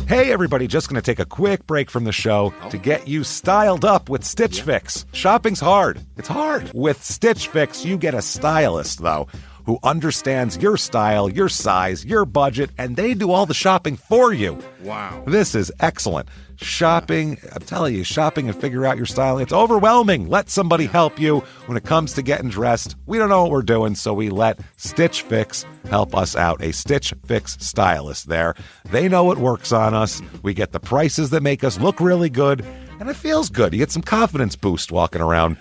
Hey everybody, just going to take a quick break from the show to get you styled up with Stitch Fix. Shopping's hard. It's hard. With Stitch Fix, you get a stylist, though, who understands your style, your size, your budget, and they do all the shopping for you. Wow. This is excellent. Shopping, I'm telling you, shopping and figure out your style, it's overwhelming. Let somebody help you when it comes to getting dressed. We don't know what we're doing, so we let Stitch Fix help us out. A Stitch Fix stylist there. They know what works on us. We get the prices that make us look really good, and it feels good. You get some confidence boost walking around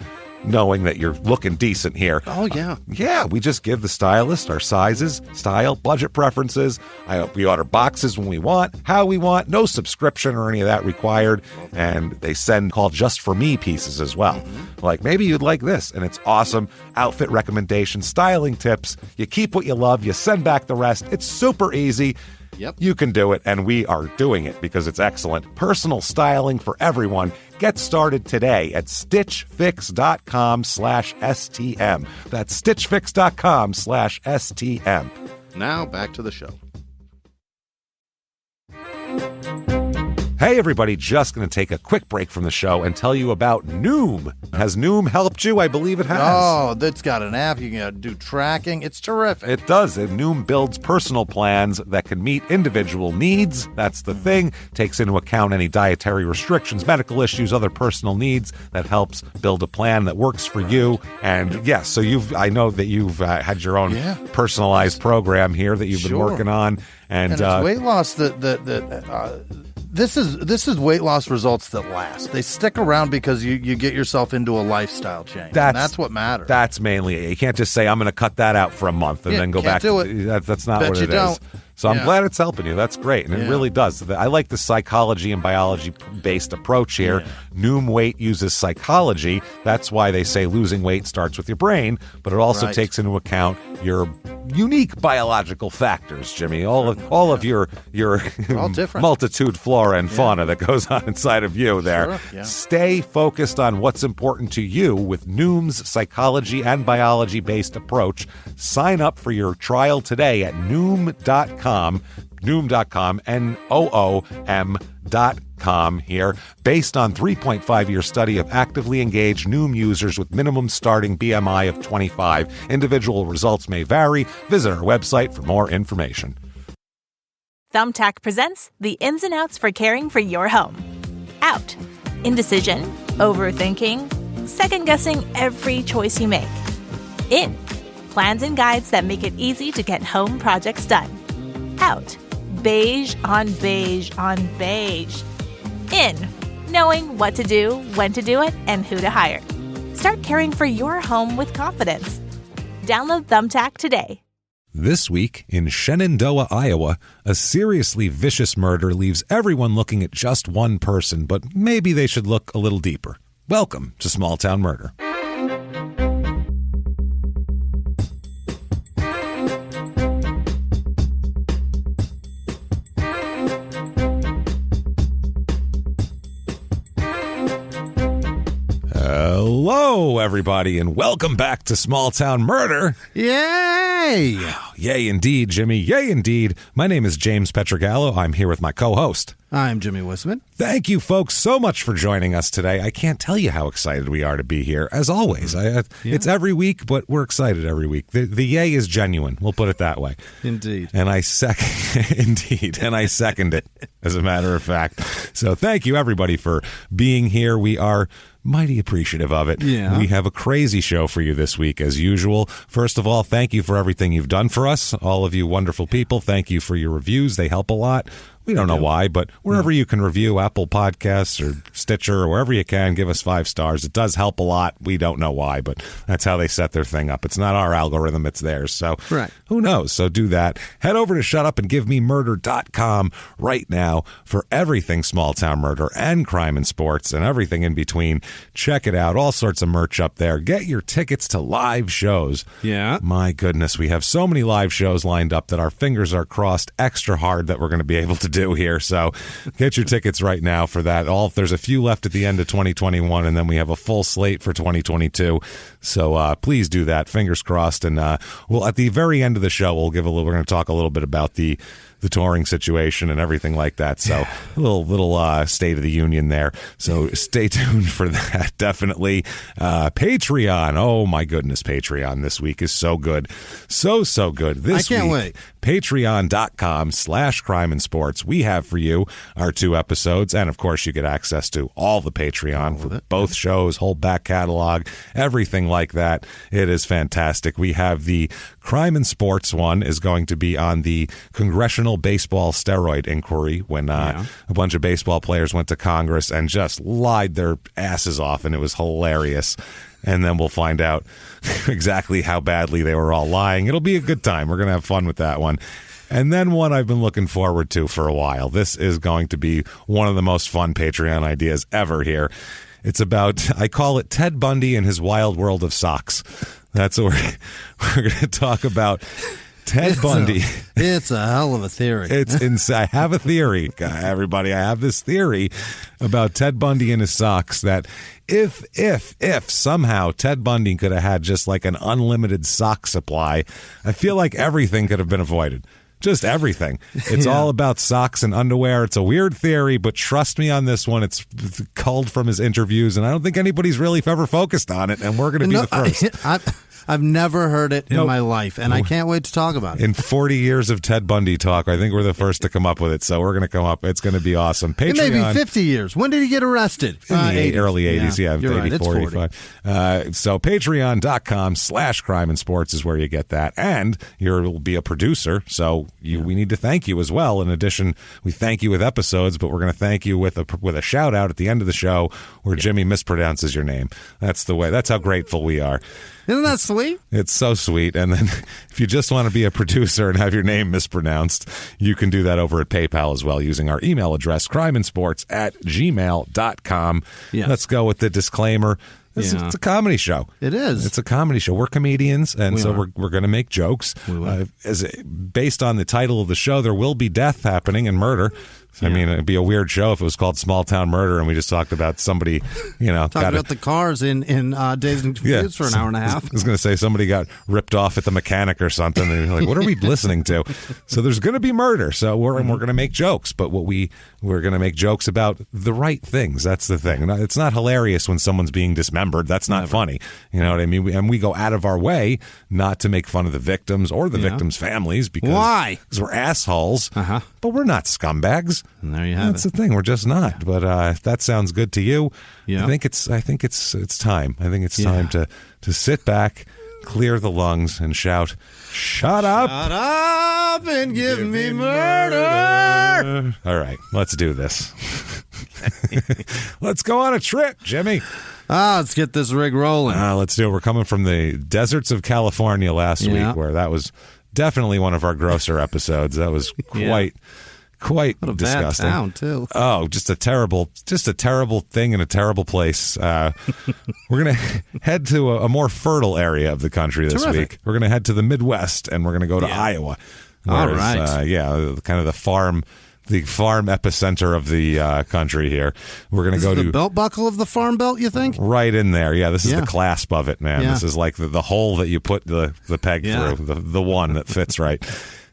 knowing that you're looking decent here. Oh, yeah. Yeah, we just give the stylist our sizes, style, budget preferences. We order boxes when we want, how we want, no subscription or any of that required. And they send called Just For Me pieces as well. Mm-hmm. Like, maybe you'd like this, and it's awesome. Outfit recommendations, styling tips. You keep what you love, you send back the rest. It's super easy. Yep. You can do it, and we are doing it because it's excellent. Personal styling for everyone. Get started today at stitchfix.com/STM. That's stitchfix.com/STM. Now back to the show. Hey everybody, just going to take a quick break from the show and tell you about Noom. Has Noom helped you? I believe it has. Oh, that's got an app. You can do tracking. It's terrific. It does. And Noom builds personal plans that can meet individual needs. That's the thing. Takes into account any dietary restrictions, medical issues, other personal needs. That helps build a plan that works for you. And yes, so I know that you've had your own personalized program here that you've been working on. And it's weight loss This is weight loss results that last. They stick around because you get yourself into a lifestyle change. That's what matters. That's mainly it. You can't just say, I'm going to cut that out for a month and then go back to it. That's not what it is. So I'm glad it's helping you. That's great. And it really does. I like the psychology and biology-based approach here. Yeah. Noom Weight uses psychology. That's why they say losing weight starts with your brain, but it also takes into account your unique biological factors, Jimmy. All of your multitude flora and fauna that goes on inside of you there. Sure. Yeah. Stay focused on what's important to you with Noom's psychology and biology-based approach. Sign up for your trial today at Noom.com, Noom.com here. Based on 3.5-year study of actively engaged Noom users with minimum starting BMI of 25. Individual results may vary. Visit our website for more information. Thumbtack presents the ins and outs for caring for your home. Out. Indecision, overthinking, second-guessing every choice you make. In. Plans and guides that make it easy to get home projects done. Out. Beige on beige on beige. In. Knowing what to do, when to do it, and who to hire. Start caring for your home with confidence. Download Thumbtack today. This week in Shenandoah, Iowa, a seriously vicious murder leaves everyone looking at just one person, but maybe they should look a little deeper. Welcome to Small Town Murder. Hello, everybody, and welcome back to Small Town Murder. Yay! Yay, indeed, Jimmy. Yay, indeed. My name is James Pietragallo. I'm here with my co-host. I'm Jimmie Whisman. Thank you, folks, so much for joining us today. I can't tell you how excited we are to be here, as always. It's every week, but we're excited every week. The yay is genuine. We'll put it that way. Indeed. And I second it, as a matter of fact. So thank you, everybody, for being here. We are mighty appreciative of it. Yeah. We have a crazy show for you this week, as usual. First of all, thank you for everything you've done for us, all of you wonderful people. Thank you for your reviews. They help a lot. We don't know why, but wherever you can review, Apple Podcasts or Stitcher or wherever you can, give us 5 stars. It does help a lot. We don't know why, but that's how they set their thing up. It's not our algorithm, it's theirs. So who knows? So do that. Head over to shutupandgivememurder.com right now for everything Small Town Murder and crime and sports and everything in between. Check it out. All sorts of merch up there. Get your tickets to live shows. Yeah. My goodness, we have so many live shows lined up that our fingers are crossed extra hard that we're going to be able to do here. So get your tickets right now for that. There's a few left at the end of 2021, and then we have a full slate for 2022. So please do that. Fingers crossed. And well, at the very end of the show, we're going to talk a little bit about the the touring situation and everything like that. So a little State of the Union there. So stay tuned for that. Definitely. Patreon. Oh my goodness, Patreon this week is so good. So good. This I can't week, wait. Patreon.com/crime and sports. We have for you our 2 episodes. And of course, you get access to all the Patreon for both shows, whole back catalog, everything like that. It is fantastic. We have the crime and sports one is going to be on the congressional baseball steroid inquiry when a bunch of baseball players went to Congress and just lied their asses off, and it was hilarious. And then we'll find out exactly how badly they were all lying. It'll be a good time. We're going to have fun with that one. And then one I've been looking forward to for a while. This is going to be one of the most fun Patreon ideas ever here. It's about, I call it Ted Bundy and his wild world of socks. That's what we're going to talk about. Ted Bundy. It's a hell of a theory. It's insane. I have a theory, everybody. I have this theory about Ted Bundy and his socks that if somehow Ted Bundy could have had just like an unlimited sock supply, I feel like everything could have been avoided. Just everything. It's all about socks and underwear. It's a weird theory, but trust me on this one. It's culled from his interviews, and I don't think anybody's really ever focused on it, and we're going to be the first. I've never heard it in my life, and I can't wait to talk about it. In 40 years of Ted Bundy talk, I think we're the first to come up with it, so we're going to come up. It's going to be awesome. Patreon. It may be 50 years. When did he get arrested? In the early 80s, yeah, 84, right. 85. So patreon.com/crime and sports is where you get that. And you'll be a producer, so we need to thank you as well. In addition, we thank you with episodes, but we're going to thank you with a shout-out at the end of the show where Jimmie mispronounces your name. That's the way. That's how grateful we are. Isn't that sweet? It's so sweet. And then if you just want to be a producer and have your name mispronounced, you can do that over at PayPal as well using our email address, crimeandsports@gmail.com. Yes. Let's go with the disclaimer. It's a comedy show. It is. It's a comedy show. We're comedians, and we're going to make jokes. Based on the title of the show, there will be death happening and murder. I mean, it'd be a weird show if it was called Small Town Murder and we just talked about somebody, talking about the cars in Dazed and Confused for an hour and a half. I was going to say somebody got ripped off at the mechanic or something. And you're like, what are we listening to? So there's going to be murder. So we're going to make jokes, but we're going to make jokes about the right things. That's the thing. It's not hilarious when someone's being dismembered. That's not funny. You know what I mean? And we go out of our way not to make fun of the victims or the victims' families because why? Because we're assholes. But we're not scumbags. And there you have That's the thing. We're just not. But if that sounds good to you, I think it's time. I think it's time to sit back, clear the lungs, and shout, "Shut up! Shut up and give me murder!" All right, let's do this. Let's go on a trip, Jimmie. Let's get this rig rolling. Let's do it. We're coming from the deserts of California last week, where that was definitely one of our grosser episodes. That was quite disgusting. Bad town too. Oh, just a terrible thing in a terrible place. We're going to head to a more fertile area of the country this week. We're going to head to the Midwest, and we're going to go to Iowa. All right. Kind of the farm epicenter of the country here. We're going to go to the belt buckle of the farm belt, you think? Right in there. Yeah, this is the clasp of it, man. This is like the hole that you put the peg through, the one that fits right.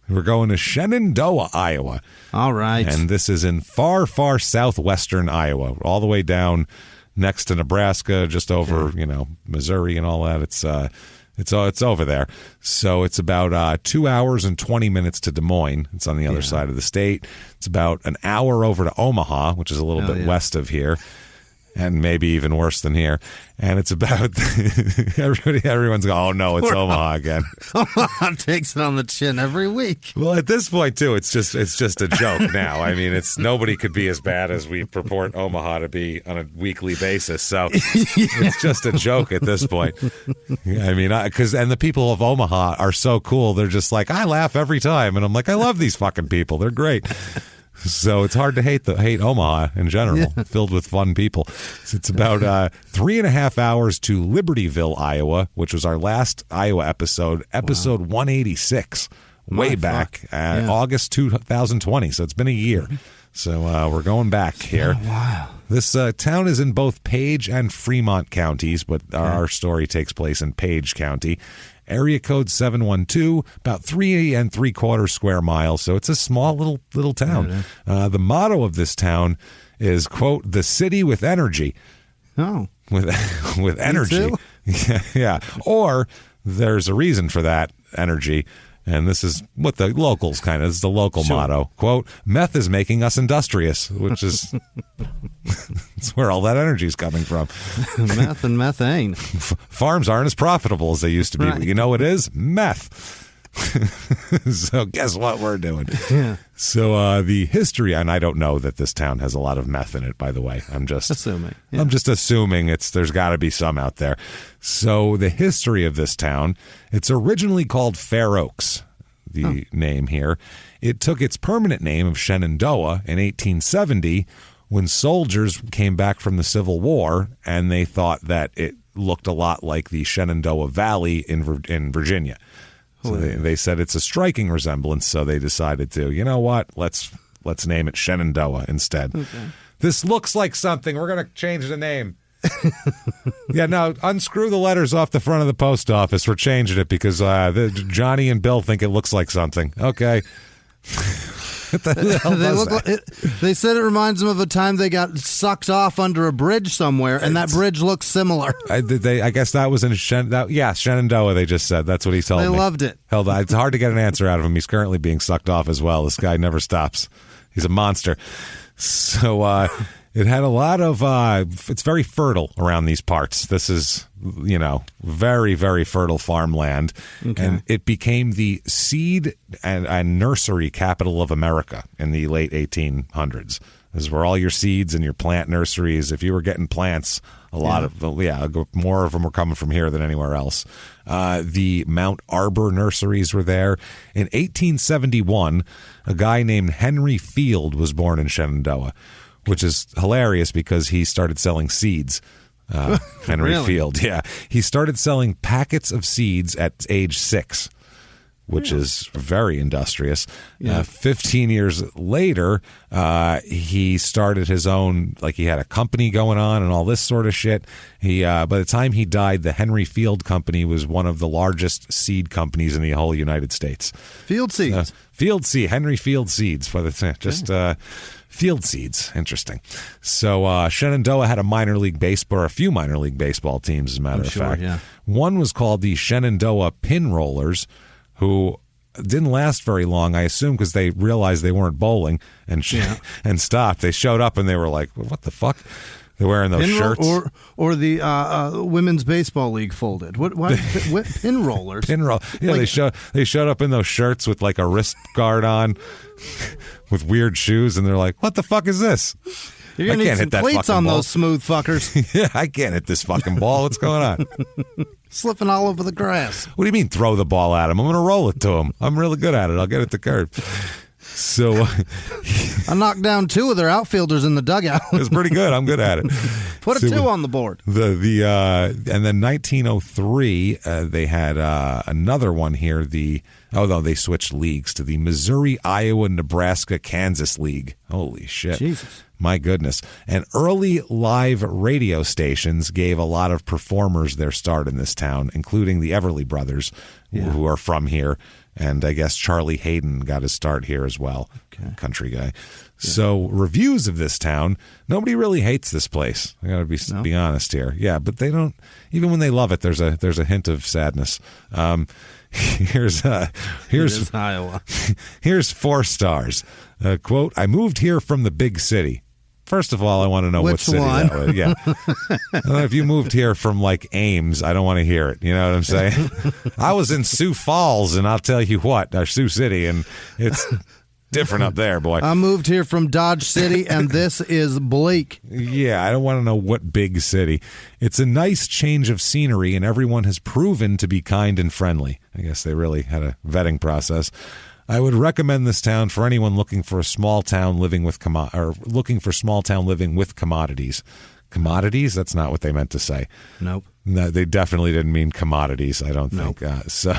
We're going to Shenandoah, Iowa. All right. And this is in far, far southwestern Iowa, all the way down next to Nebraska, just over, Missouri and all that. It's over there. So it's about 2 hours and 20 minutes to Des Moines. It's on the other side of the state. It's about an hour over to Omaha, which is a little bit west of here. And maybe even worse than here. And it's about everyone's going, oh no, it's Omaha again. Omaha takes it on the chin every week. Well, at this point too, it's just a joke now. I mean, nobody could be as bad as we purport Omaha to be on a weekly basis. So it's just a joke at this point. I mean, and the people of Omaha are so cool. They're just like, I laugh every time, and I'm like, I love these fucking people. They're great. So it's hard to hate Omaha in general, filled with fun people. So it's about 3.5 hours to Libertyville, Iowa, which was our last Iowa episode 186, way back, August 2020. So it's been a year. So we're going back here. Wow. This town is in both Page and Fremont counties, but our story takes place in Page County. area code 712, about 3 3/4 square miles. So it's a small little town. The motto of this town is, quote, "the city with energy." Oh. With energy. Yeah. Or there's a reason for that energy. And this is what the locals this is the local motto. Quote, "Meth is making us industrious," which is it's where all that energy is coming from. Meth and methane. Farms aren't as profitable as they used to be. Right. You know what it is? Meth. So guess what we're doing? Yeah. So the history, and I don't know that this town has a lot of meth in it, by the way. I'm just assuming. Yeah. I'm just assuming there's got to be some out there. So the history of this town, it's originally called Fair Oaks, the name here. It took its permanent name of Shenandoah in 1870 when soldiers came back from the Civil War, and they thought that it looked a lot like the Shenandoah Valley in Virginia. So they said it's a striking resemblance, so they decided to, you know what, let's name it Shenandoah instead. Okay. This looks like something. We're going to change the name. Yeah, no, unscrew the letters off the front of the post office. We're changing it because Johnny and Bill think it looks like something. Okay. They said it reminds them of a time they got sucked off under a bridge somewhere, and that bridge looks similar. I guess that was in Shenandoah. They just said that's what he told me. They loved it. Held on. It's hard to get an answer out of him. He's currently being sucked off as well. This guy never stops. He's a monster. So it had a lot of. It's very fertile around these parts. This is very, very fertile farmland, and it became the seed and nursery capital of America in the late 1800s. This is where all your seeds and your plant nurseries, if you were getting plants, more of them were coming from here than anywhere else. The Mount Arbor nurseries were there. In 1871, a guy named Henry Field was born in Shenandoah, which is hilarious because he started selling seeds. Henry Really? Field, yeah. He started selling packets of seeds at age 6, which is very industrious. Yeah. 15 years later, he started his own, he had a company going on and all this sort of shit. By the time he died, the Henry Field Company was one of the largest seed companies in the whole United States. Field seeds. Henry Field Seeds. Field seeds. Interesting. So Shenandoah had a few minor league baseball teams, as a matter of fact. Yeah. One was called the Shenandoah Pin Rollers, who didn't last very long, I assume, because they realized they weren't bowling and stopped. They showed up and they were like, what the fuck? They're wearing those shirts. Or the Women's Baseball League folded. What pin rollers? Yeah, they showed up in those shirts with a wrist guard on with weird shoes, and they're like, what the fuck is this? You're going to need some cleats on those smooth fuckers. Yeah, I can't hit this fucking ball. What's going on? Slipping all over the grass. What do you mean throw the ball at him? I'm going to roll it to him. I'm really good at it. I'll get it to curve. So I knocked down 2 of their outfielders in the dugout. It was pretty good. I'm good at it. Put a 2 on the board. And then 1903, they had another one here. They switched leagues to the Missouri, Iowa, Nebraska, Kansas League. Holy shit. Jesus. My goodness. And early live radio stations gave a lot of performers their start in this town, including the Everly Brothers, who are from here. And I guess Charlie Hayden got his start here as well. Okay. Country guy. Yeah. So reviews of this town, nobody really hates this place. I got to be honest here. Yeah, but they don't, even when they love it, there's a hint of sadness. Here's Iowa. Here's 4 stars. Quote, "I moved here from the big city." First of all, I want to know what city that was. Yeah. If you moved here from Ames, I don't want to hear it. You know what I'm saying? I was in Sioux Falls, and I'll tell you what, Sioux City, and it's different up there, boy. I moved here from Dodge City, and this is bleak. Yeah, I don't want to know what big city. It's a nice change of scenery, and everyone has proven to be kind and friendly. I guess they really had a vetting process. I would recommend this town for anyone looking for a small town living with commodities. Commodities? That's not what they meant to say. Nope. No, they definitely didn't mean commodities, I don't think. So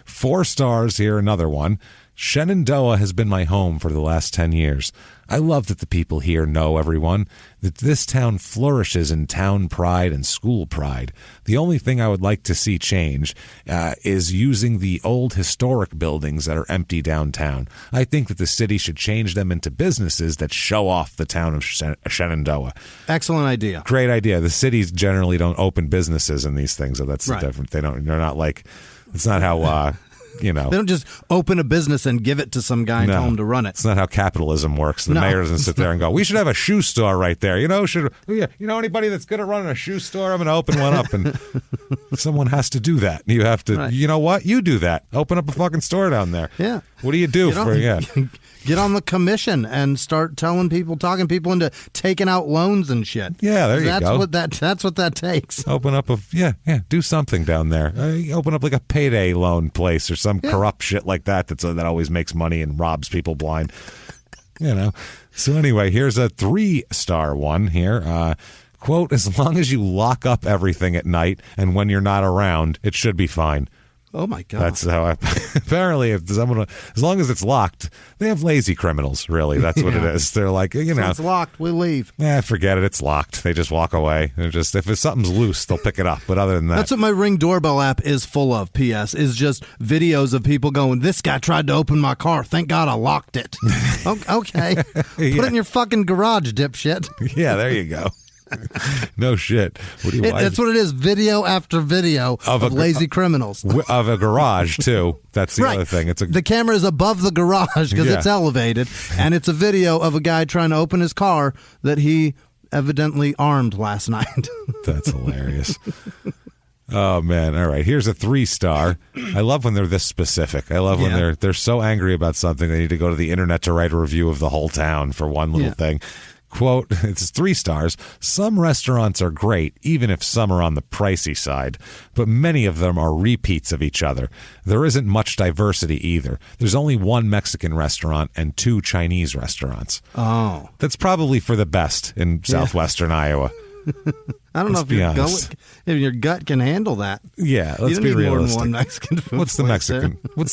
4 stars here, another one. Shenandoah has been my home for the last 10 years. I love that the people here know everyone, that this town flourishes in town pride and school pride. The only thing I would like to see change is using the old historic buildings that are empty downtown. I think that the city should change them into businesses that show off the town of Shenandoah. Excellent idea. Great idea. The cities generally don't open businesses in these things, so that's right. different. They're not like, it's not how... They don't just open a business and give it to some guy and tell him to run it. It's not how capitalism works. The mayor doesn't sit there and go, we should have a shoe store right there. You know anybody that's good at running a shoe store? I'm going to open one up. And someone has to do that. You have to, You know what? You do that. Open up a fucking store down there. Yeah. What do you do Get on the commission and start talking people into taking out loans and shit. Yeah, there you go. That's what that takes. Open up do something down there. Open up like a payday loan place or some corrupt shit like that that always makes money and robs people blind. So anyway, here's a 3-star one here. Quote, as long as you lock up everything at night and when you're not around, it should be fine. Oh, my God. That's how apparently, if someone, as long as it's locked, they have lazy criminals, really. That's what it is. They're like, So it's locked, we leave. Forget it. It's locked. They just walk away. They're just, if something's loose, they'll pick it up. But other than that. That's what my Ring doorbell app is full of, P.S., is just videos of people going, this guy tried to open my car. Thank God I locked it. Okay. Put it in your fucking garage, dipshit. Yeah, there you go. No shit. That's what it is. Video after video of lazy criminals. Of a garage, too. That's the other thing. The camera is above the garage because it's elevated, and it's a video of a guy trying to open his car that he evidently armed last night. That's hilarious. Oh, man. All right. Here's a 3-star. I love when they're this specific. I love when they're so angry about something they need to go to the internet to write a review of the whole town for one little thing. Quote, it's 3 stars. Some restaurants are great, even if some are on the pricey side, but many of them are repeats of each other. There isn't much diversity either. There's only 1 Mexican restaurant and 2 Chinese restaurants. Oh. That's probably for the best in southwestern Iowa. I don't know if your gut can handle that. Yeah, let's be realistic. More than one Mexican food. What's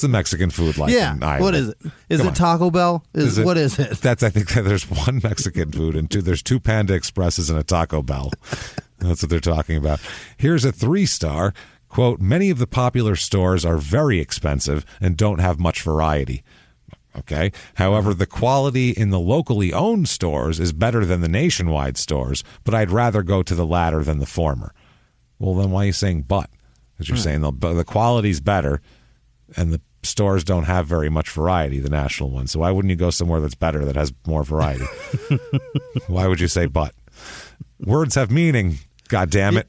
the Mexican food like in Iowa? What is it? Is it Taco Bell? What is it? I think that there's 1 Mexican food and there's 2 Panda Expresses and a Taco Bell. That's what they're talking about. Here's a 3-star. Quote, many of the popular stores are very expensive and don't have much variety. Okay. However, the quality in the locally owned stores is better than the nationwide stores, but I'd rather go to the latter than the former. Well, then why are you saying but? Because you're saying the quality's better and the stores don't have very much variety, the national ones. So why wouldn't you go somewhere that's better, that has more variety? Why would you say but? Words have meaning, God damn it.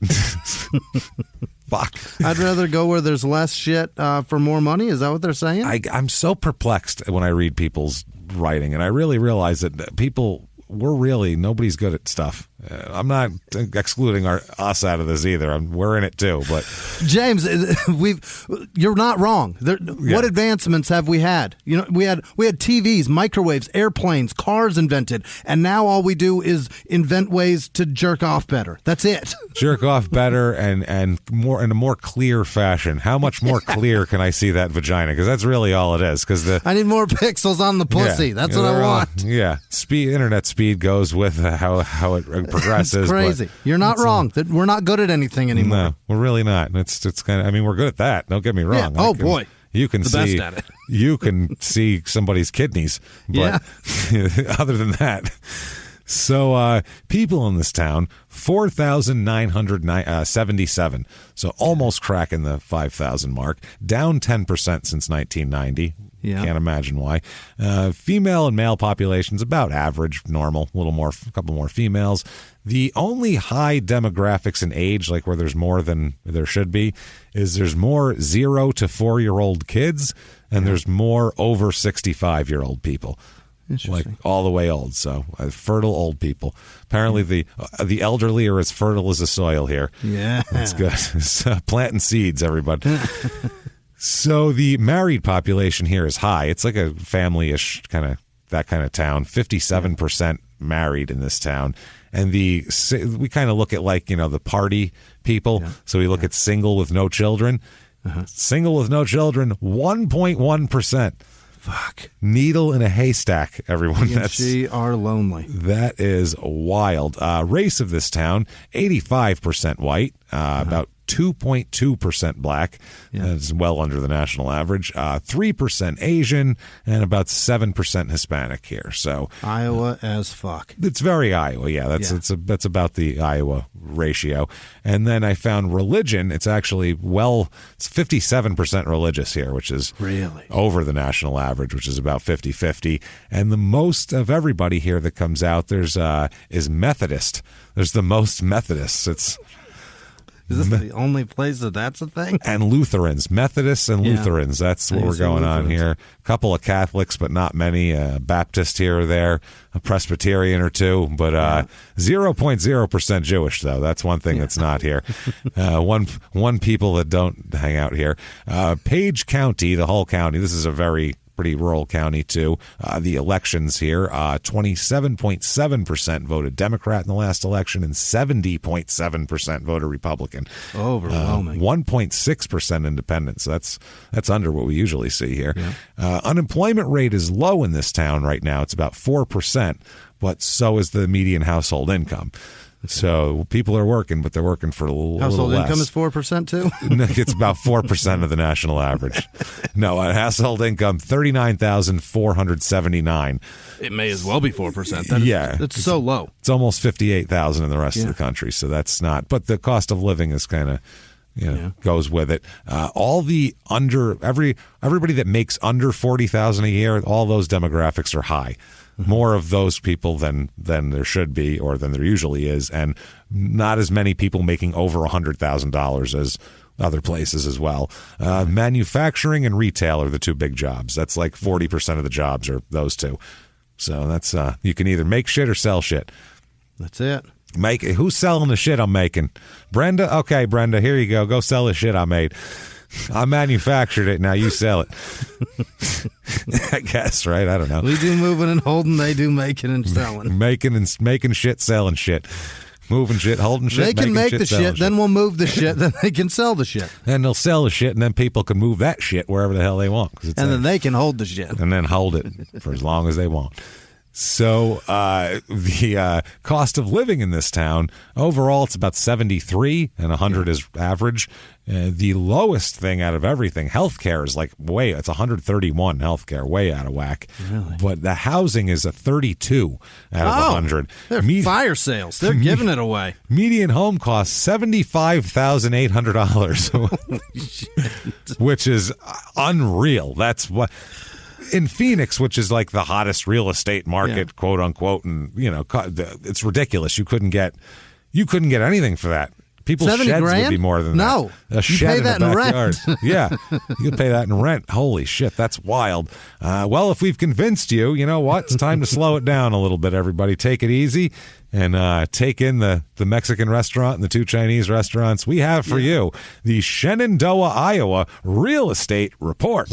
Fuck. I'd rather go where there's less shit for more money. Is that what they're saying? I'm so perplexed when I read people's writing, and I really realize that nobody's good at stuff. I'm not excluding us out of this either. We're in it too. But James, you're not wrong. What advancements have we had? We had TVs, microwaves, airplanes, cars invented, and now all we do is invent ways to jerk off better. That's it. Jerk off better and more in a more clear fashion. How much more clear can I see that vagina? Because that's really all it is. I need more pixels on the pussy. That's what I want. Yeah, internet speed goes with how it progresses. It's crazy. You're not wrong. We're not good at anything anymore. No, we're really not. It's kind of. I mean, we're good at that. Don't get me wrong. Yeah. Boy, you can see. Best at it. You can see somebody's kidneys, but other than that. So people in this town, 4,977. So almost cracking the 5,000 mark. Down 10% since 1990. Yeah. Can't imagine why. Female and male populations about average, normal, a couple more females. The only high demographics in age, like where there's more than there should be, is there's more 0 to 4-year-old kids, and there's more over 65-year-old people. Like all the way old, so fertile old people. Apparently, the elderly are as fertile as the soil here. Yeah, that's good. Planting seeds, everybody. So the married population here is high. It's like a family-ish kind of town. 57% married in this town, and we kind of look at the party people. Yeah. So we look at single with no children. Single with no children, 1.1%. Fuck. Needle in a haystack, everyone. He and she are lonely. That is wild. Race of this town, 85% white, about 2.2% black. That's well under the national average. 3% Asian and about 7% Hispanic here. So Iowa as fuck. It's very Iowa. Yeah, that's about the Iowa ratio. And then I found religion. It's actually it's 57% religious here, which is really over the national average, which is about 50-50. And the most of everybody here that comes out is Methodist. There's the most Methodists. Is this the only place that's a thing? And Lutherans, Methodists and Lutherans. That's what we're going on here. A couple of Catholics, but not many. Baptist here or there, a Presbyterian or two, but 0.0% Jewish, though. That's one thing that's not here. One people that don't hang out here. Page County, the whole county. This is a pretty rural county, too. The elections here, 27.7% voted Democrat in the last election and 70.7% voted Republican. Overwhelming. 1.6% independent. So that's under what we usually see here. Yeah. Unemployment rate is low in this town right now. It's about 4%, but so is the median household income. So people are working, but they're working for a little less. Household income is 4% too? It's about 4% of the national average. No, household income, $39,479. It may as well be 4%. It's so low. It's almost 58,000 in the rest of the country, so that's not. But the cost of living is kind of goes with it. Everybody that makes under $40,000 a year, all those demographics are high. More of those people than there should be or than there usually is, and not as many people making over $100,000 as other places as well. Manufacturing and retail are the two big jobs. That's like 40% of the jobs are those two. So that's you can either make shit or sell shit. That's it. Who's selling the shit I'm making? Brenda? Okay, Brenda, here you go. Go sell the shit I made. I manufactured it. Now you sell it. I guess, right? I don't know. We do moving and holding. They do making and selling. Making shit, selling shit. Moving shit, holding shit. They can make the shit, then we'll move the shit, then they can sell the shit. And they'll sell the shit, and then people can move that shit wherever the hell they want. Then they can hold the shit. And then hold it for as long as they want. So the cost of living in this town, overall, it's about 73, and 100 is average. The lowest thing out of everything, healthcare, is it's 131 healthcare, way out of whack. Really? But the housing is a 32 out of 100. They're fire sales. They're giving it away. Median home costs $75,800, which is unreal. That's what... In Phoenix, which is like the hottest real estate market, quote unquote, and it's ridiculous. You couldn't get anything for that. People's sheds would be more than that. A shed in the backyard. Yeah, you'd pay that in rent. Holy shit, that's wild. Well, if we've convinced you, you know what? It's time to slow it down a little bit, everybody. Take it easy and take in the Mexican restaurant and the two Chinese restaurants we have for you. The Shenandoah, Iowa Real Estate Report.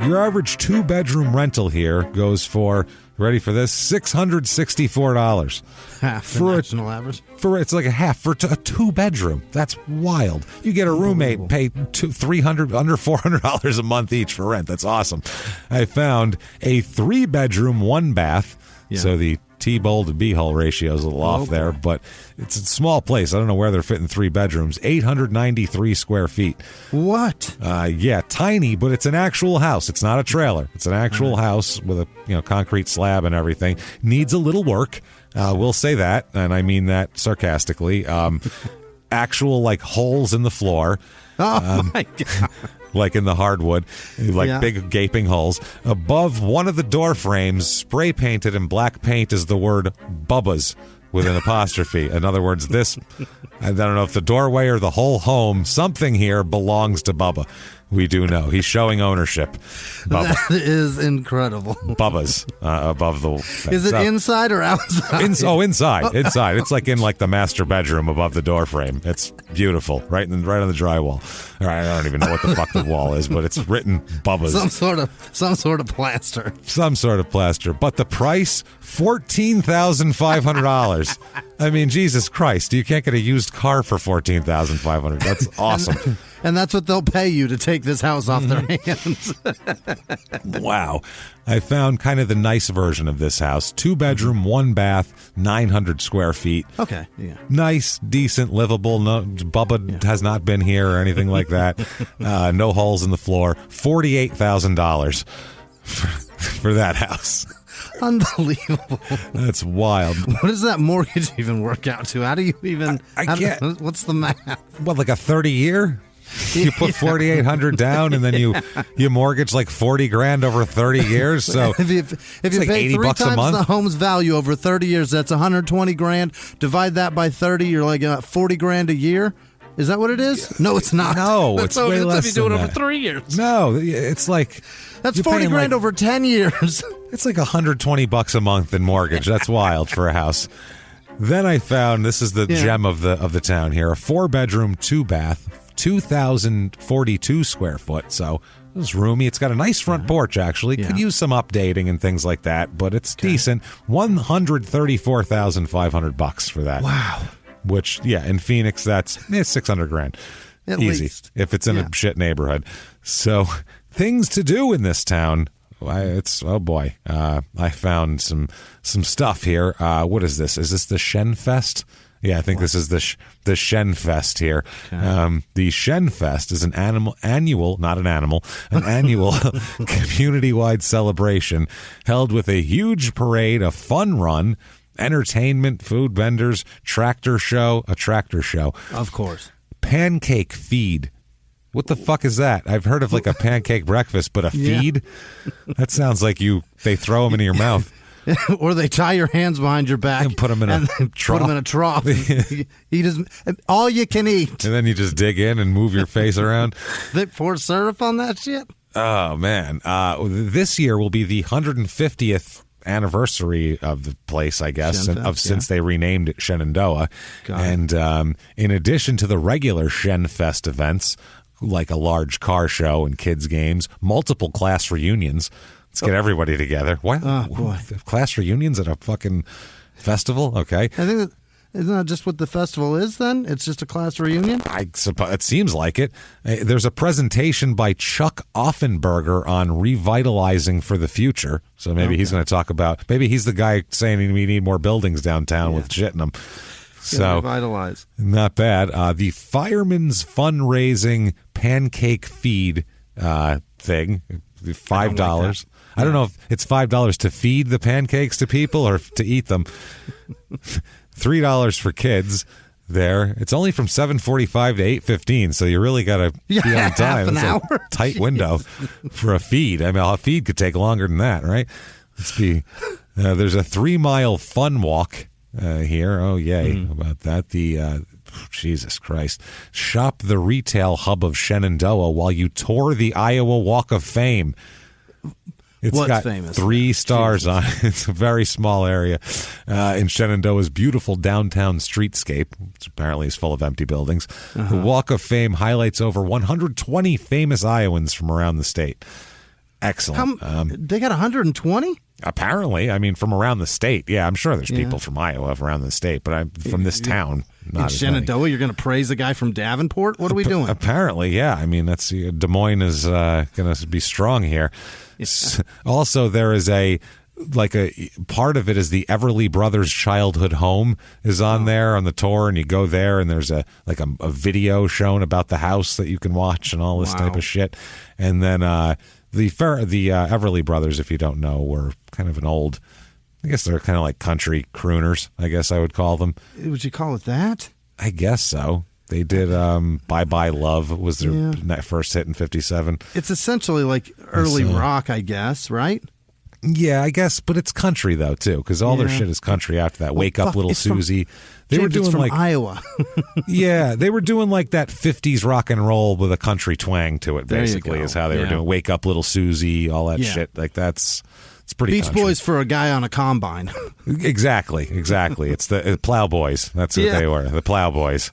Your average 2-bedroom rental here goes for, ready for this, $664. Half the national average. It's like a half for a 2-bedroom. That's wild. You get a roommate, pay $300, under $400 a month each for rent. That's awesome. I found a 3-bedroom, 1-bath. Yeah. So the T-bowl to B-hole ratio is a little off there, but it's a small place. I don't know where they're fitting 3 bedrooms. 893 square feet. What? Yeah, tiny, but it's an actual house. It's not a trailer. It's an actual house with a concrete slab and everything. Needs a little work. We'll say that, and I mean that sarcastically. Actual holes in the floor. Oh my God. Like in the hardwood, big gaping holes. Above one of the door frames, spray painted in black paint, is the word Bubba's with an apostrophe. In other words, I don't know if the doorway or the whole home, something here belongs to Bubba. We do know. He's showing ownership. Bubba. That is incredible. Bubba's above the... Is it inside or outside? Inside. Inside. It's like in the master bedroom above the door frame. It's beautiful. Right on the drywall. All right, I don't even know what the fuck the wall is, but it's written Bubba's. Some sort of plaster. Some sort of plaster. But the price, $14,500. I mean, Jesus Christ, you can't get a used car for $14,500. That's awesome. And that's what they'll pay you to take this house off their hands. Wow. I found kind of the nice version of this house. 2-bedroom, 1-bath, 900 square feet. Okay, yeah. Nice, decent, livable. No, Bubba has not been here or anything like that. No holes in the floor. $48,000 for that house. Unbelievable. That's wild. What does that mortgage even work out to? How do you even... I can't. What's the math? What, like a 30-year? You put $4,800 down, and then you mortgage like $40,000 over 30 years. So if you like pay $80 3 a times month. the home's value over 30 years, that's $120,000. Divide that by 30, you're like $40,000 a year. Is that what it is? No, it's not. No, it's way less if you do than it over that. 3 years. No, it's like That's you're paying $40,000 over 10 years. It's like $120 a month in mortgage. That's wild for a house. Then I found, this is the gem of the town here, a 4-bedroom, 2-bath, 2,042 square foot. So it's roomy. It's got a nice front porch, actually. Yeah. Could use some updating and things like that, but it's decent. $134,500 for that. Wow. Which, in Phoenix, that's $600,000. At Easy. least. If it's in a shit neighborhood. So things to do in this town. Oh boy. I found some stuff here. What is this? Is this the Shen Fest? Yeah, I think this is the Shen Fest here. Okay. The Shen Fest is an annual community-wide celebration held with a huge parade, a fun run, entertainment, food vendors, a tractor show. Of course. Pancake feed. What the fuck is that? I've heard of like a pancake breakfast, but a feed? That sounds like they throw them into your mouth. Or they tie your hands behind your back and put them in a trough. Eat all you can eat. And then you just dig in and move your face around. They pour syrup on that shit? Oh, man. This year will be the 150th anniversary of the place, I guess, since they renamed it Shenandoah. And in addition to the regular Shen Fest events, like a large car show and kids games, multiple class reunions. Let's get everybody together. What? Class reunions at a fucking festival? Okay. I think isn't that just what the festival is then? It's just a class reunion? I suppose it seems like it. There's a presentation by Chuck Offenberger on revitalizing for the future. So maybe he's going to talk about, maybe he's the guy saying we need more buildings downtown with shit in them. So revitalize. Not bad. The Fireman's Fundraising Pancake Feed thing, $5. I don't know if it's $5 to feed the pancakes to people or to eat them. $3 for kids there. It's only from 7:45 to 8:15, so you really got to be on time. Half an hour. A tight window for a feed. I mean, a feed could take longer than that, right? Let's see. There's a 3-mile fun walk here. Oh, yay. About that. The Jesus Christ. Shop the retail hub of Shenandoah while you tour the Iowa Walk of Fame. It's got famous? 3 stars on it. It's a very small area in Shenandoah's beautiful downtown streetscape, which apparently is full of empty buildings. The Walk of Fame highlights over 120 famous Iowans from around the state. Excellent. They got 120? Apparently. I mean, from around the state. Yeah, I'm sure there's people from Iowa around the state, but I'm from this town. Not in Shenandoah, you're going to praise a guy from Davenport? What are we doing? Apparently, yeah. I mean, that's Des Moines is going to be strong here. Yeah. Also, there is a part of it is the Everly Brothers childhood home is on there on the tour, and you go there and there's a video shown about the house that you can watch and all this type of shit. And then the Everly Brothers, if you don't know, were kind of an old, I guess they're kind of like country crooners, I guess I would call them. Would you call it that? I guess so. They did Bye Bye Love was their first hit in 57. It's essentially like early rock, I guess, right? Yeah, I guess, but it's country though too, because all their shit is country after that. Wake Up Little Susie. They were doing like Iowa. Yeah, they were doing like that 50s rock and roll with a country twang to it. Basically, is how they were doing. Wake Up Little Susie, all that shit. Like it's pretty Beach country. Boys for a guy on a combine. Exactly. It's the Plow Boys. That's what they were. The Plow Boys.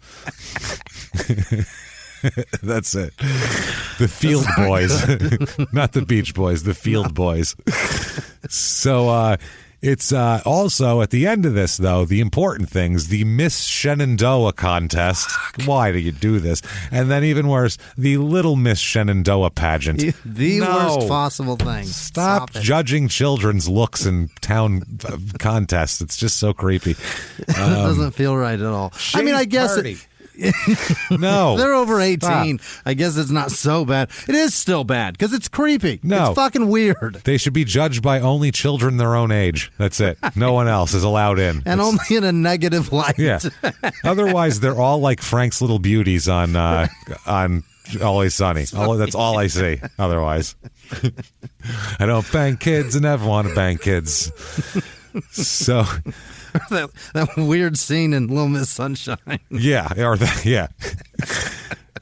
That's it. The Field Boys. Not the Beach Boys, the Field Boys. So It's also, at the end of this, though, the important things, the Miss Shenandoah contest. Why do you do this? And then even worse, the Little Miss Shenandoah pageant. The worst possible thing. Stop judging children's looks in town contests. It's just so creepy. It doesn't feel right at all. I mean, I guess no. They're over 18. Stop. I guess it's not so bad. It is still bad because it's creepy. No. It's fucking weird. They should be judged by only children their own age. That's it. No one else is allowed in. And only in a negative light. Yeah. Otherwise, they're all like Frank's Little Beauties on Always Sunny. That's all I see. Otherwise, I don't bang kids and never want to bang kids. So that weird scene in Little Miss Sunshine. Yeah.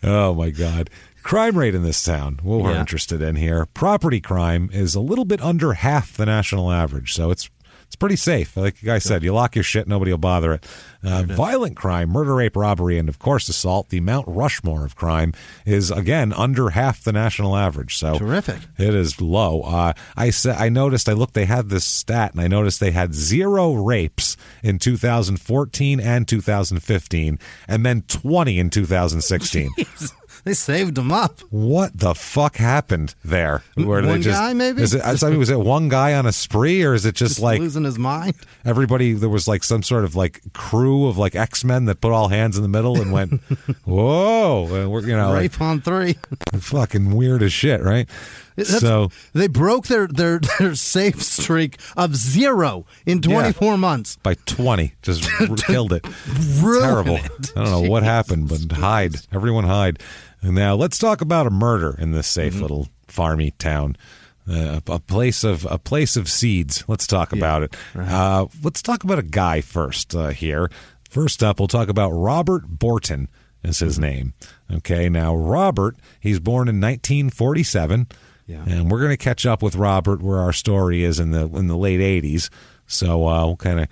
Oh my God. Crime rate in this town, what we're interested in here. Property crime is a little bit under half the national average, so it's pretty safe. Like the guy said, you lock your shit, nobody will bother it. Violent crime, murder, rape, robbery, and of course assault, the Mount Rushmore of crime, is again under half the national average. So terrific. It is low. I noticed. I looked. They had this stat, and I noticed they had 0 rapes in 2014 and 2015, and then 20 in 2016. Jeez. They saved them up. What the fuck happened there? Where one guy, maybe? Was it one guy on a spree, or is it just like losing his mind? Everybody, there was like some sort of like crew of like X-Men that put all hands in the middle and went, whoa, and we're rape on 3. Fucking weird as shit, right? So they broke their safe streak of 0 in 24 months. By 20, just killed it. Terrible. I don't know what happened, but hide. Everyone hide. And now let's talk about a murder in this safe little farmy town. A place of seeds. Let's talk about it. Right. Let's talk about a guy first here. First up, we'll talk about Robert Borton is his name. Okay, now Robert, he's born in 1947. Yeah. And we're going to catch up with Robert where our story is in the late 80s. So we'll kind of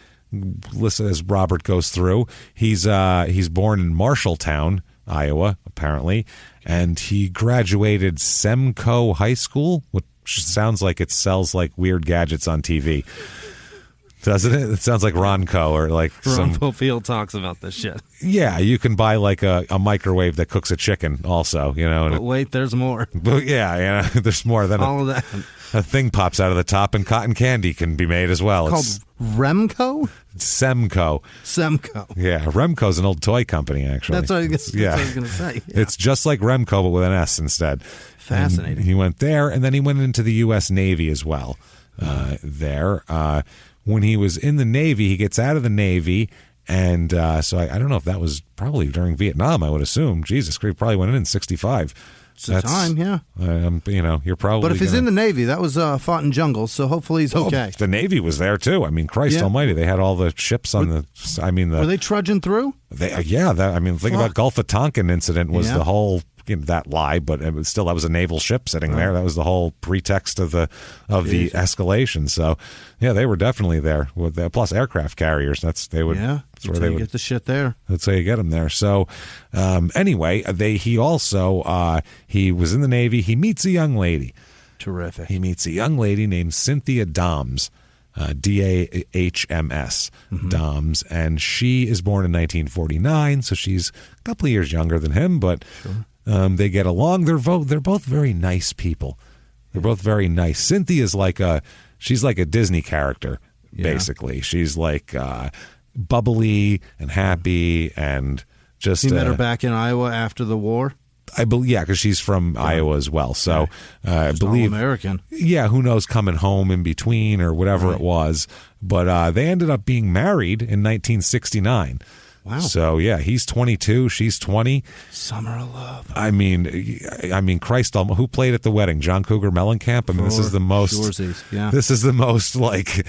listen as Robert goes through. He's born in Marshalltown, Iowa, apparently, and he graduated Semco High School, which sounds like it sells like weird gadgets on TV. Doesn't it? It sounds like Ronco or like Ron Popeil talks about this shit. Yeah, you can buy like a microwave that cooks a chicken also, But wait, there's more. But yeah, there's more than all of that. A thing pops out of the top and cotton candy can be made as well. It's called Remco? Semco. Yeah, Remco's an old toy company, actually. That's what I was going to say. Yeah. It's just like Remco, but with an S instead. Fascinating. And he went there, and then he went into the U.S. Navy as well there. When he was in the Navy, he gets out of the Navy, and so I don't know if that was probably during Vietnam, I would assume. Jesus Christ, probably went in 65. It's the time, yeah. You're probably. But if he's in the Navy, that was fought in jungles, so hopefully he's okay. The Navy was there too. I mean, Christ Almighty, they had all the ships on were they trudging through? The thing about Gulf of Tonkin incident was the whole. That lie, but it was still that was a naval ship sitting there. That was the whole pretext of the escalation. So, yeah, they were definitely there with plus aircraft carriers. That's where they would get the shit there. That's how you get them there. So, anyway, he also he was in the Navy. He meets a young lady. Terrific. He meets a young lady named Cynthia Doms. Dahms, Doms, and she is born in 1949, so she's a couple of years younger than him, but they get along. They're both very nice people. They're both very nice. Cynthia's she's like a Disney character, basically. She's like bubbly and happy and just. You met her back in Iowa after the war? I believe, because she's from Iowa as well. So I believe American. Yeah, who knows, coming home in between or whatever it was. But they ended up being married in 1969. Wow. So yeah, he's 22, she's 20. Summer of love. I mean, Christ, who played at the wedding? John Cougar Mellencamp. I mean, this is the most. Yeah. This is the most like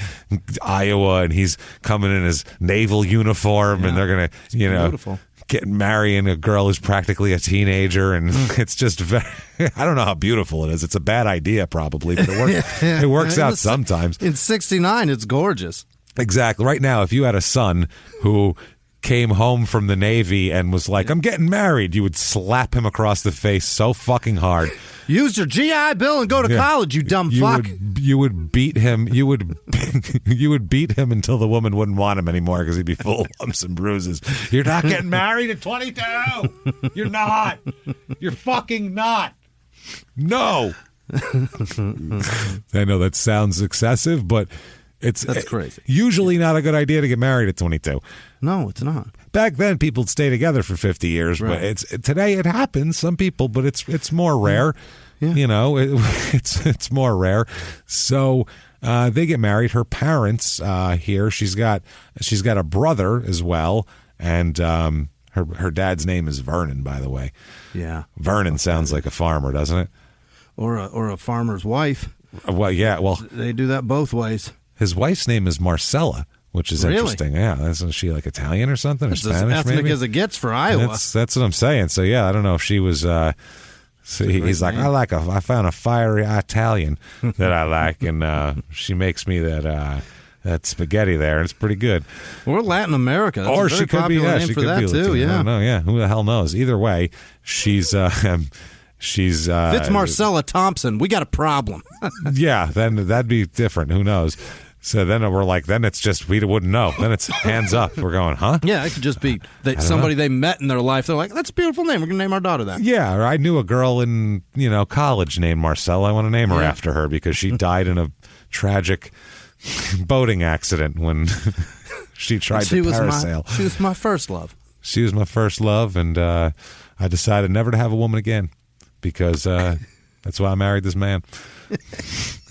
Iowa, and he's coming in his naval uniform, and they're gonna, beautiful. Getting marrying a girl who's practically a teenager, and it's just very, I don't know how beautiful it is. It's a bad idea probably, but it works out sometimes. In 69, it's gorgeous. Exactly. Right now, if you had a son who came home from the Navy and was like, I'm getting married, you would slap him across the face so fucking hard. Use your GI Bill and go to college, you dumb fuck. You would beat him. You would you would beat him until the woman wouldn't want him anymore because he'd be full of lumps and bruises. You're not getting married at 22. You're not. You're fucking not. No. I know that sounds excessive, but that's crazy. Usually not a good idea to get married at 22. No, it's not. Back then, people'd stay together for 50 years, right. But today it happens. Some people, but it's more rare. Yeah. You know, it's more rare. So they get married. Her parents here. She's got a brother as well, and her dad's name is Vernon. By the way, yeah, Vernon sounds like a farmer, doesn't it? Or a farmer's wife. Well, yeah. Well, they do that both ways. His wife's name is Marcella, which is interesting. Yeah, isn't she like Italian or something, or Spanish? As ethnic maybe as it gets for Iowa. That's what I'm saying. So yeah, I don't know if she was. So he's like, I found a fiery Italian that I like, and she makes me that spaghetti there, and it's pretty good. Or Latin America, that's or a very she could be. popular Yeah, name she for could that be too. Latina. Yeah, I don't know. Yeah, who the hell knows? Either way, she's. If it's Marcella Thompson, we got a problem. Yeah, then that'd be different. Who knows? So then we're like, then it's just, we wouldn't know. Then it's hands up. We're going, huh? Yeah, it could just be somebody they met in their life. They're like, that's a beautiful name. We're going to name our daughter that. Yeah, or I knew a girl in, college named Marcella. I want to name her after her because she died in a tragic boating accident when she tried to parasail. She was my first love. She was my first love, and I decided never to have a woman again because that's why I married this man.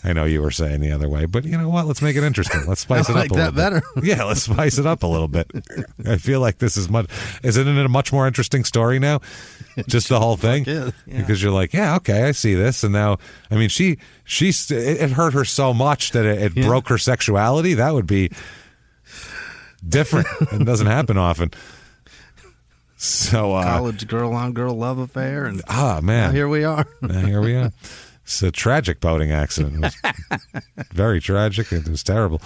I know you were saying the other way, but you know what? Let's make it interesting. Let's spice it up a little bit. Better. Yeah, let's spice it up a little bit. I feel like this isn't it a much more interesting story now? Just the whole thing? Yeah. Because you're like, yeah, okay, I see this. And now, I mean, it hurt her so much that it broke her sexuality. That would be different. It doesn't happen often. So college girl on girl love affair, and man, now here we are. It's a tragic boating accident. It was very tragic. It was terrible.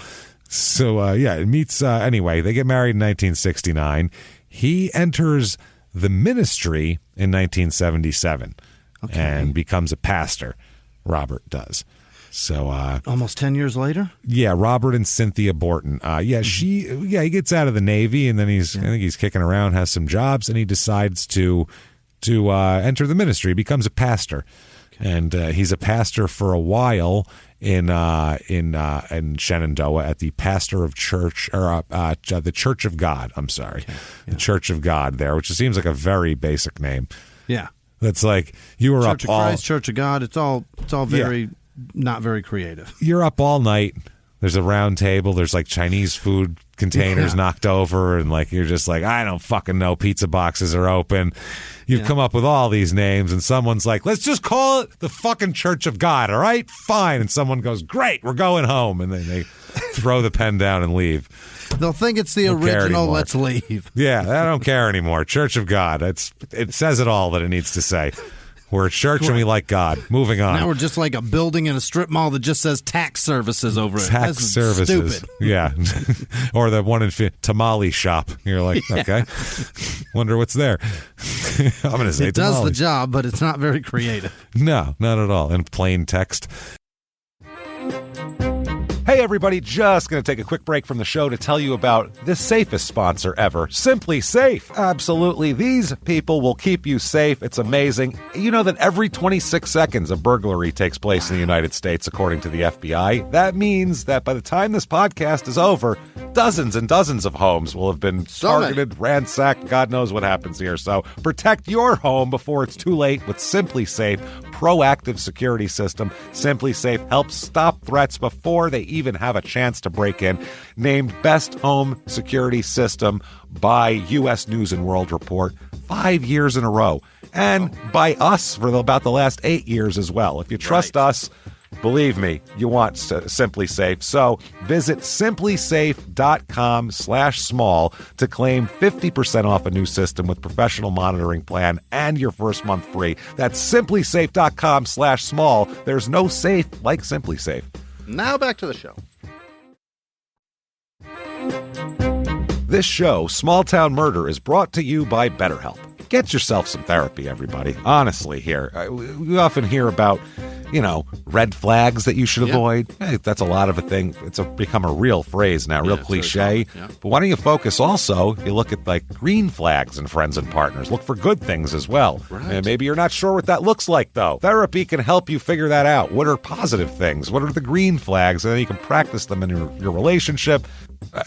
So it meets anyway. They get married in 1969. He enters the ministry in 1977 and becomes a pastor. Robert does. So almost 10 years later. Yeah, Robert and Cynthia Borton. He gets out of the Navy, and then I think he's kicking around, has some jobs, and he decides to enter the ministry. He becomes a pastor, and he's a pastor for a while in Shenandoah at the pastor of church or the Church of God. I'm sorry, the Church of God there, which seems like a very basic name. Yeah, that's like you were Church up of all Christ, Church of God. It's all very. Yeah. Not very creative. You're up all night. There's a round table. There's like Chinese food containers knocked over, and like you're just like, I don't fucking know. Pizza boxes are open. You've come up with all these names, and someone's like, let's just call it the fucking Church of God. All right, fine. And someone goes, great, we're going home, and then they throw the pen down and leave. They'll think it's the original. Let's leave. Yeah, I don't care anymore. Church of God. It says it all that it needs to say. We're a church and we like God. Moving on. Now we're just like a building in a strip mall that just says tax services over it. Tax services. Stupid. Yeah. Or the one in tamale shop. You're like, okay. Wonder what's there. I'm going to say it tamale. does the job, but it's not very creative. No, not at all. In plain text. Hey everybody, just going to take a quick break from the show to tell you about the safest sponsor ever, Simply Safe. Absolutely, these people will keep you safe. It's amazing. You know that every 26 seconds a burglary takes place in the United States, according to the FBI. That means that by the time this podcast is over, dozens and dozens of homes will have been targeted, ransacked, God knows what happens here. So protect your home before it's too late with Simply Safe proactive security system. Simply Safe helps stop threats before they even have a chance to break in. Named Best Home Security System by U.S. News & World Report 5 years in a row. And by us for about the last 8 years as well. If you trust us, believe me, you want Simply Safe. So visit simplysafe.com/small to claim 50% off a new system with professional monitoring plan and your first month free. That's simplysafe.com/small. There's no safe like Simply Safe. Now back to the show. This show, Small Town Murder, is brought to you by BetterHelp. Get yourself some therapy, everybody. Honestly, here. We often hear about red flags that you should avoid. Hey, that's a lot of a thing. It's become a real phrase now, real cliche. But why don't you focus also, you look at like green flags in friends and partners. Look for good things as well. Right. And maybe you're not sure what that looks like, though. Therapy can help you figure that out. What are positive things? What are the green flags? And then you can practice them in your relationship.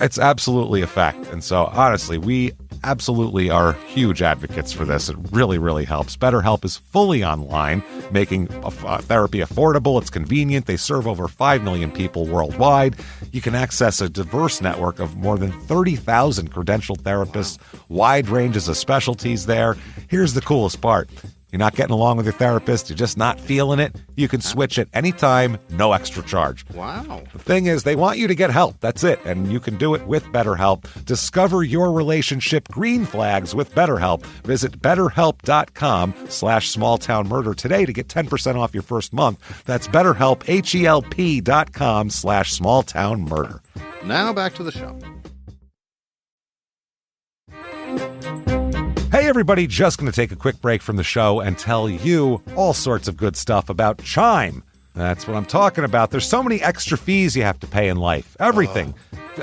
It's absolutely a fact. And so, honestly, we absolutely are huge advocates for this. It really, really helps. BetterHelp is fully online, making therapy affordable. It's convenient. They serve over 5 million people worldwide. You can access a diverse network of more than 30,000 credentialed therapists, wide ranges of specialties there. Here's the coolest part. You're not getting along with your therapist, you're just not feeling it, you can switch at any time, no extra charge. Wow. The thing is, they want you to get help. That's it. And you can do it with BetterHelp. Discover your relationship green flags with BetterHelp. Visit BetterHelp.com/smalltownmurder today to get 10% off your first month. That's BetterHelp, HELP.com/smalltownmurder. Now back to the show. Hey everybody, just going to take a quick break from the show and tell you all sorts of good stuff about Chime. That's what I'm talking about. There's so many extra fees you have to pay in life. Everything.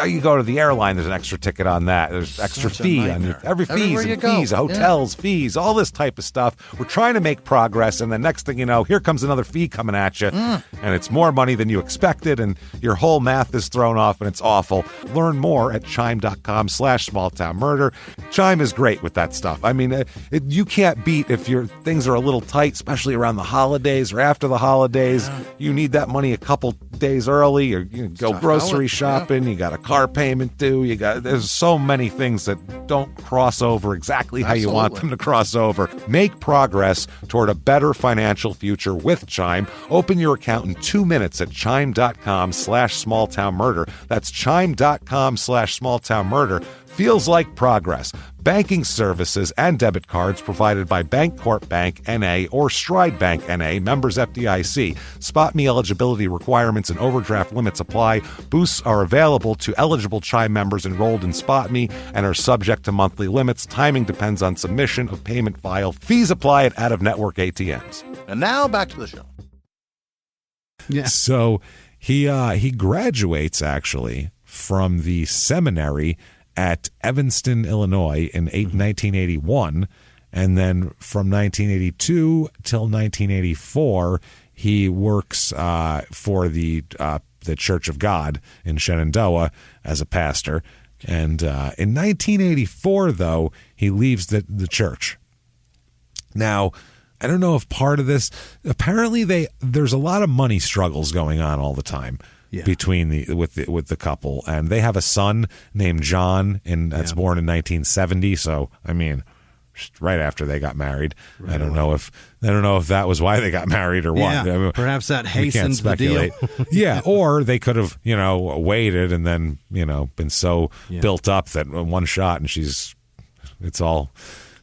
You go to the airline, there's an extra ticket on that. There's extra fee on every fees and fees, hotels, fees, all this type of stuff. We're trying to make progress, and the next thing you know, here comes another fee coming at you, and it's more money than you expected, and your whole math is thrown off, and it's awful. Learn more at chime.com/smalltownmurder. Chime is great with that stuff. I mean, you can't beat if your things are a little tight, especially around the holidays or after the holidays. You need that money a couple days early, or you go grocery shopping, you got a car payment due, there's so many things that don't cross over exactly how you want them to cross over. Make progress toward a better financial future with Chime. Open your account in 2 minutes at chime.com/smalltownmurder. That's chime.com/smalltownmurder. Feels like progress. Banking services and debit cards provided by Bancorp Bank N.A. or Stride Bank N.A., members FDIC. Spot me eligibility requirements and overdraft limits apply. Boosts are available to eligible Chime members enrolled in Spot Me and are subject to monthly limits. Timing depends on submission of payment file. Fees apply at out-of-network ATMs. And now back to the show. Yeah. So he graduates, actually, from the seminary at Evanston, Illinois in 1981, and then from 1982 till 1984, he works for the Church of God in Shenandoah as a pastor. And in 1984, though, he leaves the church. Now, I don't know if part of this, apparently there's a lot of money struggles going on all the time. Between with the couple, and they have a son named John, and that's born in 1970. So I mean, right after they got married. Right. I don't know if that was why they got married or what. Yeah, I mean, perhaps that hastens the deal. Yeah, or they could have waited and then been so built up that one shot and it's all.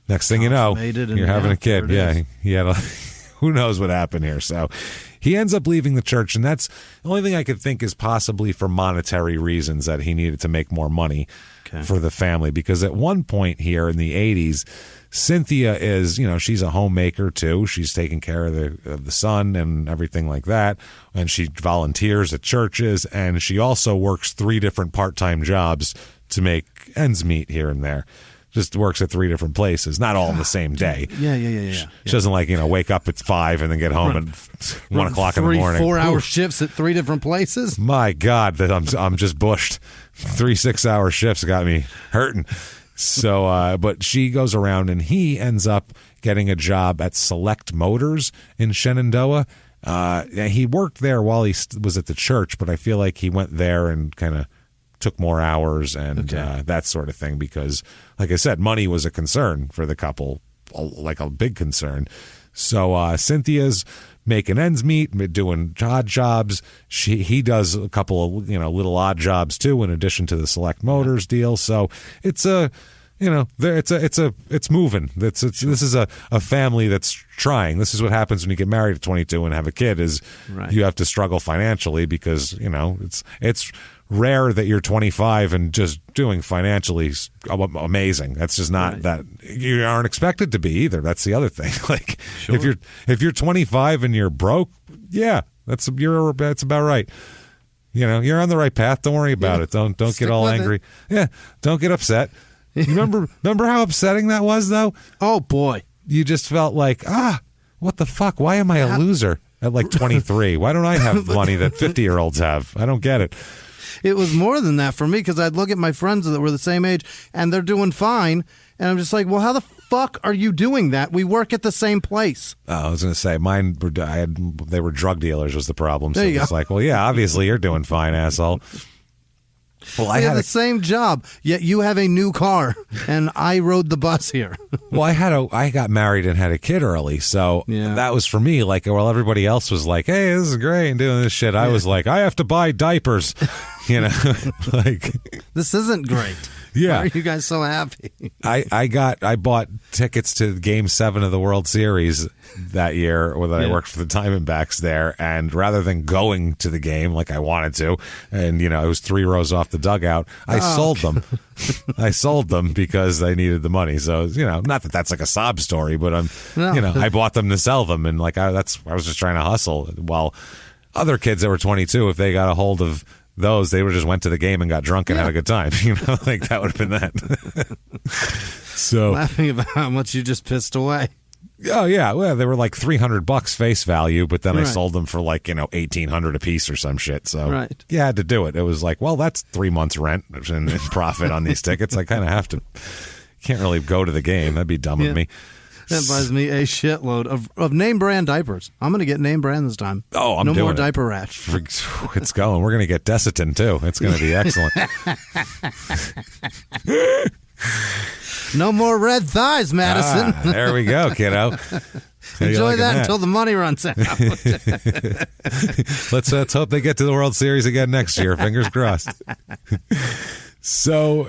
Next thing you know, you're having a kid. Yeah. Who knows what happened here? So he ends up leaving the church, and that's the only thing I could think is possibly for monetary reasons, that he needed to make more money for the family. Because at one point here in the 80s, Cynthia is, she's a homemaker too. She's taking care of the son and everything like that. And she volunteers at churches, and she also works 3 different part-time jobs to make ends meet here and there. Just works at 3 different places, not all in the same day. Yeah. She doesn't wake up at 5 and then get home at 1 o'clock in the morning. 4-hour shifts at 3 different places. My God, that I'm just bushed. 3 6-hour shifts got me hurting. So, but she goes around, and he ends up getting a job at Select Motors in Shenandoah. He worked there while he was at the church, but I feel like he went there and kind of took more hours and that sort of thing, because like I said, money was a concern for the couple, like a big concern. So Cynthia's making ends meet, doing odd jobs. He does a couple of little odd jobs too, in addition to the Select Motors deal. So it's it's moving. This is a family that's trying. This is what happens when you get married at 22 and have a kid. You have to struggle financially, because it's rare that you're 25 and just doing financially amazing. That's just not that you aren't expected to be either. That's the other thing. Like if you're 25 and you're broke, Yeah, that's about right. You know, you're on the right path. Don't worry about it. Don't get all angry. Yeah, don't get upset. Remember how upsetting that was, though? Oh, boy. You just felt like, what the fuck? Why am I a loser at like 23? Why don't I have money that 50-year-olds have? I don't get it. It was more than that for me because I'd look at my friends that were the same age and they're doing fine. And I'm just like, well, how the fuck are you doing that? We work at the same place. I was going to say, they were drug dealers was the problem. So it's like, well, yeah, obviously you're doing fine, asshole. Well, I had the same job, yet you have a new car, and I rode the bus here. Well, I got married and had a kid early, so that was for me. Like, while everybody else was like, "Hey, this is great," and doing this shit, I was like, "I have to buy diapers," you know, like this isn't great. Yeah, why are you guys so happy? I bought tickets to Game 7 of the World Series that year when I worked for the Diamondbacks there, and rather than going to the game like I wanted to, and you know, it was 3 rows off the dugout, I sold them. I sold them because I needed the money. So, you know, not that that's like a sob story, but I bought them to sell them, and like I was just trying to hustle. While other kids that were 22, if they got a hold of those, they would just went to the game and got drunk and had a good time. You know, like that would have been that. So laughing about how much you just pissed away. Oh yeah, well they were like $300 face value, but then I sold them for like $1,800 a piece or some shit. So you had to do it. It was like, well, that's 3 months rent in profit on these tickets. I kind of have to. Can't really go to the game. That'd be dumb of me. That buys me a shitload of name brand diapers. I'm going to get name brand this time. Oh, I'm doing no more it. diaper rash. It's going. We're going to get Desitin too. It's going to be excellent. No more red thighs, Madison. There we go, kiddo. Enjoy that until the money runs out. Let's hope they get to the World Series again next year. Fingers crossed. So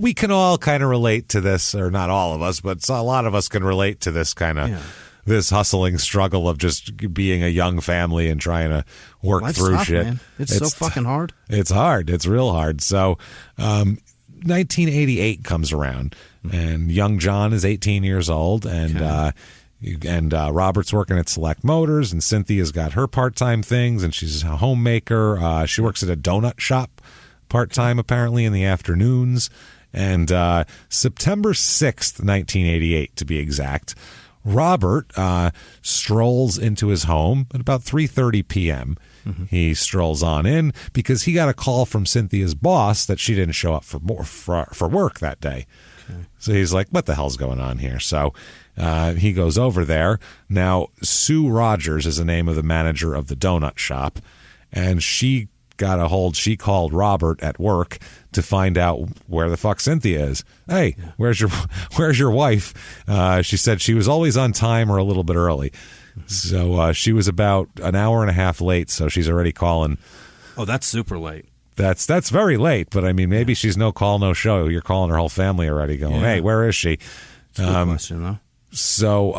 we can all kind of relate to this, or not all of us, but a lot of us can relate to this kind of this hustling struggle of just being a young family and trying to work through tough, shit. Man. It's so fucking hard. It's hard. It's real hard. So 1988 comes around, and young John is 18 years old, and Robert's working at Select Motors, and Cynthia's got her part-time things, and she's a homemaker. She works at a donut shop part-time, apparently, in the afternoons. And September 6th, 1988, to be exact, Robert strolls into his home at about 3:30 p.m. Mm-hmm. He strolls on in because he got a call from Cynthia's boss that she didn't show up for work that day. Okay. So he's like, what the hell's going on here? So he goes over there. Now, Sue Rogers is the name of the manager of the donut shop, and she called Robert at work to find out where the fuck Cynthia is. Hey, where's your wife? She said she was always on time or a little bit early. So she was about an hour and a half late, so she's already calling. Oh, that's super late. That's very late, but I mean, maybe she's no call, no show. You're calling her whole family already going, hey, where is she? That's a good question, though. So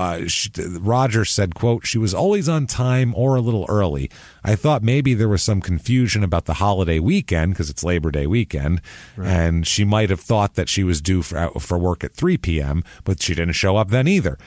Roger said, quote, she was always on time or a little early. I thought maybe there was some confusion about the holiday weekend because it's Labor Day weekend, and she might have thought that she was due for work at 3 p.m., but she didn't show up then either.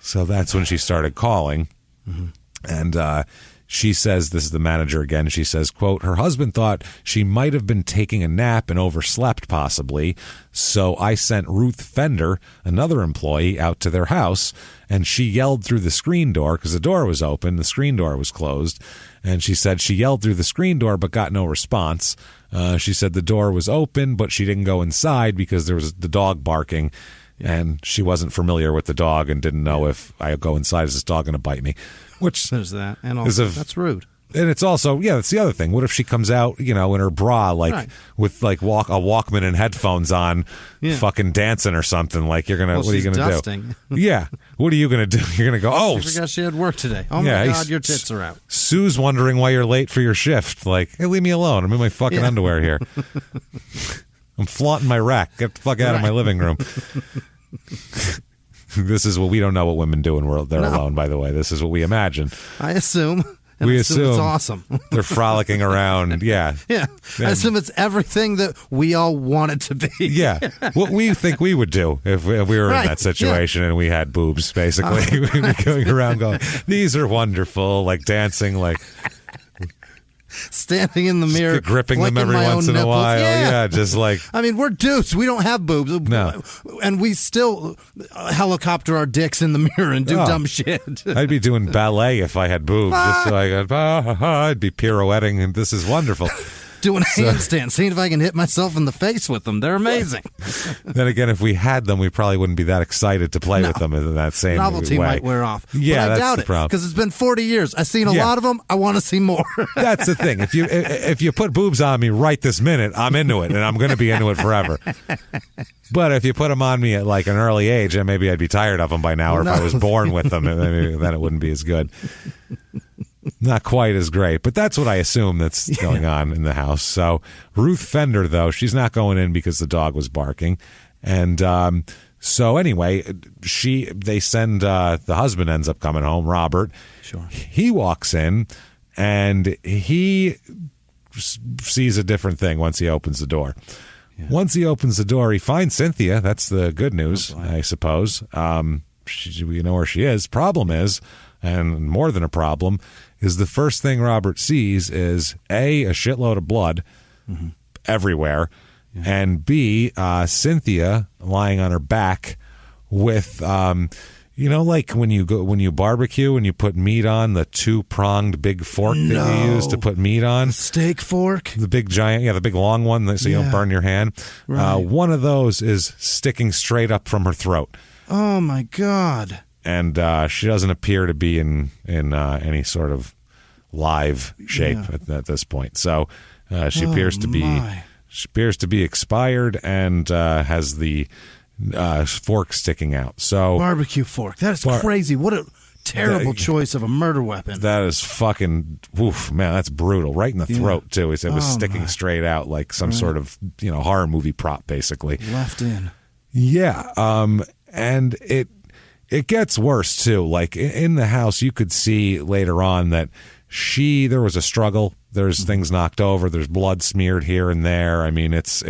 So that's when she started calling. Mm-hmm. And she says, this is the manager again, she says, quote, her husband thought she might have been taking a nap and overslept possibly, so I sent Ruth Fender, another employee, out to their house, and she yelled through the screen door because the door was open, the screen door was closed, and she said she yelled through the screen door but got no response. She said the door was open, but she didn't go inside because there was the dog barking, and she wasn't familiar with the dog and didn't know if I go inside, is this dog going to bite me? Which there's that, and also that's rude. And it's also, that's the other thing. What if she comes out, in her bra, with like a Walkman and headphones on, fucking dancing or something? Like what are you gonna do? Yeah, what are you gonna do? You're gonna go, oh, I forgot she had work today. Oh my God, your tits are out. Sue's wondering why you're late for your shift. Like, hey, leave me alone. I'm in my fucking underwear here. I'm flaunting my rack. Get the fuck out of my living room. This is what we don't know what women do when they're alone, by the way. This is what we imagine. I assume. And we I assume it's assume awesome. They're frolicking around. Yeah. Yeah. I assume it's everything that we all want it to be. Yeah. What we think we would do if we were in that situation and we had boobs, basically. We'd be going around going, these are wonderful, like dancing, like standing in the mirror, gripping them every once in a while. Yeah, just like. I mean, we're dudes. We don't have boobs. No. And we still helicopter our dicks in the mirror and do dumb shit. I'd be doing ballet if I had boobs. Just so I could, I'd be pirouetting, and this is wonderful. Doing a handstand, seeing if I can hit myself in the face with them. They're amazing. Then again, if we had them, we probably wouldn't be that excited to play with them in that same novelty way. might wear off. Yeah, but I that's doubt the it problem. because it's been 40 years. I've seen a lot of them. I want to see more. That's the thing. If you put boobs on me right this minute, I'm into it, and I'm going to be into it forever. But if you put them on me at like an early age, then maybe I'd be tired of them by now. Or if I was born with them, then it wouldn't be as good. Not quite as great, but that's what I assume that's going on in the house. So Ruth Fender, though, she's not going in because the dog was barking. And so anyway, they send the husband ends up coming home, Robert. Sure. He walks in and he sees a different thing once he opens the door. Yeah. Once he opens the door, he finds Cynthia. That's the good news, I suppose. We know where she is. Problem is, and more than a problem, is the first thing Robert sees is A, a shitload of blood everywhere, and B, Cynthia lying on her back with, like when you barbecue and you put meat on, the 2-pronged big fork that you use to put meat on. The steak fork? The big giant, the big long one so you don't burn your hand. Right. One of those is sticking straight up from her throat. Oh, my God. And she doesn't appear to be in any sort of live shape at this point. So she appears to be expired and has the fork sticking out. So barbecue fork. That is crazy. What a terrible choice of a murder weapon. That is fucking man. That's brutal. Right in the throat too. It was sticking straight out like some sort of horror movie prop, basically. Left in. Yeah. And it gets worse too. Like in the house, you could see later on that there was a struggle. There's things knocked over. There's blood smeared here and there. I mean, it's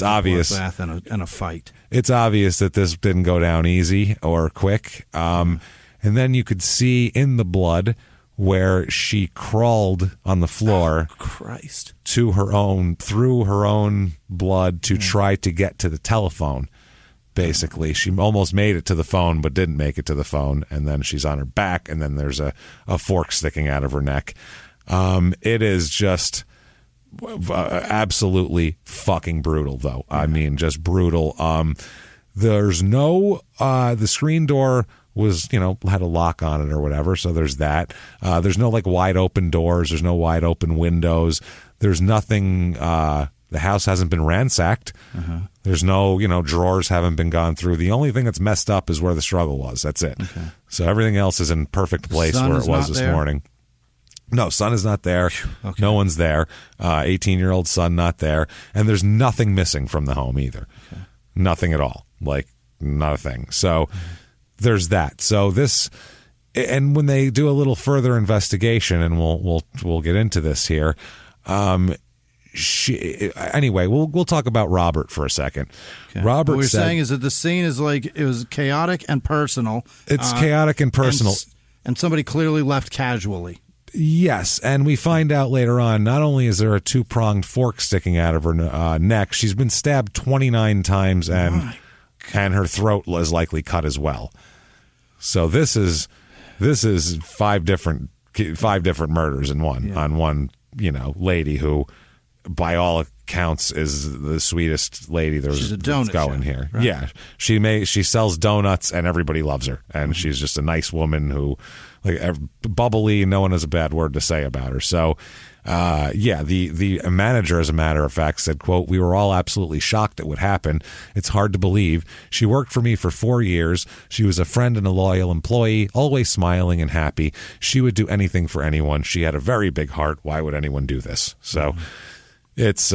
obvious. Bath and a fight. It's obvious that this didn't go down easy or quick. And then you could see in the blood where she crawled on the floor. Oh, Christ. Through her own blood to try to get to the telephone. Basically, she almost made it to the phone, but didn't make it to the phone. And then she's on her back, and then there's a fork sticking out of her neck. It is just absolutely fucking brutal, though. I mean, just brutal. There's no the screen door was had a lock on it or whatever, so there's that. There's no like wide open doors. There's no wide open windows. There's nothing. The house hasn't been ransacked. There's no, drawers haven't been gone through. The only thing that's messed up is where the struggle was. That's it. Okay. So everything else is in perfect place where it was this morning. No, son is not there. Okay. No one's there. 18-year-old son not there. And there's nothing missing from the home either. Okay. Nothing at all. Like, not a thing. So there's that. So this, and when they do a little further investigation, and we'll get into this here, anyway, we'll talk about Robert for a second. Okay. Robert, what we're saying is that the scene is like it was chaotic and personal. It's chaotic and personal, and somebody clearly left casually. Yes, and we find out later on. Not only is there a 2-pronged fork sticking out of her neck, she's been stabbed 29 times, and her throat is likely cut as well. So this is 5 different murders in one on one lady who, by all accounts, is the sweetest lady there's going here. Right. Yeah, she sells donuts and everybody loves her, and she's just a nice woman who, like, bubbly. No one has a bad word to say about her. So, the manager, as a matter of fact, said, quote, "We were all absolutely shocked at what happened. It's hard to believe. She worked for me for 4 years. She was a friend and a loyal employee, always smiling and happy. She would do anything for anyone. She had a very big heart. Why would anyone do this?" So it's,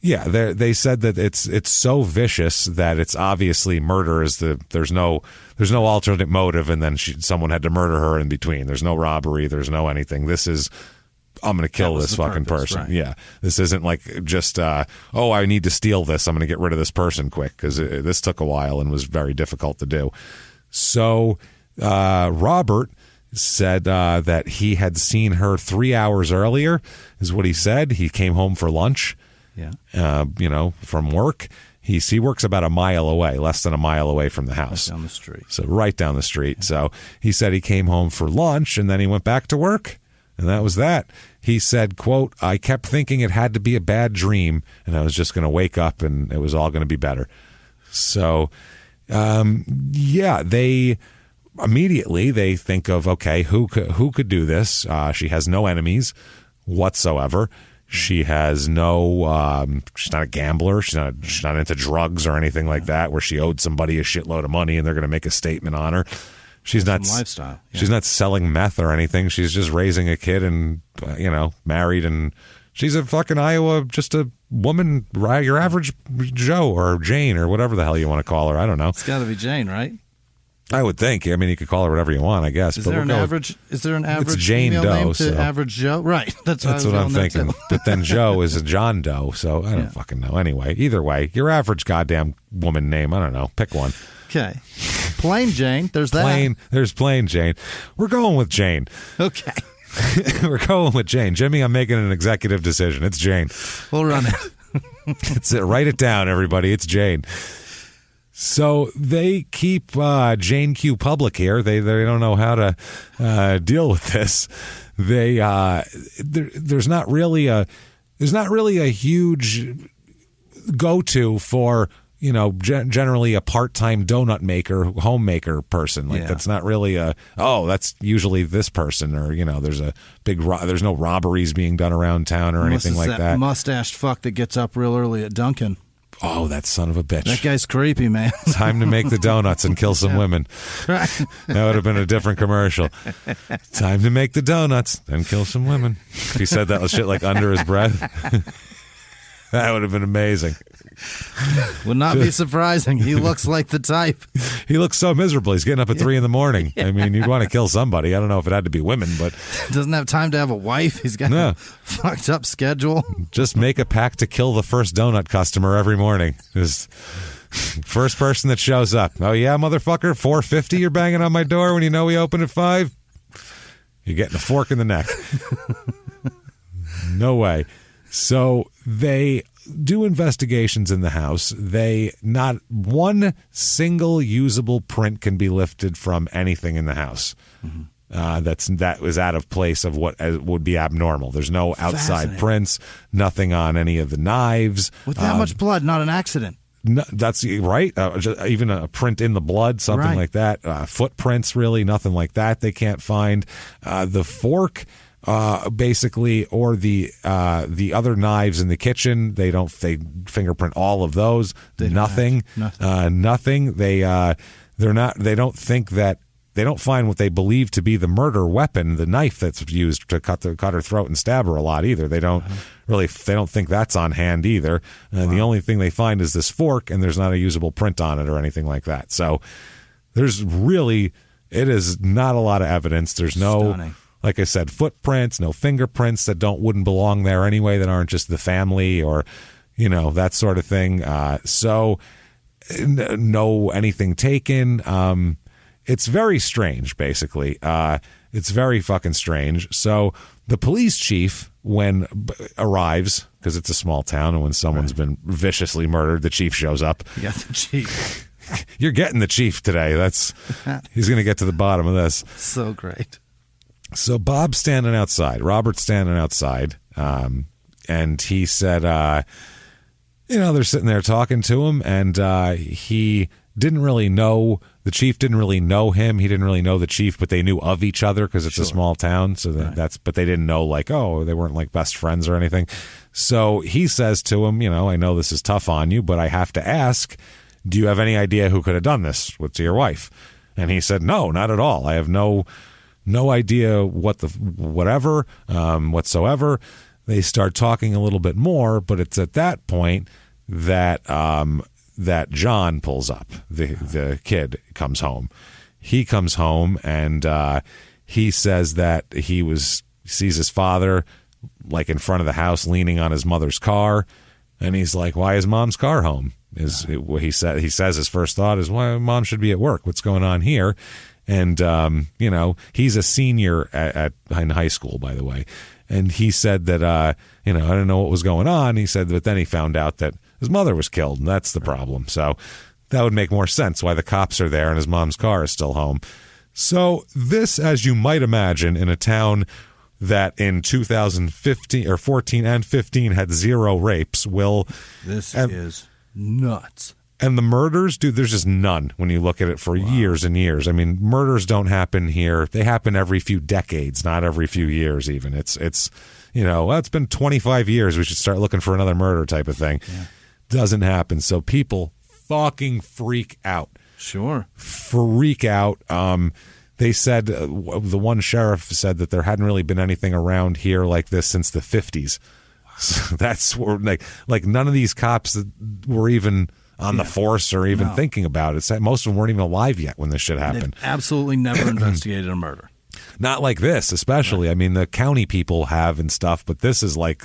Yeah, they said that it's so vicious that it's obviously murder. There's no alternate motive, and then someone had to murder her in between. There's no robbery. There's no anything. This is, I'm going to kill this fucking person. Right. Yeah, this isn't like just I need to steal this. I'm going to get rid of this person quick, because this took a while and was very difficult to do. So Robert said that he had seen her 3 hours earlier, is what he said. He came home for lunch. Yeah. From work. He works about a mile away, less than a mile away from the house. Right down the street. So right down the street. Yeah. So he said he came home for lunch and then he went back to work. And that was that. He said, quote, I kept thinking it had to be a bad dream and I was just going to wake up and it was all going to be better. So, they immediately think of, okay, who could do this? She has no enemies whatsoever. She has no, she's not a gambler. She's not into drugs or anything like that, where she owed somebody a shitload of money and they're going to make a statement on her. She's not lifestyle. Yeah. She's not selling meth or anything. She's just raising a kid and, married, and she's a fucking Iowa, just a woman, your average Joe or Jane or whatever the hell you want to call her. I don't know. It's got to be Jane, right? I would think. I mean, you could call her whatever you want, I guess. Is there an average it's Jane Doe, name to so. average Joe? Right. That's what I'm thinking. But then Joe is a John Doe, so I don't fucking know. Anyway, either way, your average goddamn woman name, I don't know. Pick one. Okay. Plain Jane. There's that. There's plain Jane. We're going with Jane. Okay. We're going with Jane. Jimmy, I'm making an executive decision. It's Jane. We'll run it. It's it. Write it down, everybody. It's Jane. So they keep Jane Q public here. They don't know how to deal with this. There's not really a huge go-to for generally a part-time donut maker, homemaker person. That's not really that's usually this person, or there's no robberies being done around town or anything like that. Mustached fuck that gets up real early at Dunkin'. Oh, that son of a bitch. That guy's creepy, man. Time to make the donuts and kill some women. Right. That would have been a different commercial. Time to make the donuts and kill some women. If he said that shit like under his breath, that would have been amazing. Would not be surprising. He looks like the type. He looks so miserable. He's getting up at 3 a.m. Yeah. I mean, you'd want to kill somebody. I don't know if it had to be women, but doesn't have time to have a wife. He's got a fucked up schedule. Just make a pact to kill the first donut customer every morning. Just first person that shows up. Oh yeah, motherfucker, 4:50. You're banging on my door when you know we open at 5. You're getting a fork in the neck. No way. So they do investigations in the house. Not one single usable print can be lifted from anything in the house. Mm-hmm. That was out of place of what would be abnormal. There's no outside prints, nothing on any of the knives. With that much blood, not an accident. No, that's right. Even a print in the blood, something like that. Footprints, really, nothing like that. They can't find the fork. Basically, or the other knives in the kitchen, they fingerprint all of those. Nothing. Nothing. They don't find what they believe to be the murder weapon, the knife that's used to cut her throat and stab her a lot either. They don't they don't think that's on hand either. The only thing they find is this fork, and there's not a usable print on it or anything like that. So it is not a lot of evidence. There's no, like I said, footprints, no fingerprints that wouldn't belong there anyway, that aren't just the family or, that sort of thing. So no anything taken. It's very strange, basically. It's very fucking strange. So the police chief, when arrives, because it's a small town, and when someone's been viciously murdered, the chief shows up. You got the chief. You're getting the chief today. He's going to get to the bottom of this. So great. So Robert's standing outside, and he said, they're sitting there talking to him, and he didn't really know, the chief didn't really know him. He didn't really know the chief, but they knew of each other because it's a small town. So but they didn't know, they weren't like best friends or anything. So he says to him, I know this is tough on you, but I have to ask, do you have any idea who could have done this to your wife? And he said, no, not at all. I have no idea whatsoever. they start talking a little bit more, but it's at that point that that John pulls up. The kid comes home. He comes home and he says that he sees his father like in front of the house leaning on his mother's car, and he's like, "Why is Mom's car home?" He says his first thought is, "Why Mom should be at work? What's going on here?" And he's a senior in high school, by the way. And he said that, I didn't know what was going on. He said, but then he found out that his mother was killed, and that's the problem. So that would make more sense why the cops are there and his mom's car is still home. So this, as you might imagine, in a town that in 2015 or 14 and 15 had 0 rapes, this is nuts. And the murders, dude, there's just none when you look at it for years and years. I mean, murders don't happen here. They happen every few decades, not every few years even. It's it's been 25 years. We should start looking for another murder type of thing. Yeah. Doesn't happen. So people fucking freak out. Sure. Freak out. They said, the one sheriff said that there hadn't really been anything around here like this since the 50s. So that's like none of these cops that were even on the force or even thinking about it. Most of them weren't even alive yet when this shit happened. They've absolutely never investigated a murder. Not like this, especially. Right. I mean, the county people have and stuff, but this is like,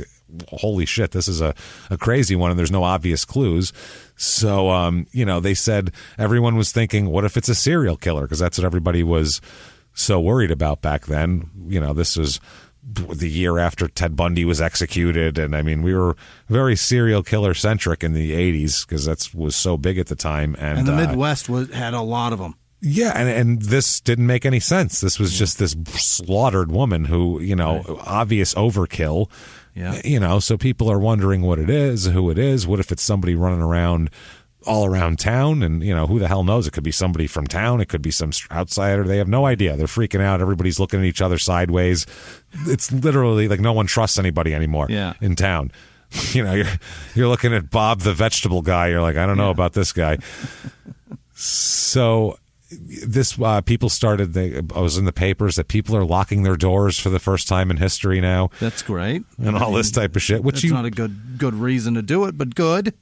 holy shit, this is a crazy one, and there's no obvious clues. So, they said everyone was thinking, what if it's a serial killer? Because that's what everybody was so worried about back then. This was the year after Ted Bundy was executed, and I mean, we were very serial killer centric in the 80s because that was so big at the time, and the Midwest had a lot of them. Yeah, and this didn't make any sense. This was just this slaughtered woman who, obvious overkill. Yeah. So people are wondering what it is, who it is. What if it's somebody running around all around town, and who the hell knows? It could be somebody from town, it could be some outsider. They have no idea. They're freaking out. Everybody's looking at each other sideways. It's literally like no one trusts anybody anymore in town. You're looking at Bob the vegetable guy, you're like, I don't know about this guy. So this people started, I was in the papers that people are locking their doors for the first time in history now. That's great. And all this type of shit. It's not a good reason to do it, but good.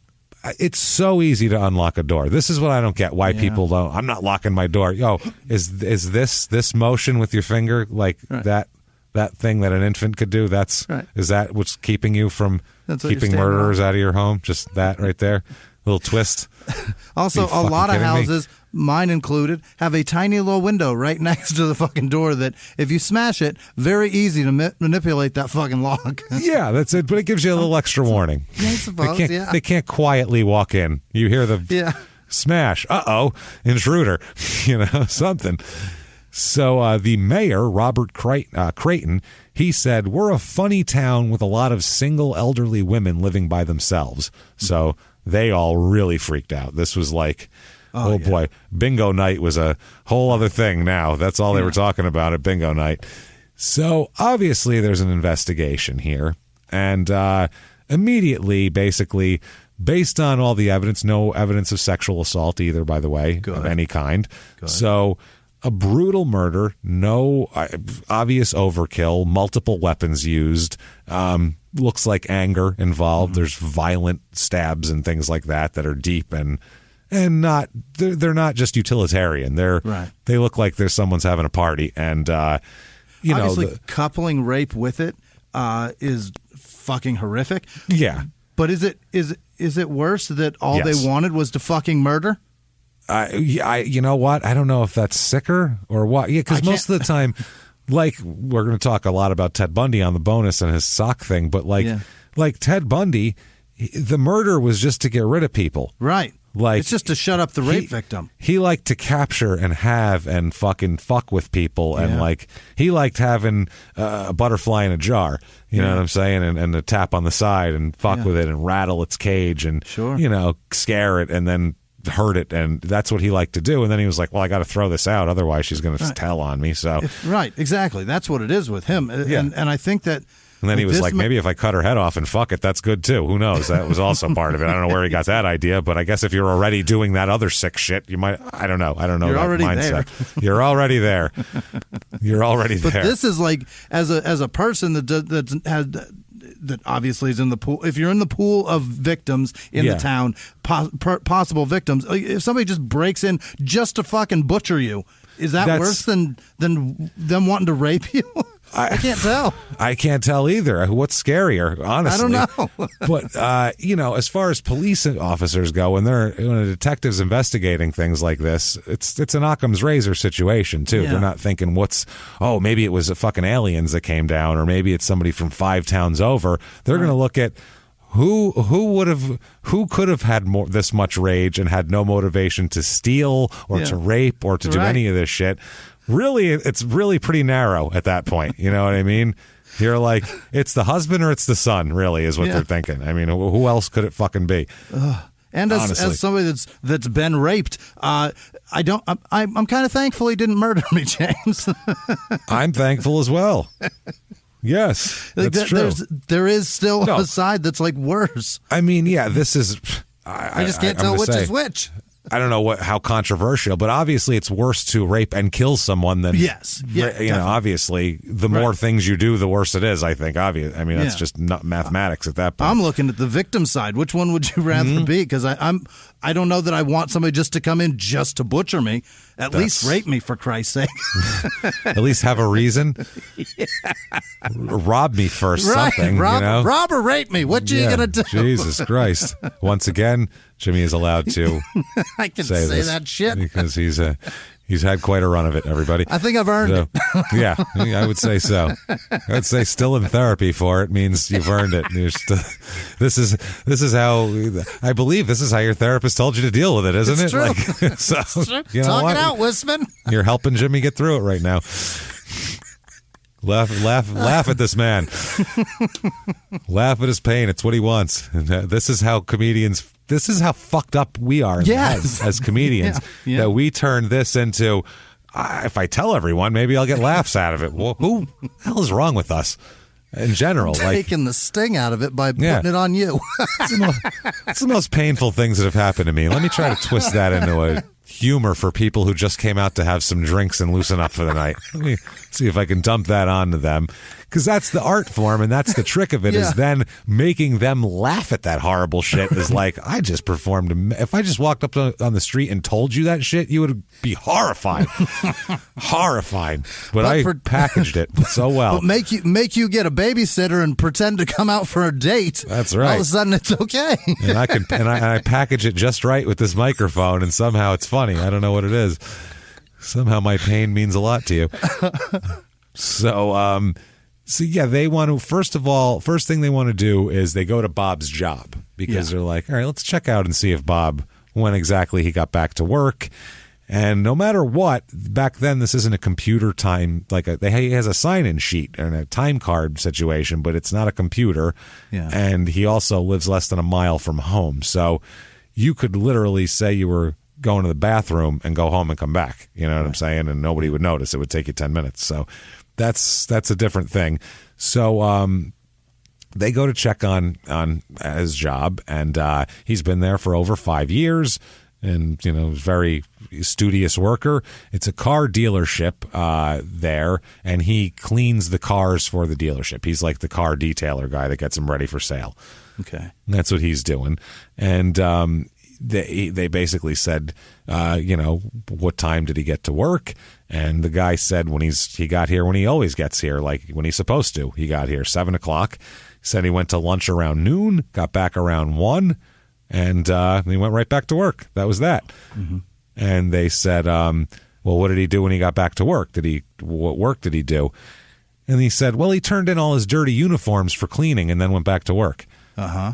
It's so easy to unlock a door. This is what I don't get. Why people don't. I'm not locking my door. Yo, is this motion with your finger like that thing that an infant could do? Is that what's keeping you from keeping murderers out of your home? Just that right there, little twist. Also, a lot of houses, mine included, have a tiny little window right next to the fucking door that if you smash it, very easy to manipulate that fucking lock. Yeah, that's it. But it gives you a little extra warning. I suppose, they can't quietly walk in. You hear the smash. Uh-oh, intruder. Something. So the mayor, Robert Creighton, he said, we're a funny town with a lot of single elderly women living by themselves. So they all really freaked out. This was like, boy, bingo night was a whole other thing now. That's all they were talking about at bingo night. So obviously there's an investigation here. And immediately, basically, based on all the evidence, no evidence of sexual assault either, by the way, of any kind. Good. So a brutal murder, no obvious overkill, multiple weapons used, looks like anger involved. Mm-hmm. There's violent stabs and things like that are deep and not they're not just utilitarian. They look like someone's having a party, and obviously coupling rape with it is fucking horrific. Yeah, but is it worse that all they wanted was to fucking murder? You know what? I don't know if that's sicker or what. Yeah, because most of the time, like, we're going to talk a lot about Ted Bundy on the bonus and his sock thing, but like Ted Bundy, the murder was just to get rid of people. Right. Like, it's just to shut up the rape victim. He liked to capture and have and fucking fuck with people, and like he liked having a butterfly in a jar. You know what I'm saying? And a tap on the side and fuck with it and rattle its cage and scare it and then hurt it, and that's what he liked to do. And then he was like, well, I got to throw this out, otherwise she's going to tell on me. So exactly, that's what it is with him. And I think that. And then he was like, maybe if I cut her head off and fuck it, that's good too. Who knows? That was also part of it. I don't know where he got that idea, but I guess if you're already doing that other sick shit, you might. I don't know. You're that already mindset. There. You're already there. You're already there. But this is like, as a person that that obviously is in the pool. If you're in the pool of victims in the town, possible victims, if somebody just breaks in just to fucking butcher you, is that worse than them wanting to rape you? I can't tell. I can't tell either. What's scarier, honestly? I don't know. But, as far as police officers go, when a detective's investigating things like this, it's an Occam's razor situation, too. Yeah. They're not thinking maybe it was a fucking aliens that came down, or maybe it's somebody from 5 towns over. They're going to look at who could have had this much rage and had no motivation to steal or to rape or to do any of this shit. Really, it's really pretty narrow at that point. You know what I mean? You're like, it's the husband or it's the son, really, is what they're thinking. I mean, who else could it fucking be? And as somebody that's been raped, I'm kind of thankful he didn't murder me, James. I'm thankful as well. Yes, that's true. There is still a side that's like worse. I mean, this is. I just can't tell which is which. I don't know how controversial, but obviously it's worse to rape and kill someone than obviously the more things you do, the worse it is. I think obvious. I mean, that's just not mathematics at that point. I'm looking at the victim side. Which one would you rather be? Because I don't know that I want somebody just to come in just to butcher me. At least rape me, for Christ's sake. At least have a reason. Rob me first, something. Rob or rape me. What you gonna do? Jesus Christ! Once again, Jimmie is allowed to. I can say that shit because he's had quite a run of it. Everybody, I think I've earned it. Yeah, I would say so. I'd say still in therapy for it means you've earned it. This is how I believe this is how your therapist told you to deal with it, isn't it? True. Like, so you know Talk it out, Whisman. You're helping Jimmie get through it right now. Laugh at this man. Laugh at his pain. It's what he wants. This is how comedians. This is how fucked up we are as comedians. That we turn this into. If I tell everyone, maybe I'll get laughs out of it. Well, who the hell is wrong with us in general? Taking the sting out of it by putting it on you. It's the most painful things that have happened to me. Let me try to twist that into a humor for people who just came out to have some drinks and loosen up for the night. Let me see if I can dump that onto them. Because that's the art form, and that's the trick of it, is then making them laugh at that horrible shit is like, I just performed. If I just walked up on the street and told you that shit, you would be horrified. Horrified. But I packaged it so well. But make you get a babysitter and pretend to come out for a date. That's right. All of a sudden it's okay. And I package it just right with this microphone, and somehow it's funny. I don't know what it is. Somehow my pain means a lot to you. So they want to, first thing they want to do is they go to Bob's job because they're like, all right, let's check out and see if Bob, when exactly he got back to work. And no matter what, back then, this isn't a computer time, he has a sign-in sheet and a time card situation, but it's not a computer. Yeah. And he also lives less than a mile from home. So you could literally say you were going to the bathroom and go home and come back. You know what I'm saying? And nobody would notice. It would take you 10 minutes. So that's a different thing. So they go to check on his job, and he's been there for over 5 years, and very studious worker. It's a car dealership there, and he cleans the cars for the dealership. He's like the car detailer guy that gets them ready for sale. Okay, and that's what he's doing. And they basically said, what time did he get to work? And the guy said he got here when he always gets here, like when he's supposed to. He got here 7 o'clock. Said he went to lunch around noon, got back around 1, and he went right back to work. That was that. Mm-hmm. And they said, well, what did he do when he got back to work? What work did he do? And he said, well, he turned in all his dirty uniforms for cleaning and then went back to work. Uh-huh.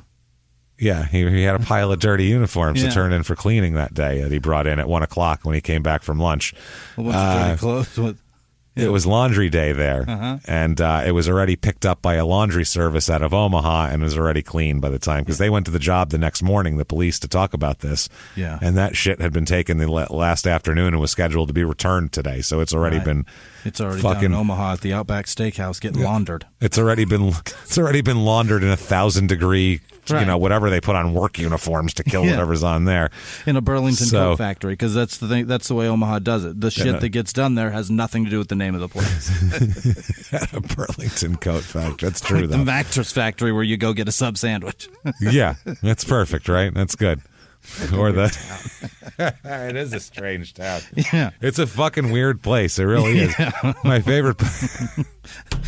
Yeah, he had a pile of dirty uniforms to turn in for cleaning that day that he brought in at 1 o'clock when he came back from lunch. What was dirty clothes? It was laundry day there, and it was already picked up by a laundry service out of Omaha and was already clean by the time, because they went to the job the next morning, the police, to talk about this. Yeah. And that shit had been taken the last afternoon and was scheduled to be returned today, so it's already been down in Omaha at the Outback Steakhouse getting laundered. It's already been laundered in 1,000-degree whatever they put on work uniforms to kill whatever's on there. In a Burlington coat factory, because that's the thing. That's the way Omaha does it. The shit that gets done there has nothing to do with the name of the place. At a Burlington coat factory. That's true, though. The mattress factory where you go get a sub sandwich. Yeah, that's perfect, right? That's good. Or the it is a strange town. Yeah, it's a fucking weird place. It really is. My favorite.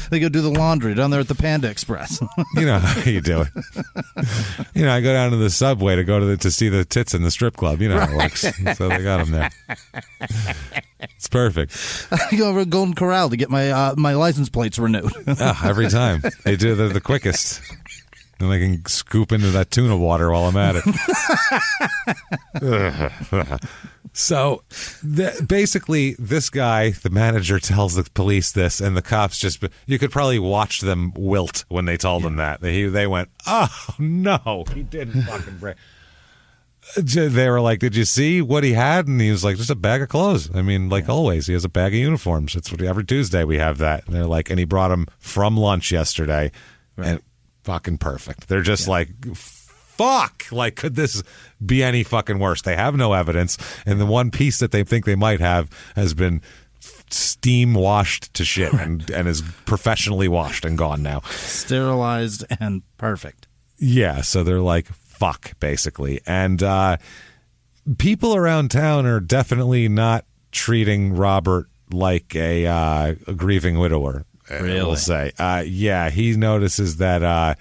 They go do the laundry down there at the Panda Express. You know how you do it. I go down to the subway to see the tits in the strip club. You know how it works. So they got them there. It's perfect. I go over to Golden Corral to get my my license plates renewed. Every time they do, they're the quickest. And I can scoop into that tuna water while I'm at it. So, basically, this guy, the manager, tells the police this, and the cops you could probably watch them wilt when they told him that. They went, oh, no, he didn't fucking break. They were like, did you see what he had? And he was like, just a bag of clothes. I mean, like always, he has a bag of uniforms. It's every Tuesday we have that. And they're like, and he brought them from lunch yesterday. Right. And fucking perfect. They're just like, fuck. Like, could this be any fucking worse? They have no evidence, and the one piece that they think they might have has been steam washed to shit and is professionally washed and gone now. Sterilized and perfect. Yeah, so they're like, fuck, basically. And people around town are definitely not treating Robert like a grieving widower. Really? We'll say. Yeah, he notices that,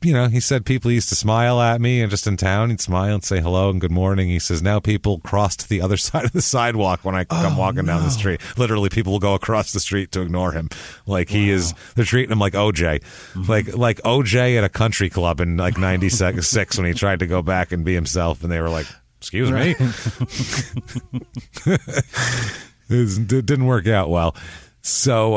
he said people used to smile at me and just in town, he'd smile and say hello and good morning. He says now people cross to the other side of the sidewalk when I come walking down the street. Literally, people will go across the street to ignore him. Like they're treating him like OJ. Mm-hmm. Like OJ at a country club in like 96 when he tried to go back and be himself, and they were like, excuse me? It didn't work out well. So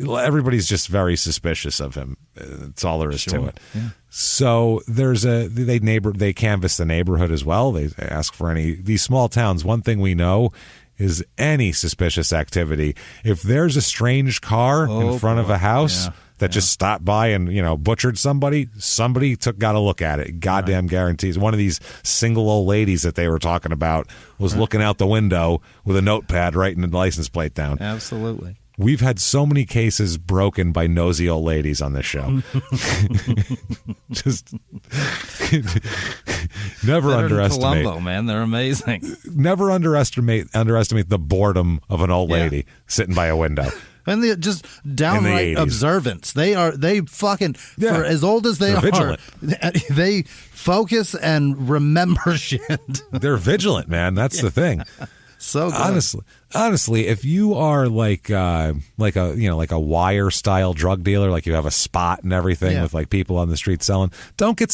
everybody's just very suspicious of him. That's all there is to it. Yeah. So they canvass the neighborhood as well. They ask for these small towns. One thing we know is any suspicious activity. If there's a strange car in front of a house that just stopped by and butchered somebody got to look at it. Goddamn guarantees. One of these single old ladies that they were talking about was looking out the window with a notepad writing the license plate down. Absolutely. We've had so many cases broken by nosy old ladies on this show. Just never underestimate. Columbo, man, they're amazing. Never underestimate the boredom of an old lady sitting by a window. And they just downright observance. They fucking, for as old as they're vigilant. They focus and remember shit. They're vigilant, man. That's the thing. So good. Honestly, if you are like a wire style drug dealer, like you have a spot and everything with like people on the street selling, don't get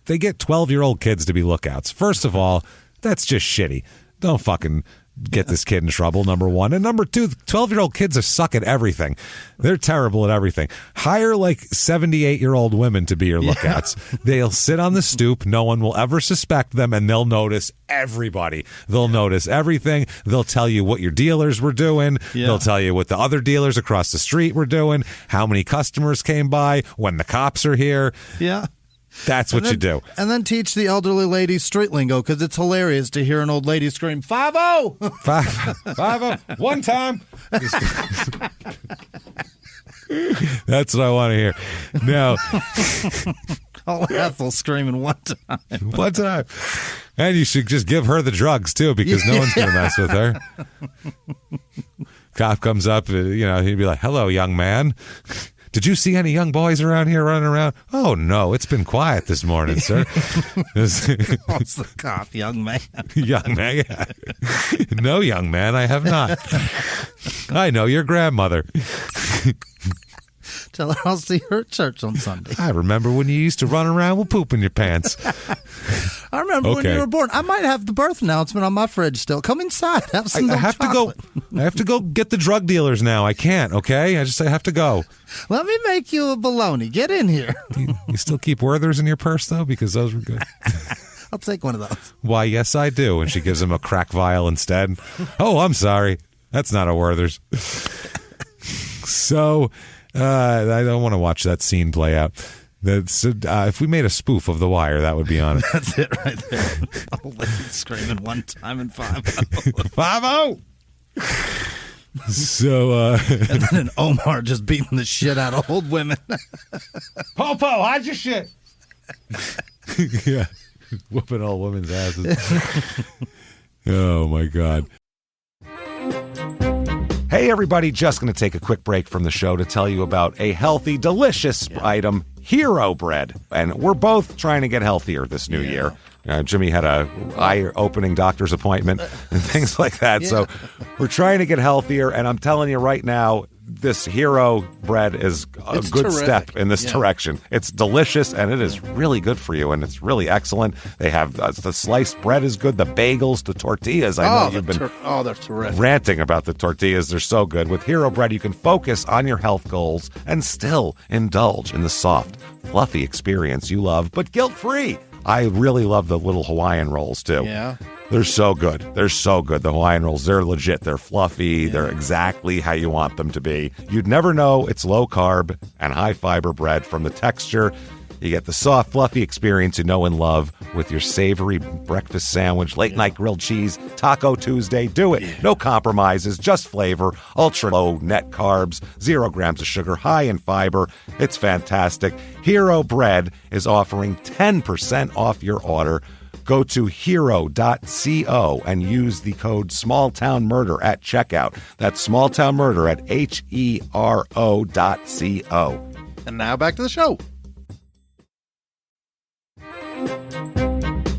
they get 12-year-old kids to be lookouts. First of all, that's just shitty. Don't fucking get this kid in trouble, number one. And number two, 12-year-old kids suck at everything. They're terrible at everything. Hire like 78-year-old women to be your lookouts. They'll sit on the stoop. No one will ever suspect them, and they'll notice everybody. They'll notice everything. They'll tell you what your dealers were doing. Yeah. They'll tell you what the other dealers across the street were doing, how many customers came by, when the cops are here. Yeah. That's what you do. And then teach the elderly ladies street lingo, because it's hilarious to hear an old lady scream, 5-0! 5-0. One time. That's what I want to hear. Now. All Ethel screaming one time. One time. And you should just give her the drugs, too, because no one's going to mess with her. Cop comes up, he'd be like, hello, young man. Did you see any young boys around here running around? Oh, no, it's been quiet this morning, sir. What's the cop, young man? Young man, yeah. No, young man, I have not. I know your grandmother. Tell her I'll see her at church on Sunday. I remember when you used to run around with poop in your pants. I remember when you were born. I might have the birth announcement on my fridge still. Come inside. Have some chocolate. I have to go get the drug dealers now. I can't, okay? I have to go. Let me make you a bologna. Get in here. You still keep Werther's in your purse, though? Because those were good. I'll take one of those. Why, yes, I do. And she gives him a crack vial instead. Oh, I'm sorry. That's not a Werther's. So... I don't want to watch that scene play out. That's if we made a spoof of The Wire, that would be on it. That's it right there. Old lady screaming one time in 5-0. 5-0. So, and then an Omar just beating the shit out of old women. Popo, hide your shit. Yeah, whooping all women's asses. Oh my God. Hey everybody, just going to take a quick break from the show to tell you about a healthy, delicious item, Hero Bread. And we're both trying to get healthier this new year. Jimmie had a eye-opening doctor's appointment and things like that. So we're trying to get healthier, and I'm telling you right now, this Hero Bread is a good step in this direction. It's delicious, and it is really good for you, and it's really excellent. They have the sliced bread is good, the bagels, the tortillas. I know you've been they're terrific. Ranting about the tortillas. They're so good. With Hero Bread, you can focus on your health goals and still indulge in the soft, fluffy experience you love, but guilt-free. I really love the little Hawaiian rolls, too. Yeah. They're so good. They're so good. The Hawaiian rolls, they're legit. They're fluffy. They're exactly how you want them to be. You'd never know it's low-carb and high-fiber bread from the texture. You get the soft, fluffy experience you know and love with your savory breakfast sandwich, late-night grilled cheese, Taco Tuesday. Do it. No compromises, just flavor, ultra-low net carbs, 0 grams of sugar, high in fiber. It's fantastic. Hero Bread is offering 10% off your order. Go to hero.co and use the code SmallTownMurder at checkout. That's SmallTownMurder at HERO.co. And now back to the show.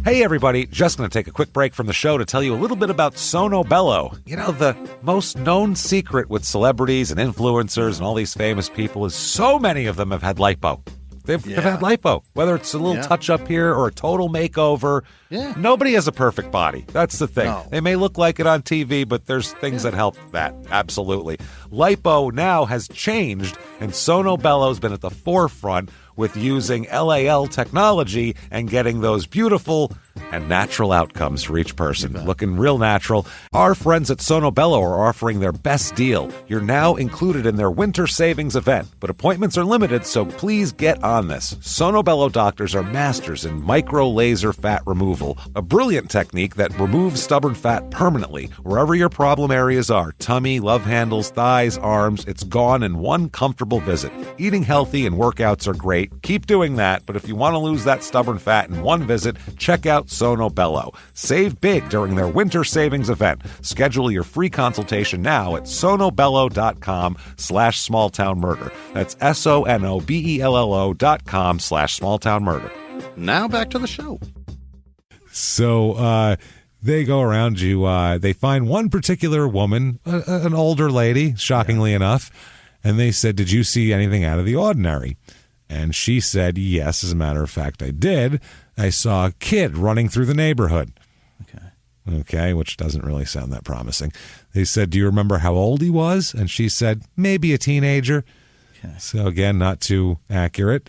Hey everybody, just going to take a quick break from the show to tell you a little bit about Sono Bello. You know, the most known secret with celebrities and influencers and all these famous people is so many of them have had lipo. They've had lipo, whether it's a little touch-up here or a total makeover. Yeah. Nobody has a perfect body. That's the thing. No. They may look like it on TV, but there's things that help that. Absolutely. Lipo now has changed, and Sono Bello's been at the forefront with using LAL technology and getting those beautiful and natural outcomes for each person. Looking real natural. Our friends at Sono Bello are offering their best deal. You're now included in their winter savings event, but appointments are limited, so please get on this. Sono Bello doctors are masters in micro laser fat removal, a brilliant technique that removes stubborn fat permanently wherever your problem areas are. Tummy, love handles, thighs, arms, it's gone in one comfortable visit. Eating healthy and workouts are great. Keep doing that, but if you want to lose that stubborn fat in one visit, check out Sono Bello. Save big during their winter savings event. Schedule your free consultation now at sonobello.com/smalltownmurder. That's SONOBELLO.com/smalltownmurder. Now back to the show. So they go around you. They find one particular woman, an older lady, shockingly enough, and they said, "Did you see anything out of the ordinary?" And she said, "Yes, as a matter of fact, I did. I saw a kid running through the neighborhood." Okay, which doesn't really sound that promising. They said, "Do you remember how old he was?" And she said, "Maybe a teenager." Okay. So again, not too accurate.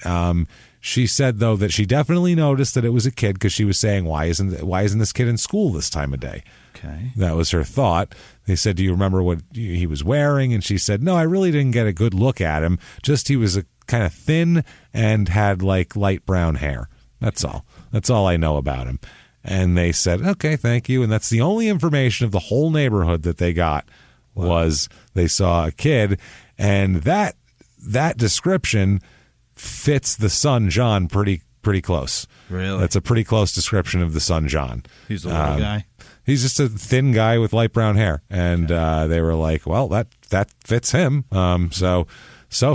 She said, though, that she definitely noticed that it was a kid because she was saying, why isn't this kid in school this time of day? Okay. That was her thought. They said, "Do you remember what he was wearing?" And she said, "No, I really didn't get a good look at him. Just he was a kind of thin and had like light brown hair. That's all. That's all I know about him." And they said, "Okay, thank you." And that's the only information of the whole neighborhood that they got was they saw a kid. And that description fits the son John pretty close. Really? That's a pretty close description of the son John. He's a little guy. He's just a thin guy with light brown hair. And they were like, well, that fits him. So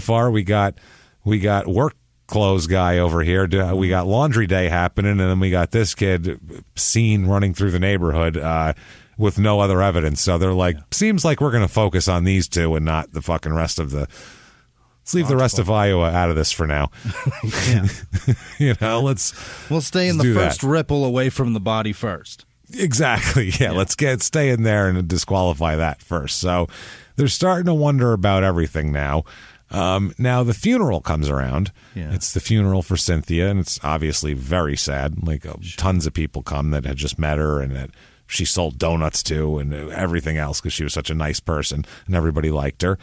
far we got work clothes guy over here. We got laundry day happening, and then we got this kid seen running through the neighborhood with no other evidence. So they're like, seems like we're going to focus on these two and not the fucking rest of the... Let's leave the rest of Iowa out of this for now. Yeah. We'll stay in the first that. ripple away from the body first. Exactly. Yeah. Let's stay in there and disqualify that first. So they're starting to wonder about everything now. Now the funeral comes around. Yeah. It's the funeral for Cynthia, and it's obviously very sad. Like tons of people come that had just met her and that she sold donuts to and everything else because she was such a nice person and everybody liked her.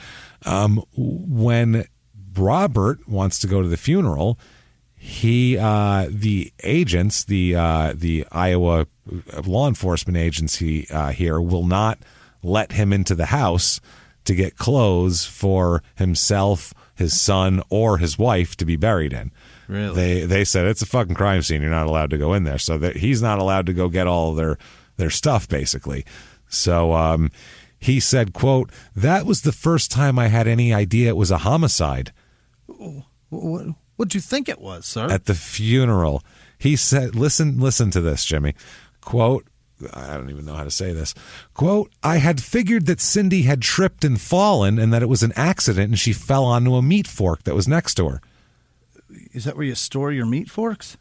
When Robert wants to go to the funeral, the agents, the Iowa law enforcement agency here will not let him into the house to get clothes for himself, his son, or his wife to be buried in. Really? They said it's a fucking crime scene. You're not allowed to go in there. So that he's not allowed to go get all of their stuff, basically. So he said, quote, "That was the first time I had any idea it was a homicide." What'd you think it was, sir? At the funeral, he said, listen to this, Jimmy. Quote, I don't even know how to say this. Quote, "I had figured that Cindy had tripped and fallen and that it was an accident and she fell onto a meat fork that was next to her." Is that where you store your meat forks?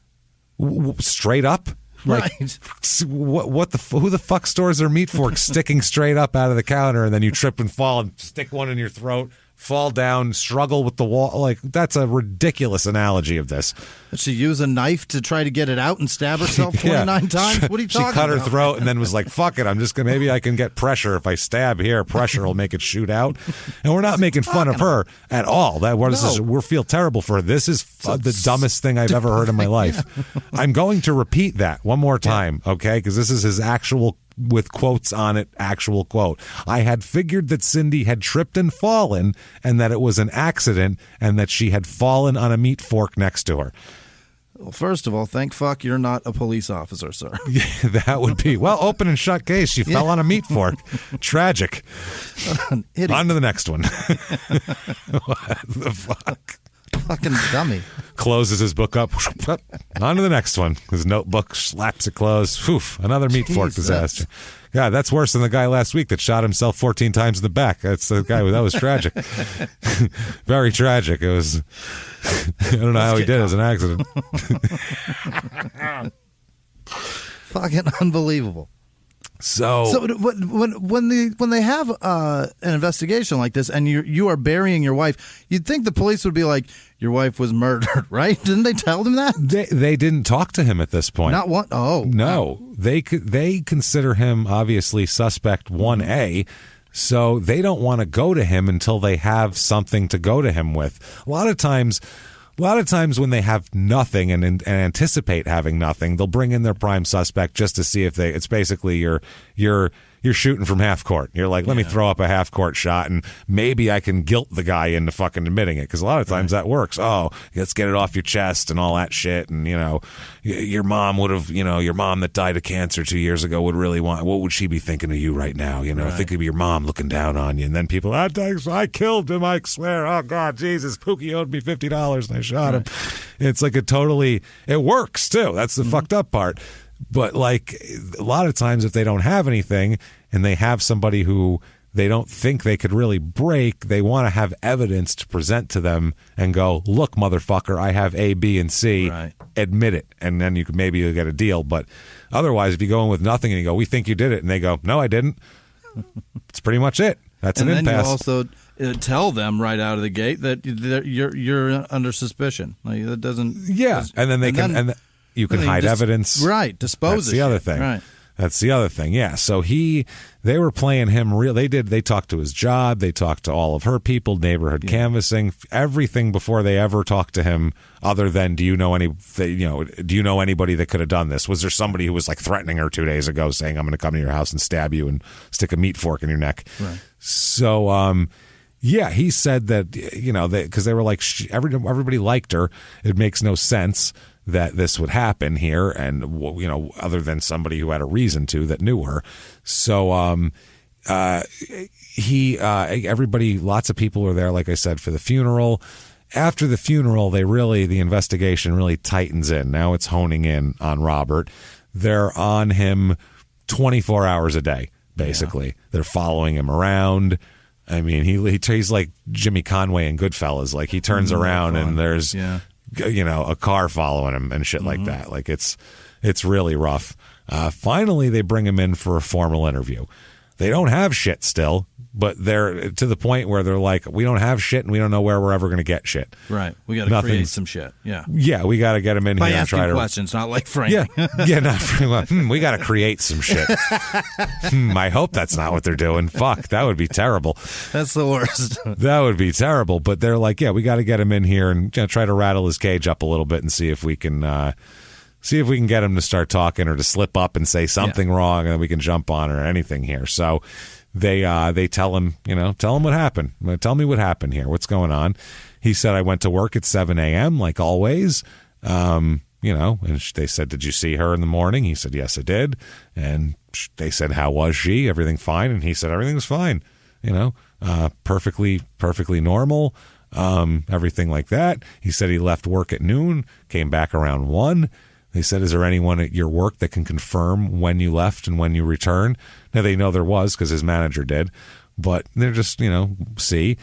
Straight up? Like, right. Who the fuck stores their meat forks sticking straight up out of the counter and then you trip and fall and stick one in your throat, fall down, struggle with the wall? Like, that's a ridiculous analogy of this. Did she use a knife to try to get it out and stab herself 29 times? What are you talking about? She cut her throat and then was like, fuck it, I'm just going to, maybe I can get pressure. If I stab here, pressure will make it shoot out. And we're not making fun of her at all. We feel terrible for her. This is the dumbest thing I've ever heard in my life. I'm going to repeat that one more time, okay? Because this is his actual, with quotes on it, actual quote. "I had figured that Cindy had tripped and fallen and that it was an accident and that she had fallen on a meat fork next to her." Well, first of all, thank fuck you're not a police officer, sir. Yeah, that would be, well, open and shut case. She fell on a meat fork. Tragic. On to the next one. What the fuck? Fucking dummy. Closes his book up. On to the next one. His notebook slaps it closed. Poof, another meat fork disaster. Yeah, that's worse than the guy last week that shot himself 14 times in the back. That's the guy. That was tragic. Very tragic. It was, I don't know how he did it. It was an accident. Fucking unbelievable. So when they have an investigation like this and you are burying your wife, you'd think the police would be like, your wife was murdered, right? Didn't they tell them that? They didn't talk to him at this point. Not one? Oh. No. Wow. They consider him obviously suspect 1A, so they don't want to go to him until they have something to go to him with. A lot of times when they have nothing and anticipate having nothing, they'll bring in their prime suspect just to see if it's basically you're shooting from half court. You're like, let me throw up a half court shot and maybe I can guilt the guy into fucking admitting it. Because a lot of times that works. Oh, let's get it off your chest and all that shit. And, your mom would have, your mom that died of cancer 2 years ago would really want, what would she be thinking of you right now? Think of your mom looking down on you. And then people, I killed him, I swear. Oh, God, Jesus, Pookie owed me $50 and I shot him. It's like it works too. That's the fucked up part. But like a lot of times if they don't have anything and they have somebody who they don't think they could really break, they want to have evidence to present to them and go, look, motherfucker, I have A, B, and C. Right. Admit it. And then maybe you'll get a deal. But otherwise, if you go in with nothing and you go, we think you did it, and they go, no, I didn't. It's pretty much it. That's an impasse. And then you also tell them right out of the gate that you're under suspicion. Like, that doesn't. Yeah, and then you can hide evidence. Right, dispose. That's the other thing. Right. That's the other thing. Yeah. So they were playing him real. They talked to his job. They talked to all of her people, neighborhood canvassing, everything before they ever talked to him. Other than, do you know anybody that could have done this? Was there somebody who was like threatening her 2 days ago, saying, "I'm going to come to your house and stab you and stick a meat fork in your neck"? Right. So, yeah, he said that because they were like everybody liked her. It makes no sense that this would happen here, and other than somebody who had a reason to that knew her. So everybody, lots of people were there, like I said, for the funeral. After the funeral, the investigation really tightens in. Now it's honing in on Robert. They're on him 24 hours a day, basically. Yeah. They're following him around. I mean, he's like Jimmy Conway in Goodfellas. Like, he turns around and there's a car following him and shit like that. Like, it's really rough. Finally, they bring him in for a formal interview. They don't have shit still. but they're to the point where they're like, we don't have shit and we don't know where we're ever going to get shit. Right. We got to create some shit. Yeah. Yeah, we got to get them in By here and try to. asking questions, not like Frank. Yeah, not Frank. We got to create some shit. I hope that's not what they're doing. Fuck, that would be terrible. That's the worst. That would be terrible. But they're like, yeah, we got to get him in here and try to rattle his cage up a little bit and see if we can get him to start talking or to slip up and say something wrong, and then we can jump on or anything here. So they tell him, tell him what happened. Tell me what happened here. What's going on? He said, I went to work at 7 a.m. like always. And they said, did you see her in the morning? He said, yes, I did. And they said, how was she? Everything fine? And he said, everything was fine. Perfectly normal. Everything like that. He said he left work at noon, came back around 1. They said, is there anyone at your work that can confirm when you left and when you returned? Now, they know there was because his manager did, but they're just, see.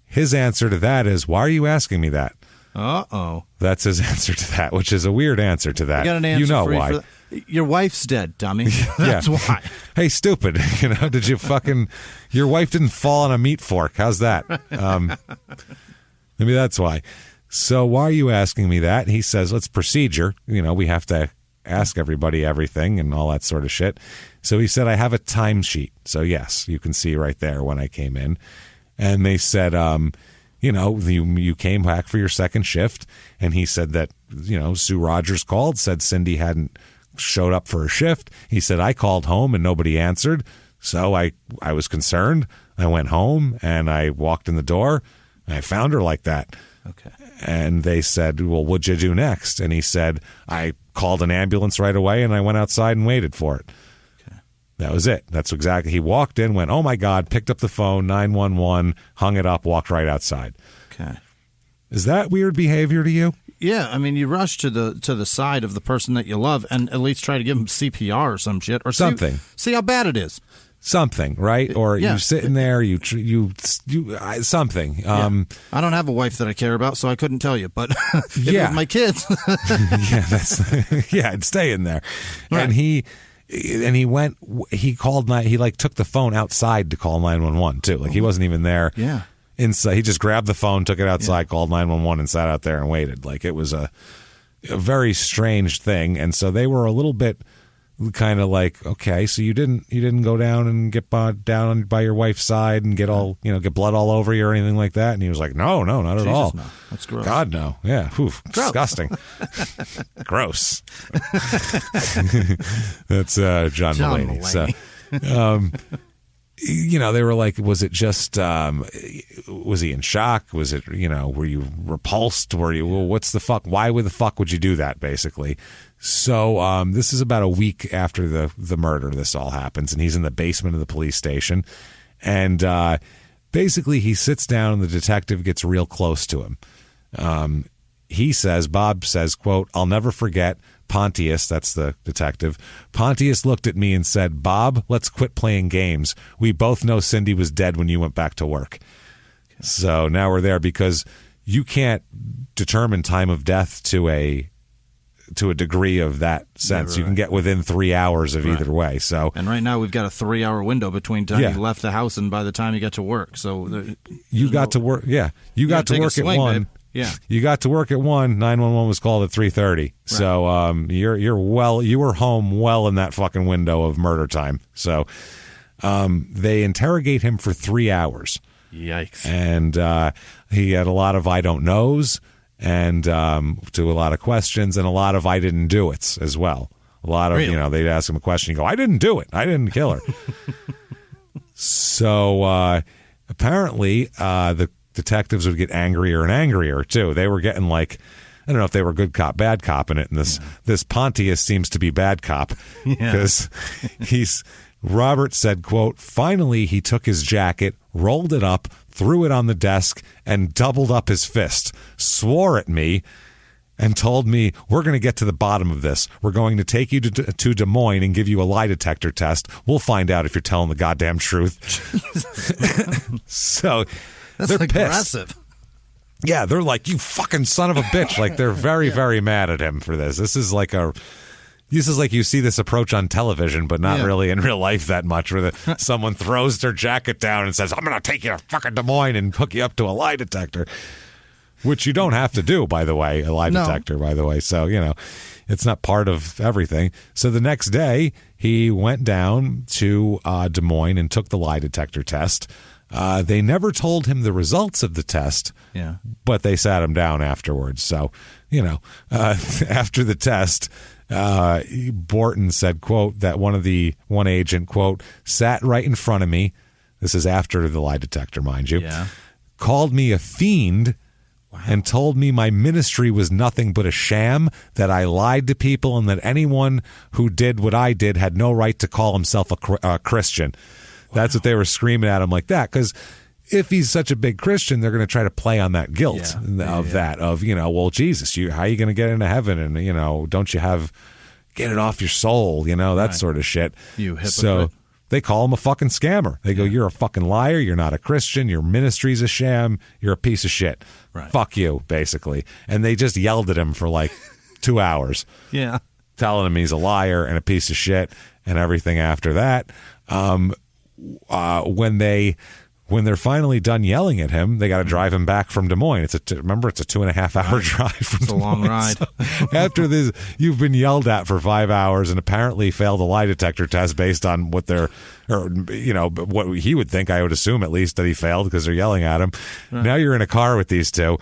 His answer to that is, why are you asking me that? Uh-oh. That's his answer to that, which is a weird answer to that. I got an answer for why. Your wife's dead, dummy. That's why. Hey, stupid. Did you your wife didn't fall on a meat fork. How's that? Maybe that's why. So why are you asking me that? He says, it's procedure. We have to ask everybody everything and all that sort of shit. So he said, I have a timesheet. So yes, you can see right there when I came in. And they said, you came back for your second shift. And he said that, Sue Rogers called, said Cindy hadn't showed up for her shift. He said, I called home and nobody answered. So I was concerned. I went home and I walked in the door and I found her like that. Okay. And they said, well, what'd you do next? And he said, I called an ambulance right away and I went outside and waited for it. Okay. That was it. That's exactly. He walked in, went, oh my God, picked up the phone, 911, hung it up, walked right outside. Okay. Is that weird behavior to you? Yeah, I mean, you rush to the side of the person that you love and at least try to give them CPR or some shit or something. See how bad it is. Something, right? Or you sitting there, you something. I don't have a wife that I care about, so I couldn't tell you. But if it was my kids, I'd stay in there. Right. And he went. He called. He took the phone outside to call 911 too. He wasn't even there. Yeah. Inside, he just grabbed the phone, took it outside, called 911, and sat out there and waited. It was a very strange thing. And so they were a little bit. Kind of okay, so you didn't go down and get down by your wife's side and get all get blood all over you or anything like that. And he was like, no, not at all. No. That's gross. God, no. Yeah, disgusting. Gross. That's John Mulaney. So, they were like, was it just? Was he in shock? Was it? Were you repulsed? Were you? Well, what's the fuck? Why the fuck would you do that? Basically. So this is about a week after the murder. This all happens, and he's in the basement of the police station. And basically, he sits down, and the detective gets real close to him. Bob says, quote, I'll never forget Pontius, that's the detective. Pontius looked at me and said, Bob, let's quit playing games. We both know Cindy was dead when you went back to work. Okay. So now we're there because you can't determine time of death to a degree of that sense. Right. You can get within 3 hours of either way. So, and right now we've got a 3-hour window between time you left the house and by the time you get to work. So you got to work. Yeah, you got to work at 1. Babe. Yeah, you got to work at 1. 911 was called at 3:30. Right. So you were home well in that fucking window of murder time. So they interrogate him for 3 hours. Yikes! And he had a lot of I don't knows. And to a lot of questions and a lot of I didn't do it as well. A lot of, they'd ask him a question. You go, I didn't do it. I didn't kill her. So apparently the detectives would get angrier and angrier, too. They were getting I don't know if they were good cop, bad cop in it. And this Pontius seems to be bad cop because Robert said, quote, finally he took his jacket, rolled it up, threw it on the desk, and doubled up his fist, swore at me, and told me, we're going to get to the bottom of this. We're going to take you to Des Moines and give you a lie detector test. We'll find out if you're telling the goddamn truth. So that's they're aggressive. Pissed. Yeah, they're like, you fucking son of a bitch. They're very, very mad at him for this. This is This is like you see this approach on television, but not really in real life that much, where someone throws their jacket down and says, I'm going to take you to fucking Des Moines and hook you up to a lie detector, which you don't have to do, by the way, a lie detector, by the way. So, it's not part of everything. So the next day, he went down to Des Moines and took the lie detector test. They never told him the results of the test, but they sat him down afterwards. So, after the test, Borton said, quote, that one agent, quote, sat right in front of me. This is after the lie detector, mind you. Called me a fiend and told me my ministry was nothing but a sham, that I lied to people, and that anyone who did what I did had no right to call himself a Christian. That's what they were screaming at him like that, because if he's such a big Christian, they're going to try to play on that guilt of, well, Jesus, how are you going to get into heaven? And, don't you get it off your soul, that sort of shit. You hypocrite. So they call him a fucking scammer. They go, you're a fucking liar. You're not a Christian. Your ministry's a sham. You're a piece of shit. Right. Fuck you, basically. And they just yelled at him for like 2 hours. Yeah. Telling him he's a liar and a piece of shit and everything after that. When they're finally done yelling at him, they got to drive him back from Des Moines. Remember, it's a 2.5-hour drive from Des Moines. It's a long ride. So after this, you've been yelled at for 5 hours and apparently failed a lie detector test based on what what he would think. I would assume at least that he failed because they're yelling at him. Right. Now you're in a car with these two.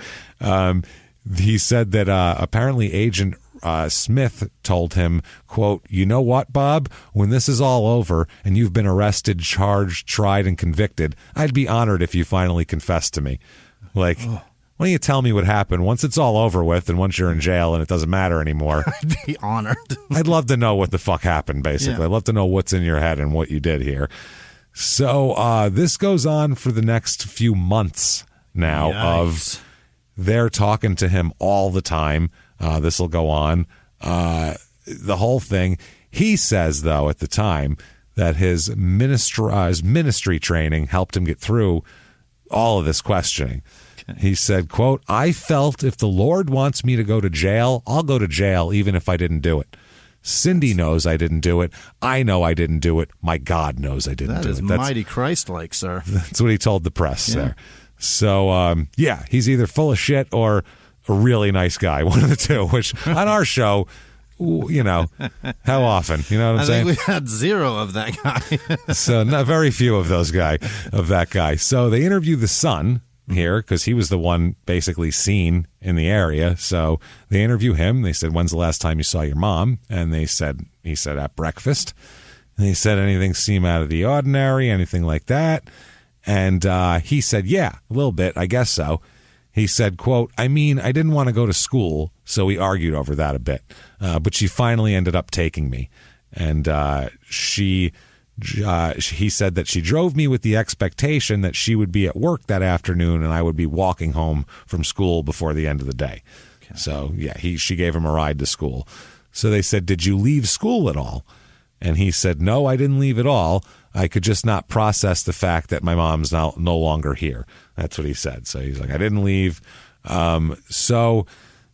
He said that apparently Agent Smith told him, quote, you know what, Bob, when this is all over and you've been arrested, charged, tried, and convicted, I'd be honored if you finally confessed to me. Like, why don't you tell me what happened once it's all over with and once you're in jail and it doesn't matter anymore? I'd be honored. I'd love to know what the fuck happened, basically. I'd love to know what's in your head and what you did here. So this goes on for the next few months now. Of they're talking to him all the time. This will go on. The whole thing. He says, though, at the time that his ministry training helped him get through all of this questioning. Okay. He said, quote, I felt if the Lord wants me to go to jail, I'll go to jail even if I didn't do it. Cindy knows I didn't do it. I know I didn't do it. My God knows I didn't do it. That is mighty Christ-like, sir. That's what he told the press there. So, he's either full of shit or a really nice guy, one of the two, which on our show, how often? You know what I'm saying? I think we had zero of that guy. So not very few of that guy. So they interview the son here because he was the one basically seen in the area. So they interview him. They said, when's the last time you saw your mom? And he said at breakfast. And he said, anything seem out of the ordinary, anything like that? And he said, yeah, a little bit, I guess so. He said, quote, I didn't want to go to school, so we argued over that a bit. But she finally ended up taking me. And he said that she drove me with the expectation that she would be at work that afternoon and I would be walking home from school before the end of the day. Okay. So, she gave him a ride to school. So they said, did you leave school at all? And he said, no, I didn't leave at all. I could just not process the fact that my mom's no longer here. That's what he said. So he's like, I didn't leave. So,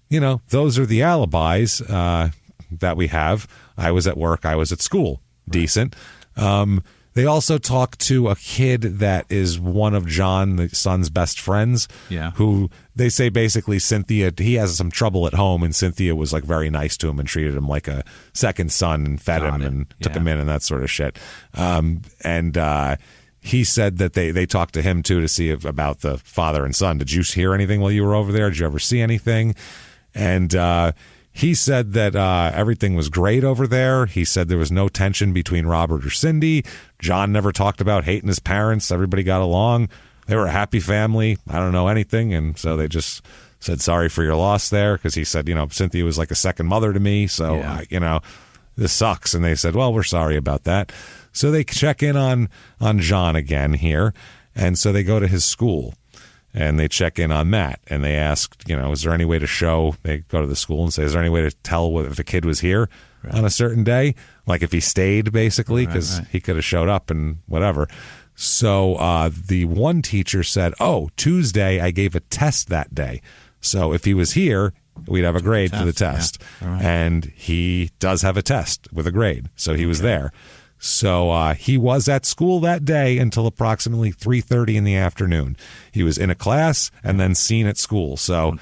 those are the alibis that we have. I was at work. I was at school. Decent. They also talk to a kid that is one of John, the son's best friends, who they say basically Cynthia, he has some trouble at home, and Cynthia was like very nice to him and treated him like a second son and fed him and took him in and that sort of shit. He said that they talked to him, too, to see about the father and son. Did you hear anything while you were over there? Did you ever see anything? And he said that everything was great over there. He said there was no tension between Robert or Cindy. John never talked about hating his parents. Everybody got along. They were a happy family. I don't know anything. And so they just said sorry for your loss there because he said, Cynthia was like a second mother to me. So, this sucks. And they said, well, we're sorry about that. So they check in on John again here. And so they go to his school. And they check in on Matt, and they ask, is there any way to show? They go to the school and say, is there any way to tell if a kid was here on a certain day? Like if he stayed, basically, because he could have showed up and whatever. So the one teacher said, Tuesday I gave a test that day. So if he was here, we'd have a grade for the test. Yeah. All right. And he does have a test with a grade. So he was there. So he was at school that day until approximately 3:30 in the afternoon. He was in a class and then seen at school. So When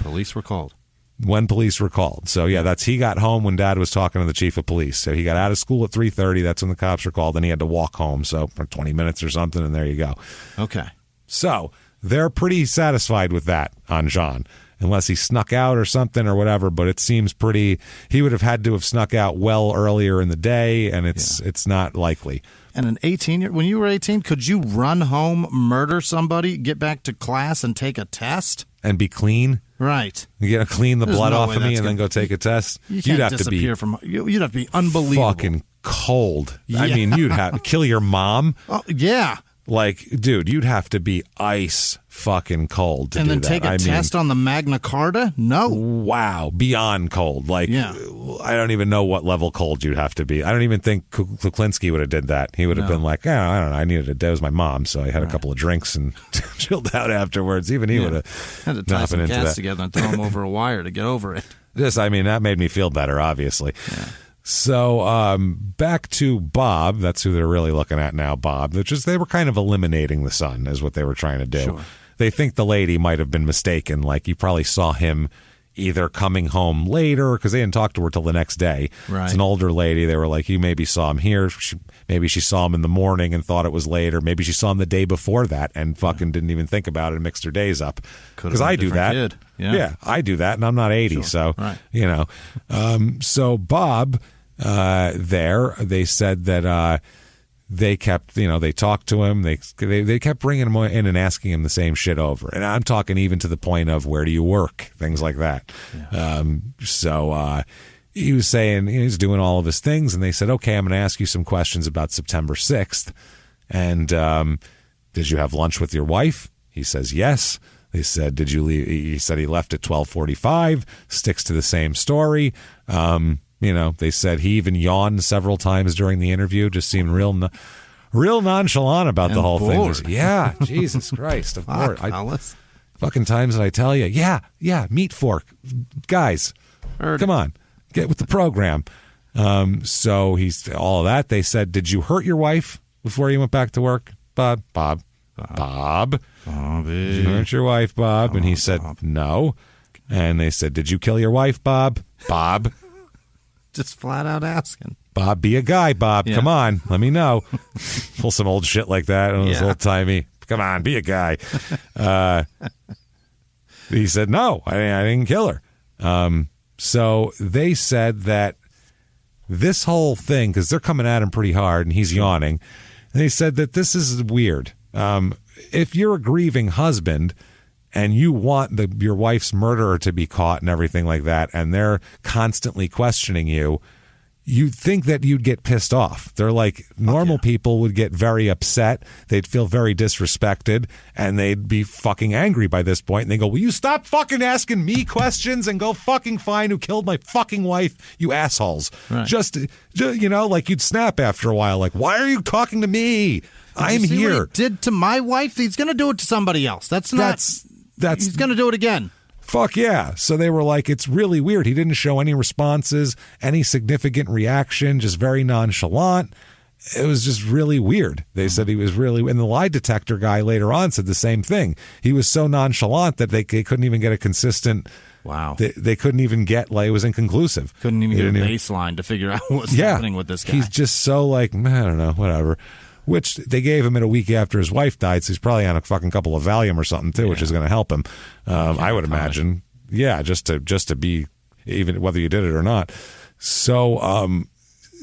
police were called. So yeah, he got home when Dad was talking to the chief of police. So he got out of school at 3:30. That's when the cops were called. Then he had to walk home. So for 20 minutes or something. And there you go. Okay. So they're pretty satisfied with that on John. Unless he snuck out or something or whatever, but it seems pretty. He would have had to have snuck out well earlier in the day, and it's not likely. And an 18-year, when you were 18, could you run home, murder somebody, get back to class, and take a test? And be clean? Right. You gotta clean the There's blood no off way of me that's and then gonna- go take a test. You You'd can't have to be disappear from. You'd have to be unbelievable. fucking cold. I Yeah. mean, you'd have to kill your mom. Oh, yeah. Like, dude, you'd have to be ice fucking cold to And do then that. take a test on the Magna Carta? No. Wow, beyond cold. Like, Yeah. I don't even know what level cold you'd have to be. I don't even think Kuklinski would have did that. He would have been like, I don't know, I needed a day. It was my mom, so I had a couple of drinks and chilled out afterwards. Even he would have Had to tie not some been into cats that. together and throw them over a wire to get over it. That made me feel better, obviously. Yeah. So back to Bob. That's who they're really looking at now, Bob. Which is they were kind of eliminating the son is what they were trying to do. Sure. They think the lady might have been mistaken. Like you probably saw him either coming home later because they didn't talk to her till the next day. Right. It's an older lady. They were like, you maybe saw him here. Maybe she saw him in the morning and thought it was later. Maybe she saw him the day before that and fucking didn't even think about it and mixed her days up. Because I do that. Kid. Yeah. I do that, and I'm not 80, so Right. you know. So Bob, they said that they kept, they talked to him. They kept bringing him in and asking him the same shit over. And I'm talking even to the point of where do you work, things like that. Yeah. So he was saying he's doing all of his things, and they said, okay, I'm going to ask you some questions about September 6th. And did you have lunch with your wife? He says yes. They said, did you leave? He said he left at 12:45. Sticks to the same story. They said he even yawned several times during the interview. Just seemed real nonchalant about the whole bored. thing. Yeah, Jesus Christ, of course. Alice. Fucking times that I tell you, yeah, meat fork, guys, come on, get with the program. So he's all of that. They said, did you hurt your wife before you went back to work, Bob? Bobby. Did you hurt your wife, Bob? And he said, no. And they said, did you kill your wife, Bob? Just flat out asking. Bob, be a guy, Bob. Yeah. Come on. Let me know. Pull some old shit like that. It was old timey. Come on, be a guy. He said, no, I didn't kill her. So they said that this whole thing, because they're coming at him pretty hard and he's yawning, they said that this is weird. If you're a grieving husband and you want your wife's murderer to be caught and everything like that, and they're constantly questioning you, you'd think that you'd get pissed off. They're like, normal people would get very upset. They'd feel very disrespected, and they'd be fucking angry by this point. And they go, will you stop fucking asking me questions and go fucking find who killed my fucking wife, you assholes. Right. Just like you'd snap after a while. Like, why are you talking to me? I'm You see here. what he did to my wife? He's going to do it to somebody else. That's he's going to do it again. Fuck yeah. So they were like, it's really weird. He didn't show any responses, any significant reaction, just very nonchalant. It was just really weird. They said he was really, and the lie detector guy later on said the same thing. He was so nonchalant that they couldn't even get a consistent. Wow. They couldn't even get, like, it was inconclusive. Couldn't even get a baseline to figure out what's happening with this guy. He's just so like, I don't know, whatever. Which they gave him in a week after his wife died, so he's probably on a fucking couple of Valium or something too, which is going to help him. I would imagine. Yeah, just to be, even whether you did it or not. So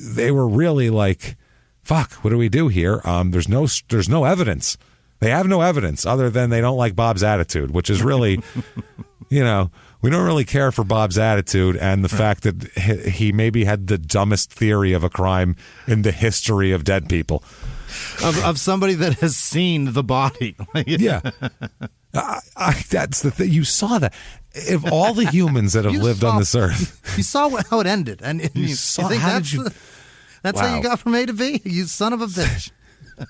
they were really like, fuck, what do we do here? There's no evidence. They have no evidence other than they don't like Bob's attitude, which is really, we don't really care for Bob's attitude and the fact that he maybe had the dumbest theory of a crime in the history of dead people. Of somebody that has seen the body. Yeah. That's the thing. You saw that. If all the humans that have lived on this earth. You saw how it ended. And you saw, think that's Wow. how you got from A to B? You son of a bitch.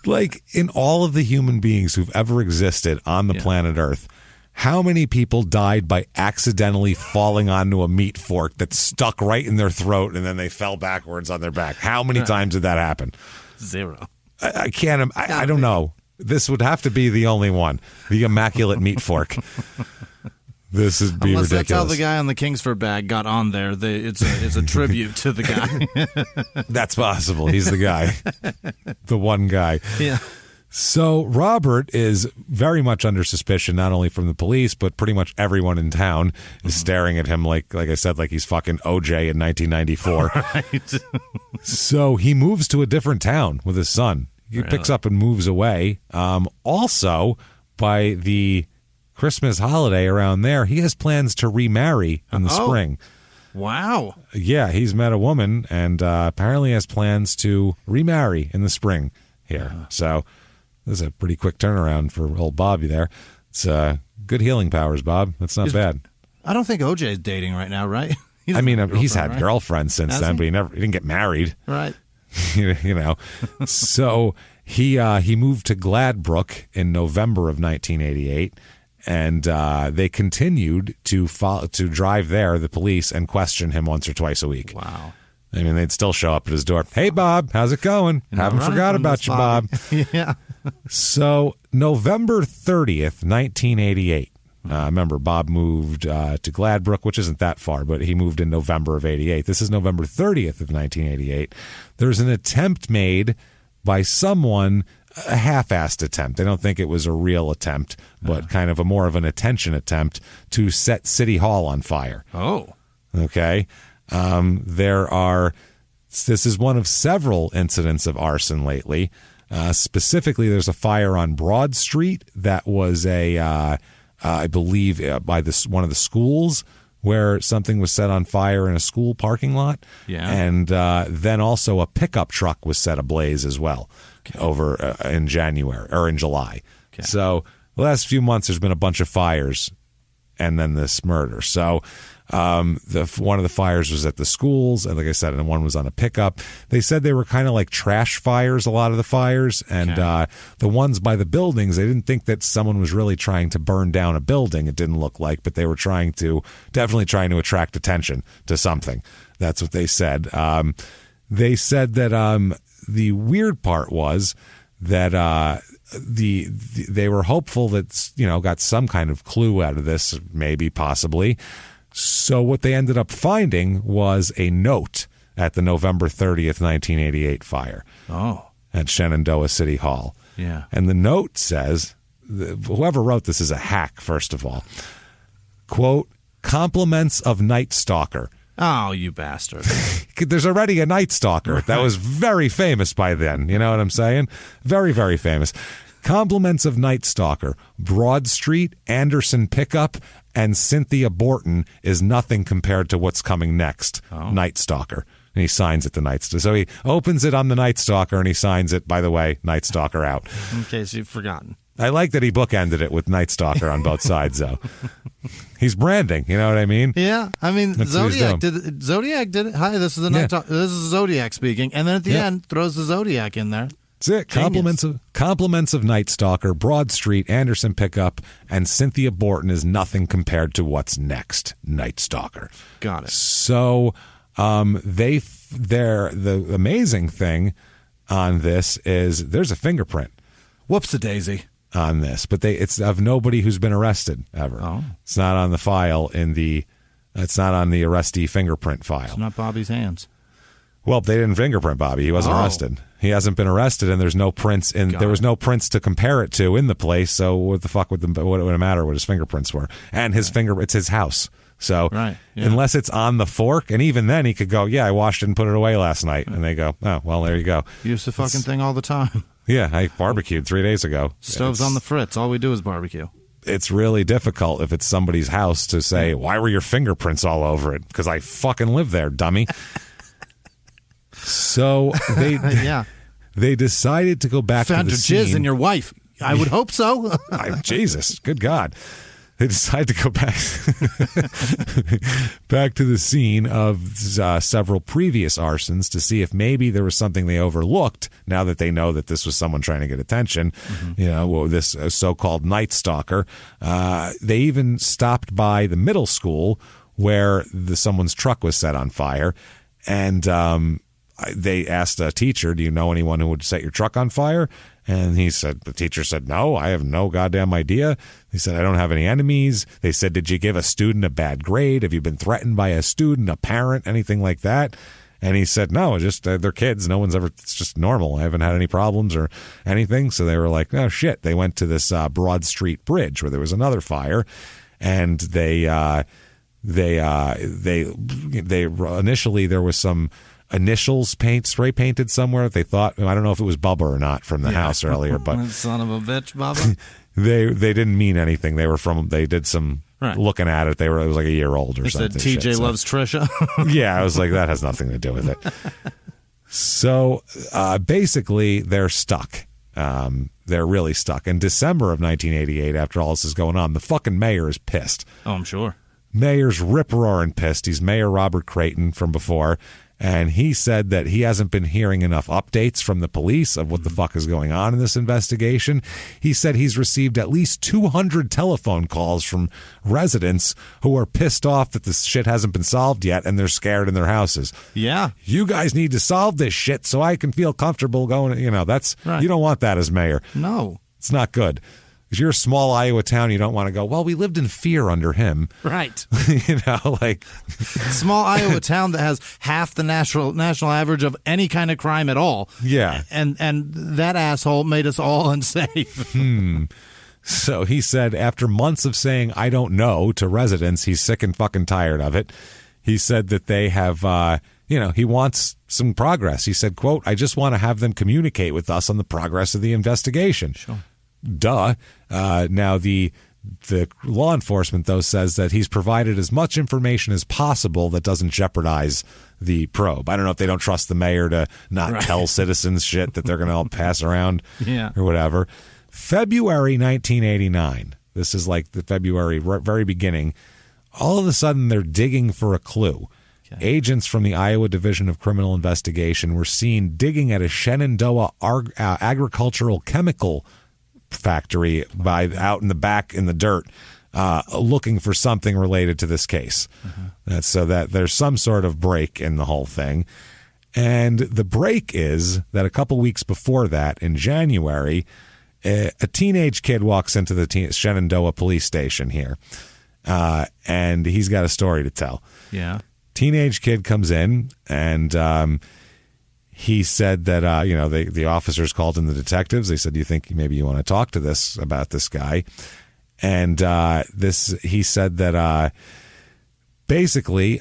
Like, in all of the human beings who've ever existed on the planet Earth, How many people died by accidentally falling onto a meat fork that stuck right in their throat and then they fell backwards on their back? How many times did that happen? 0. I can't. I don't know. This would have to be the only one. The immaculate meat fork. This is be Unless ridiculous. That's how the guy on the Kingsford bag got on there. It's a tribute to the guy. That's possible. He's the guy. The one guy. Yeah. So Robert is very much under suspicion, not only from the police, but pretty much everyone in town is staring at him like I said, like he's fucking OJ in 1994. Right. So he moves to a different town with his son. He picks up and moves away. Also, by the Christmas holiday around there, he has plans to remarry in the spring. Wow. Yeah, he's met a woman and apparently has plans to remarry in the spring here. So this is a pretty quick turnaround for old Bobby there. It's good healing powers, Bob. That's not bad. I don't think OJ is dating right now, right? He's had girlfriends since then, but he didn't get married. Right. You know. So he moved to Gladbrook in November of 1988. And they continued to drive there, the police, and question him once or twice a week. Wow. I mean, they'd still show up at his door. Hey, Bob, how's it going? Haven't forgot about you, Bob. Yeah. So November 30th, 1988. Remember, Bob moved to Gladbrook, which isn't that far, but he moved in November of 88. This is November 30th of 1988. There's an attempt made by someone, a half-assed attempt. They don't think it was a real attempt, but kind of more of an attention attempt to set City Hall on fire. Oh. Okay. This is one of several incidents of arson lately. Specifically, there's a fire on Broad Street that was I believe, by one of the schools where something was set on fire in a school parking lot. Yeah. And then also a pickup truck was set ablaze as well over in January or in July. Okay. So the last few months, there's been a bunch of fires and then this murder. So one of the fires was at the schools, and like I said, and one was on a pickup. They said they were kind of like trash fires, a lot of the fires, and the ones by the buildings, they didn't think that someone was really trying to burn down a building. It didn't look like, but they were definitely trying to attract attention to something. That's what they said. They said that the weird part was that they were hopeful that, got some kind of clue out of this, maybe, possibly. So what they ended up finding was a note at the November 30th, 1988 fire at Shenandoah City Hall. Yeah. And the note says, whoever wrote this is a hack, first of all. Quote, "Compliments of Night Stalker." Oh, you bastard. There's already a Night Stalker that was very famous by then. You know what I'm saying? Very, very famous. Compliments of Night Stalker, Broad Street, Anderson Pickup, and Cynthia Borton is nothing compared to what's coming next. Night Stalker. And he signs it the Night Stalker. So he opens it on the Night Stalker and he signs it, by the way, Night Stalker out. In case you've forgotten. I like that he bookended it with Night Stalker on both sides, though. He's branding, you know what I mean? Yeah, I mean, That's Zodiac did it. Hi, this is the Night Talk. This is Zodiac speaking, and then at the end throws the Zodiac in there. That's it. Compliments of Night Stalker, Broad Street, Anderson Pickup, and Cynthia Borton is nothing compared to what's next. Night Stalker. Got it. So the amazing thing on this is there's a fingerprint. Whoops-a-daisy. On this, but it's of nobody who's been arrested ever. Oh. It's not on the file it's not on the arrestee fingerprint file. It's not Bobby's hands. Well, they didn't fingerprint Bobby. He wasn't arrested. He hasn't been arrested, and there's no prints there was no prints to compare it to in the place. So what the fuck would it matter what his fingerprints were? And his it's his house. So unless it's on the fork, and even then he could go, yeah, I washed it and put it away last night. And they go, oh, well, there you go. Use the fucking thing all the time. Yeah, I barbecued 3 days ago. Stove's on the fritz. All we do is barbecue. It's really difficult if it's somebody's house to say, why were your fingerprints all over it? Because I fucking live there, dummy. So they decided to go back Found to the your scene. jizz in your wife. I would hope so. Jesus, good God. they decide to go back to the scene of several previous arsons to see if maybe there was something they overlooked now that they know that this was someone trying to get attention, this so-called Night Stalker. They even stopped by the middle school where someone's truck was set on fire, and they asked a teacher, do you know anyone who would set your truck on fire? And the teacher said, no, I have no goddamn idea. He said, I don't have any enemies. They said, did you give a student a bad grade? Have you been threatened by a student, a parent, anything like that? And he said, no, just they're kids. No one's ever, it's just normal. I haven't had any problems or anything. So they were like, oh shit. They went to this Broad Street Bridge where there was another fire, and they initially there was some initials spray painted somewhere. They thought, I don't know if it was Bubba or not from the house earlier, but son of a bitch, Bubba. they didn't mean anything. They did some looking at it. It was like a year old or something. Said TJ loves Trisha. Yeah, I was like, that has nothing to do with it. So basically, they're stuck. They're really stuck. In December of 1988, after all this is going on, the fucking mayor is pissed. Oh, I'm sure. Mayor's rip-roaring pissed. He's Mayor Robert Creighton from before. And he said that he hasn't been hearing enough updates from the police of what the fuck is going on in this investigation. He said he's received at least 200 telephone calls from residents who are pissed off that this shit hasn't been solved yet, and they're scared in their houses. Yeah. You guys need to solve this shit so I can feel comfortable going, that's, right. You don't want that as mayor. No. It's not good. If you're a small Iowa town, you don't want to go, well, we lived in fear under him. Right. Like small Iowa town that has half the national average of any kind of crime at all. Yeah. And that asshole made us all unsafe. So he said after months of saying, I don't know, to residents, he's sick and fucking tired of it. He said that they have, he wants some progress. He said, quote, I just want to have them communicate with us on the progress of the investigation. Sure. Duh. Now, the law enforcement, though, says that he's provided as much information as possible that doesn't jeopardize the probe. I don't know if they don't trust the mayor to not tell citizens shit that they're going to all pass around or whatever. February 1989. This is like the February very beginning. All of a sudden, they're digging for a clue. Okay. Agents from the Iowa Division of Criminal Investigation were seen digging at a Shenandoah agricultural chemical factory out in the back in the dirt, looking for something related to this case. That's so that there's some sort of break in the whole thing. And the break is that a couple weeks before that, in January, a teenage kid walks into the Shenandoah police station here, and he's got a story to tell. Yeah. Teenage kid comes in, and he said that, the officers called in the detectives. They said, do you think maybe you want to talk to about this guy? And he said that basically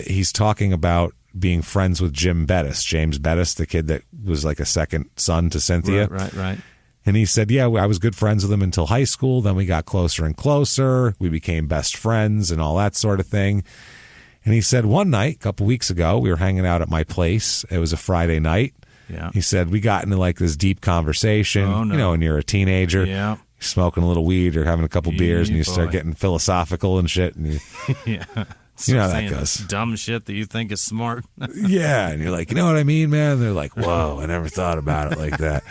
he's talking about being friends with James Bettis, the kid that was like a second son to Cynthia. Right. And he said, yeah, I was good friends with him until high school. Then we got closer and closer. We became best friends and all that sort of thing. And he said one night, a couple weeks ago, we were hanging out at my place. It was a Friday night. Yeah. He said we got into like this deep conversation. Oh, no. When you're a teenager, yeah, smoking a little weed or having a couple beers, and you start getting philosophical and shit. And yeah, you know how that goes. Dumb shit that you think is smart. Yeah, and you're like, you know what I mean, man? And they're like, whoa, I never thought about it like that.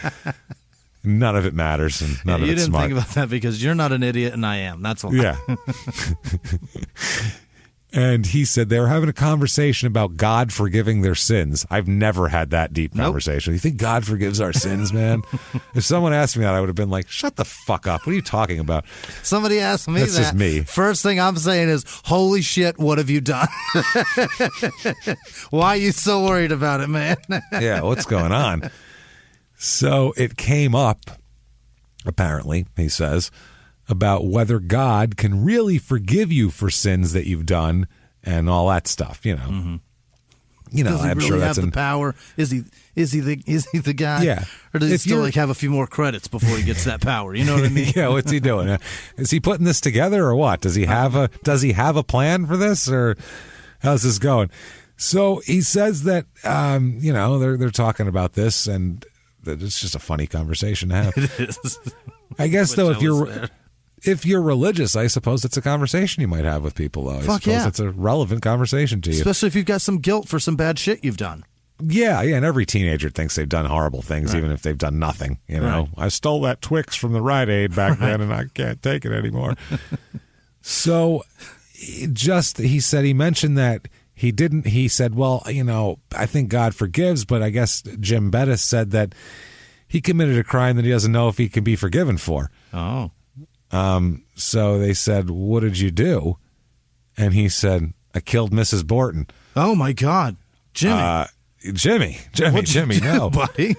None of it matters, and none of it's smart. You didn't think about that because you're not an idiot, and I am. That's why. Yeah. And he said they were having a conversation about God forgiving their sins. I've never had that deep conversation. You think God forgives our sins, man? If someone asked me that, I would have been like, shut the fuck up. What are you talking about? Somebody asked me That's just me. First thing I'm saying is, holy shit, what have you done? Why are you so worried about it, man? Yeah, what's going on? So it came up, apparently, he says, about whether God can really forgive you for sins that you've done and all that stuff, Mm-hmm. Does he I'm really sure that's have the power? Is he the guy? Yeah. Or does he still have a few more credits before he gets that power? You know what I mean? Yeah, what's he doing? Is he putting this together or what? Does he have a plan for this, or how's this going? So he says that they're talking about this, and it's just a funny conversation to have. It is. I guess though, if you're religious, I suppose it's a conversation you might have with people, though. I suppose it's a relevant conversation to you. Especially if you've got some guilt for some bad shit you've done. Yeah, and every teenager thinks they've done horrible things, even if they've done nothing. You know, I stole that Twix from the Rite Aid back then, and I can't take it anymore. So, he mentioned that he didn't. He said, well, you know, I think God forgives, but I guess Jim Bettis said that he committed a crime that he doesn't know if he can be forgiven for. Oh. So they said, what did you do? And he said, I killed Mrs. Borton. Oh, my God. Jimmy. Jimmie, no. Buddy?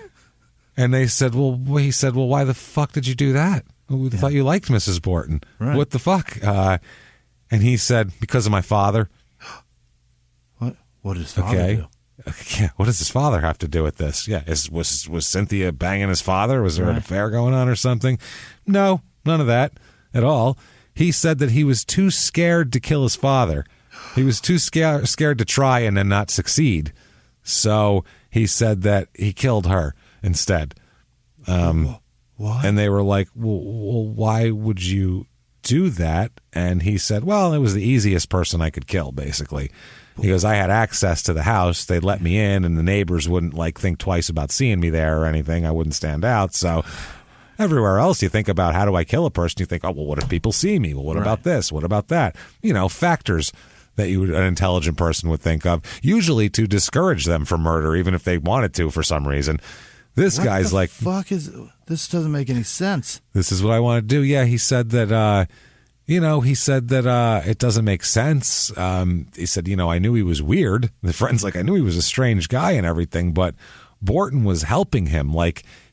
And they said, he said, well, why the fuck did you do that? We thought you liked Mrs. Borton. Right. What the fuck? And he said, because of my father. What did his father do? Yeah, what does his father have to do with this? Yeah, was Cynthia banging his father? Was there an affair going on or something? No, none of that at all. He said that he was too scared to kill his father. He was too scared to try and then not succeed. So he said that he killed her instead. What? And they were like, well, why would you do that? And he said, well, it was the easiest person I could kill, basically. He goes, I had access to the house. They'd let me in, and the neighbors wouldn't think twice about seeing me there or anything. I wouldn't stand out. So everywhere else you think about how do I kill a person, you think, oh, well, what if people see me? Well, what about this? What about that? You know, factors that an intelligent person would think of, usually to discourage them from murder, even if they wanted to for some reason. This guy's like, this doesn't make any sense. This is what I want to do. Yeah, he said that, it doesn't make sense. He said, I knew he was weird. The friend's like, I knew he was a strange guy and everything, but Borton was helping him.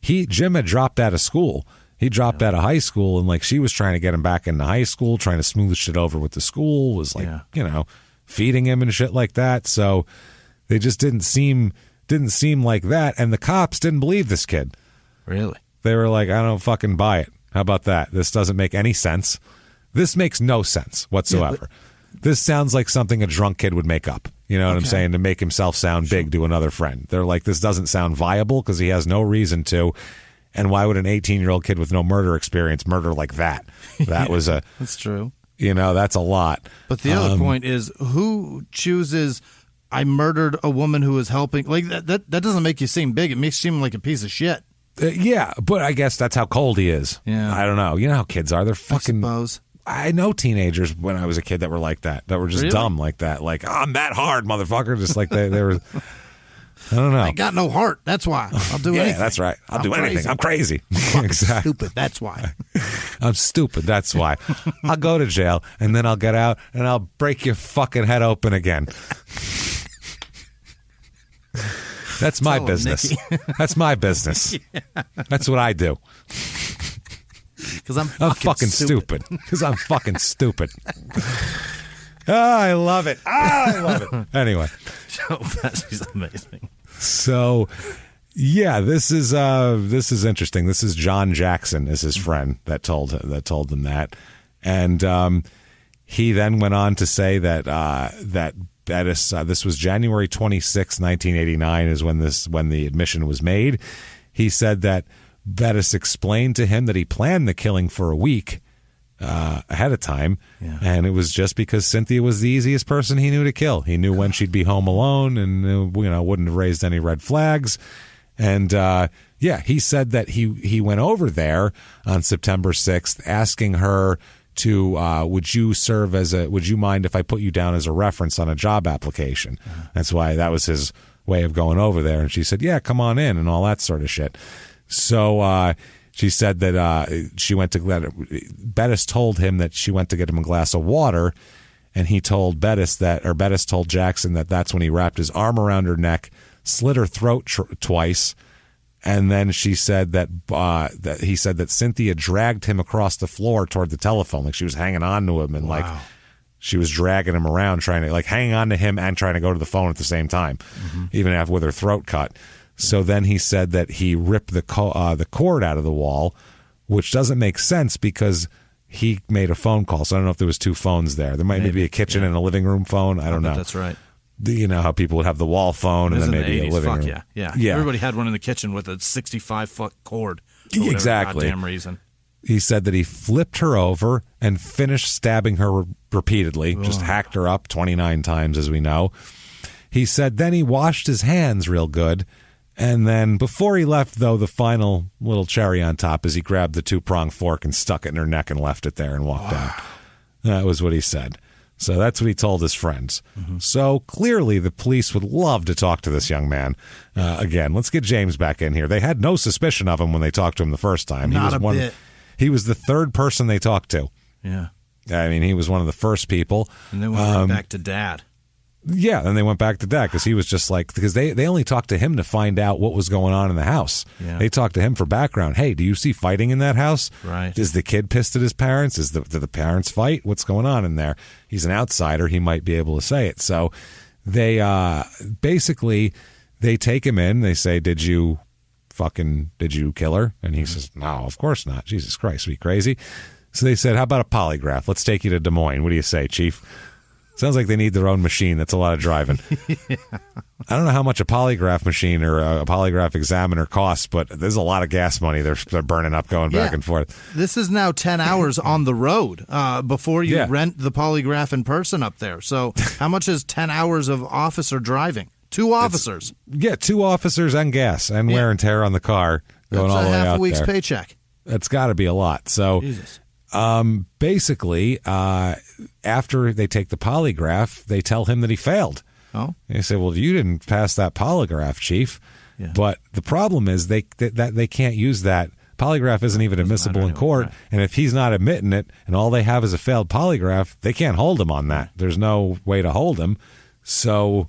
Jim had dropped out of school. He dropped out of high school, and she was trying to get him back into high school, trying to smooth shit over with the school, was feeding him and shit like that. So they just didn't seem like that. And the cops didn't believe this kid. Really? They were like, I don't fucking buy it. How about that? This doesn't make any sense. This makes no sense whatsoever. This sounds like something a drunk kid would make up. You know what I'm saying? To make himself sound big to another friend. They're like, this doesn't sound viable because he has no reason to. And why would an 18-year-old kid with no murder experience murder like that? That was That's true. That's a lot. But the other point is, who chooses, I murdered a woman who was helping? That doesn't make you seem big. It makes you seem like a piece of shit. Yeah, but I guess that's how cold he is. Yeah. I don't know. You know how kids are. They're fucking... I suppose. I know teenagers when I was a kid that were like that were just dumb like that. Like, I'm that hard, motherfucker. Just like they were... I don't know. I ain't got no heart. That's why. I'll do anything. Yeah, that's right. I'll do anything. I'm crazy. Exactly. Stupid. That's why. I'm stupid. That's why. I'll go to jail, and then I'll get out, and I'll break your fucking head open again. That's my business. That's my business. That's what I do. Because I'm fucking stupid. Because I'm fucking stupid. I love it. I love it. Anyway. Joe Pesci's amazing. So, yeah, this is interesting. This is John Jackson is his friend that told them that, and he then went on to say that that Bettis. This was January 26, 1989, is when the admission was made. He said that Bettis explained to him that he planned the killing for a week ahead of time, and it was just because Cynthia was the easiest person he knew to kill. He knew when she'd be home alone, and wouldn't have raised any red flags. And he said that he went over there on September 6th, asking her to would you mind if I put you down as a reference on a job application? That's why that was his way of going over there. And she said, yeah, come on in, and all that sort of shit. So she said that she went to Bettis told him that she went to get him a glass of water, and he told Bettis told Jackson that that's when he wrapped his arm around her neck, slit her throat twice, and then she said that he said that Cynthia dragged him across the floor toward the telephone, like she was hanging on to him, and she was dragging him around, trying to hang on to him and trying to go to the phone at the same time, even after with her throat cut. So then he said that he ripped the cord out of the wall, which doesn't make sense because he made a phone call. So I don't know if there was two phones there. There might be a kitchen and a living room phone. I don't know. That's right. You know how people would have the wall phone and then maybe a living room. Yeah. Everybody had one in the kitchen with a 65-foot cord. Exactly. For goddamn reason. He said that he flipped her over and finished stabbing her repeatedly, just hacked her up 29 times, as we know. He said then he washed his hands real good. And then before he left, though, the final little cherry on top is he grabbed the 2-pronged fork and stuck it in her neck and left it there and walked out. That was what he said. So that's what he told his friends. Mm-hmm. So clearly the police would love to talk to this young man. Again, let's get James back in here. They had no suspicion of him when they talked to him the first time. Not a bit. He was the third person they talked to. Yeah. I mean, he was one of the first people. And then we went back to Dad. Yeah, then they went back to Dad because he was just like, because they only talked to him to find out what was going on in the house. Yeah. They talked to him for background. Hey, do you see fighting in that house? Right. Is the kid pissed at his parents? Did the parents fight? What's going on in there? He's an outsider. He might be able to say it. So they basically, they take him in. They say, did you kill her? And he says, no, of course not. Jesus Christ, are you crazy? So they said, how about a polygraph? Let's take you to Des Moines. What do you say, Chief? Sounds like they need their own machine. That's a lot of driving. Yeah. I don't know how much a polygraph machine or a polygraph examiner costs, but there's a lot of gas money they're burning up going back and forth. This is now 10 hours on the road before you rent the polygraph in person up there. So how much is 10 hours of officer driving? 2 officers. 2 officers and gas and wear and tear on the car going all the way out there. That's half a week's paycheck. That's got to be a lot. So Jesus. Basically, after they take the polygraph, they tell him that he failed. Oh, they say, "Well, you didn't pass that polygraph, Chief." Yeah. But the problem is they can't use that. Polygraph isn't even admissible in court, right. And if he's not admitting it, and all they have is a failed polygraph, they can't hold him on that. There's no way to hold him. So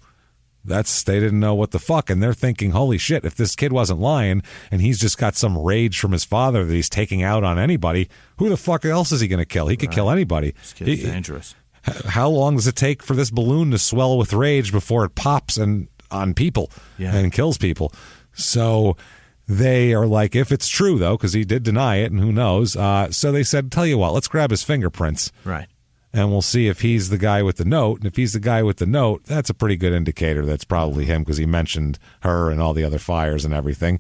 they didn't know what the fuck, and they're thinking, holy shit, if this kid wasn't lying and he's just got some rage from his father that he's taking out on anybody, who the fuck else is he going to kill? He could kill anybody. This kid's dangerous. How long does it take for this balloon to swell with rage before it pops and on people and kills people? So they are like, if it's true, though, because he did deny it, and who knows, so they said, tell you what, let's grab his fingerprints. Right. And we'll see if he's the guy with the note. And if he's the guy with the note, that's a pretty good indicator that's probably him because he mentioned her and all the other fires and everything.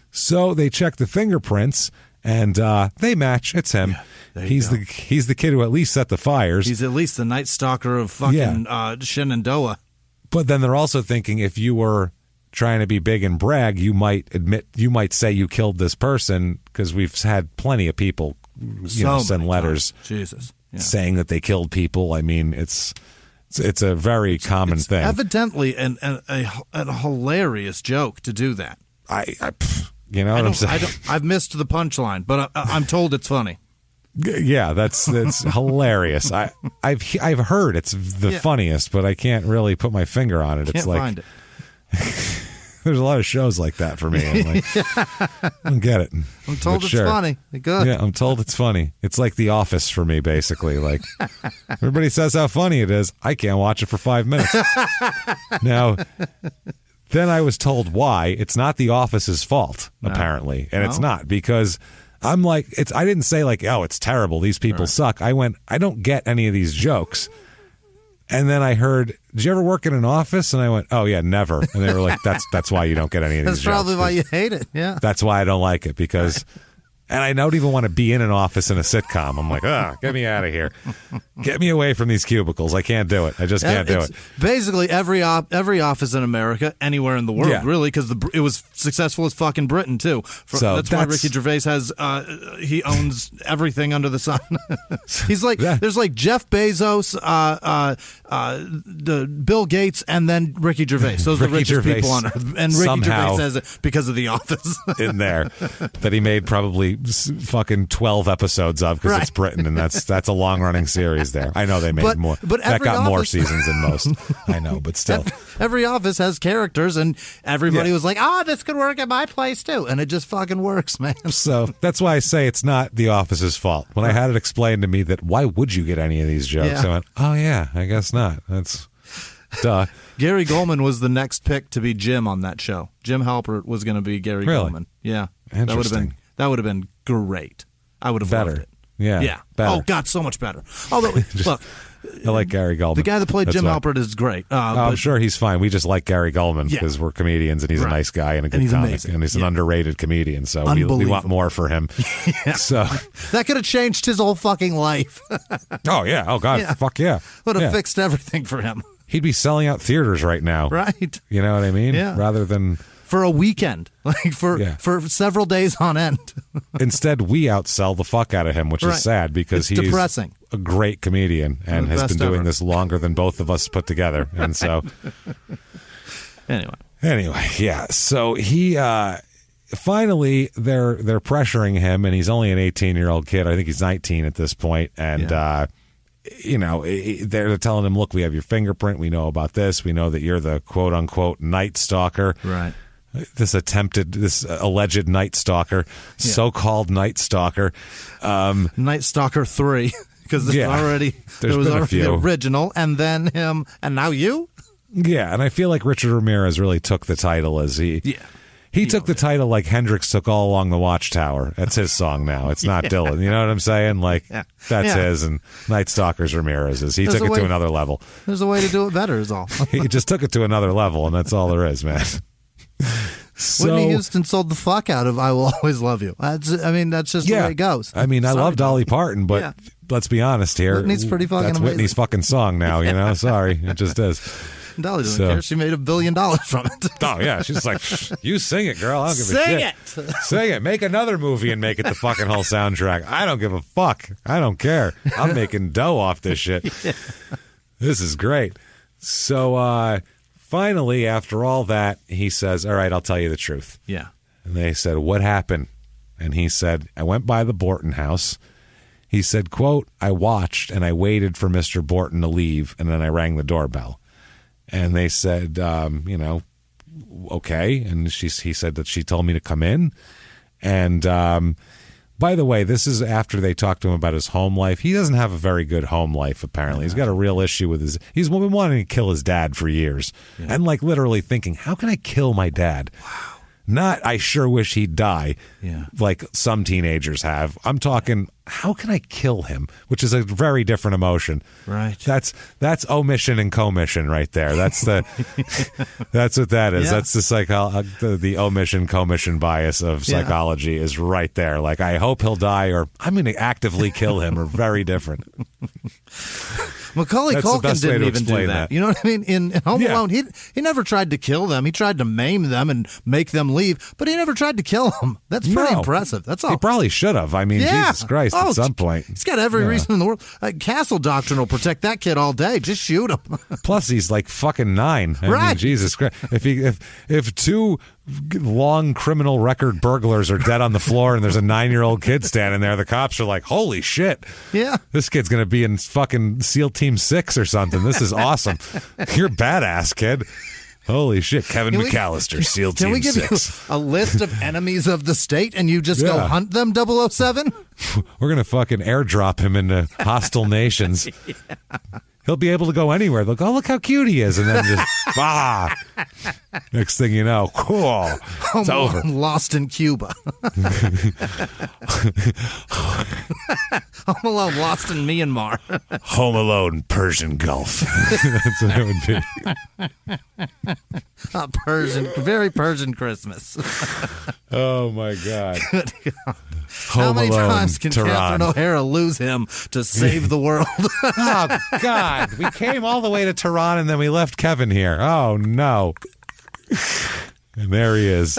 So they check the fingerprints, and they match. It's him. Yeah, he's the kid who at least set the fires. He's at least the Night Stalker of fucking Shenandoah. But then they're also thinking if you were trying to be big and brag, you might say you killed this person because we've had plenty of people send letters. Jesus. Yeah. Saying that they killed people. I mean, it's a very common thing. Evidently, a hilarious joke to do that. You know what I'm saying? I've missed the punchline, but I'm told it's funny. Yeah, that's hilarious. I've heard it's the funniest, but I can't really put my finger on it. Can't find it. There's a lot of shows like that for me. I'm like, I don't get it. I'm told it's funny. Good. Yeah, I'm told it's funny. It's like The Office for me, basically. Like, everybody says how funny it is. I can't watch it for 5 minutes. Now, then I was told why. It's not The Office's fault, apparently. And it's not, because I'm like, I didn't say like, oh, it's terrible. These people suck. I went, I don't get any of these jokes. And then I heard, did you ever work in an office? And I went, oh, yeah, never. And they were like, that's why you don't get any of these jokes. That's probably why you hate it, yeah. That's why I don't like it, because... And I don't even want to be in an office in a sitcom. I'm like, get me out of here. Get me away from these cubicles. I can't do it. I just can't do it. Basically, every office in America, anywhere in the world, really, because it was successful as fucking Britain, too. That's why Ricky Gervais has, he owns everything under the sun. He's like, there's like Jeff Bezos, the Bill Gates, and then Ricky Gervais. Those are the richest people on Earth. And Ricky Gervais says it because of The Office. In there. That he made probably fucking 12 episodes of because it's Britain, and that's a long running series there. I know they made more, but that got more seasons than most. I know, but still, every office has characters, and everybody was like, this could work at my place too, and it just fucking works, man. So that's why I say it's not The Office's fault. When I had it explained to me that why would you get any of these jokes, I went, oh yeah, I guess not. That's duh. Gary Goldman was the next pick to be Jim on that show. Jim Halpert was going to be Gary Goldman. Yeah, interesting. That would have been great. I would have loved it. Yeah. Yeah. Better. Oh, God, so much better. Although, look, I like Gary Gulman. The guy that played That's Jim why. Halpert is great. I'm sure he's fine. We just like Gary Gulman because we're comedians, and he's a nice guy and a good he's comic, amazing. and he's an underrated comedian. So we want more for him. So that could have changed his whole fucking life. oh yeah, oh god, fuck yeah, would have fixed everything for him. He'd be selling out theaters right now, right? You know what I mean? Yeah. Rather than for a weekend, like for several days on end. Instead, we outsell the fuck out of him, which is sad because he's depressing. A great comedian and has been doing this longer than both of us put together. And so, anyway, yeah. So he finally they're pressuring him, and he's only an 18-year-old kid. I think he's 19 at this point, and. They're telling him, look, we have your fingerprint. We know about this. We know that you're the quote unquote Night Stalker. Right. This alleged Night Stalker, so-called Night Stalker. Night Stalker 3, because there was already the original, and then him, and now you? Yeah, and I feel like Richard Ramirez really took the title as He took the title like Hendrix took All Along the Watchtower. That's his song now. It's not Dylan. You know what I'm saying? Like, that's his, and Night Stalker's Ramirez's. He took it to another level. There's a way to do it better is all. He just took it to another level, and that's all there is, man. Whitney Houston sold the fuck out of I Will Always Love You. That's just the way it goes. I mean, I love Dolly Parton, but let's be honest here. Whitney's pretty fucking That's amazing. Whitney's fucking song now, you know? Sorry. It just is. Dolly doesn't care. She made $1 billion from it. Oh, yeah. She's like, you sing it, girl. I don't give a shit. Sing it. Sing it. Make another movie and make it the fucking whole soundtrack. I don't give a fuck. I don't care. I'm making dough off this shit. This is great. So, finally, after all that, he says, all right, I'll tell you the truth. Yeah. And they said, what happened? And he said, I went by the Borton house. He said, quote, I watched and I waited for Mr. Borton to leave, and then I rang the doorbell. And they said, okay. And he said that she told me to come in. And by the way, this is after they talked to him about his home life. He doesn't have a very good home life, apparently. He's got a real issue with he's been wanting to kill his dad for years. Yeah. And like literally thinking, how can I kill my dad? Wow. Not, I sure wish he'd die, like some teenagers have. I'm talking, how can I kill him? Which is a very different emotion. Right. That's omission and commission right there. That's that's what that is. Yeah. That's the omission commission bias of psychology is right there. Like, I hope he'll die, or I'm going to actively kill him, are very different. Macaulay Culkin didn't even do that. You know what I mean? In Home Alone, he never tried to kill them. He tried to maim them and make them leave, but he never tried to kill them. That's pretty impressive. That's all. He probably should have. I mean, Jesus Christ, at some point. He's got every reason in the world. Castle Doctrine will protect that kid all day. Just shoot him. Plus, he's like fucking 9. I mean, Jesus Christ. If two long criminal record burglars are dead on the floor and there's a 9-year-old kid standing there, the cops are like, holy shit. Yeah. This kid's going to be in fucking SEAL Team 6 or something. This is awesome. You're badass, kid. Holy shit. Kevin McAllister, SEAL Team 6. Can we give you a list of enemies of the state and you just go hunt them, 007? We're going to fucking airdrop him into hostile nations. He'll be able to go anywhere. They'll go, oh, look how cute he is. And then just, next thing you know, cool. It's over. Lost in Cuba. Home Alone, lost in Myanmar. Home Alone, Persian Gulf. That's what it would be. Very Persian Christmas. Oh, my God. How many times can Catherine O'Hara lose him to save the world? Oh, God. We came all the way to Tehran and then we left Kevin here. Oh, no. And there he is.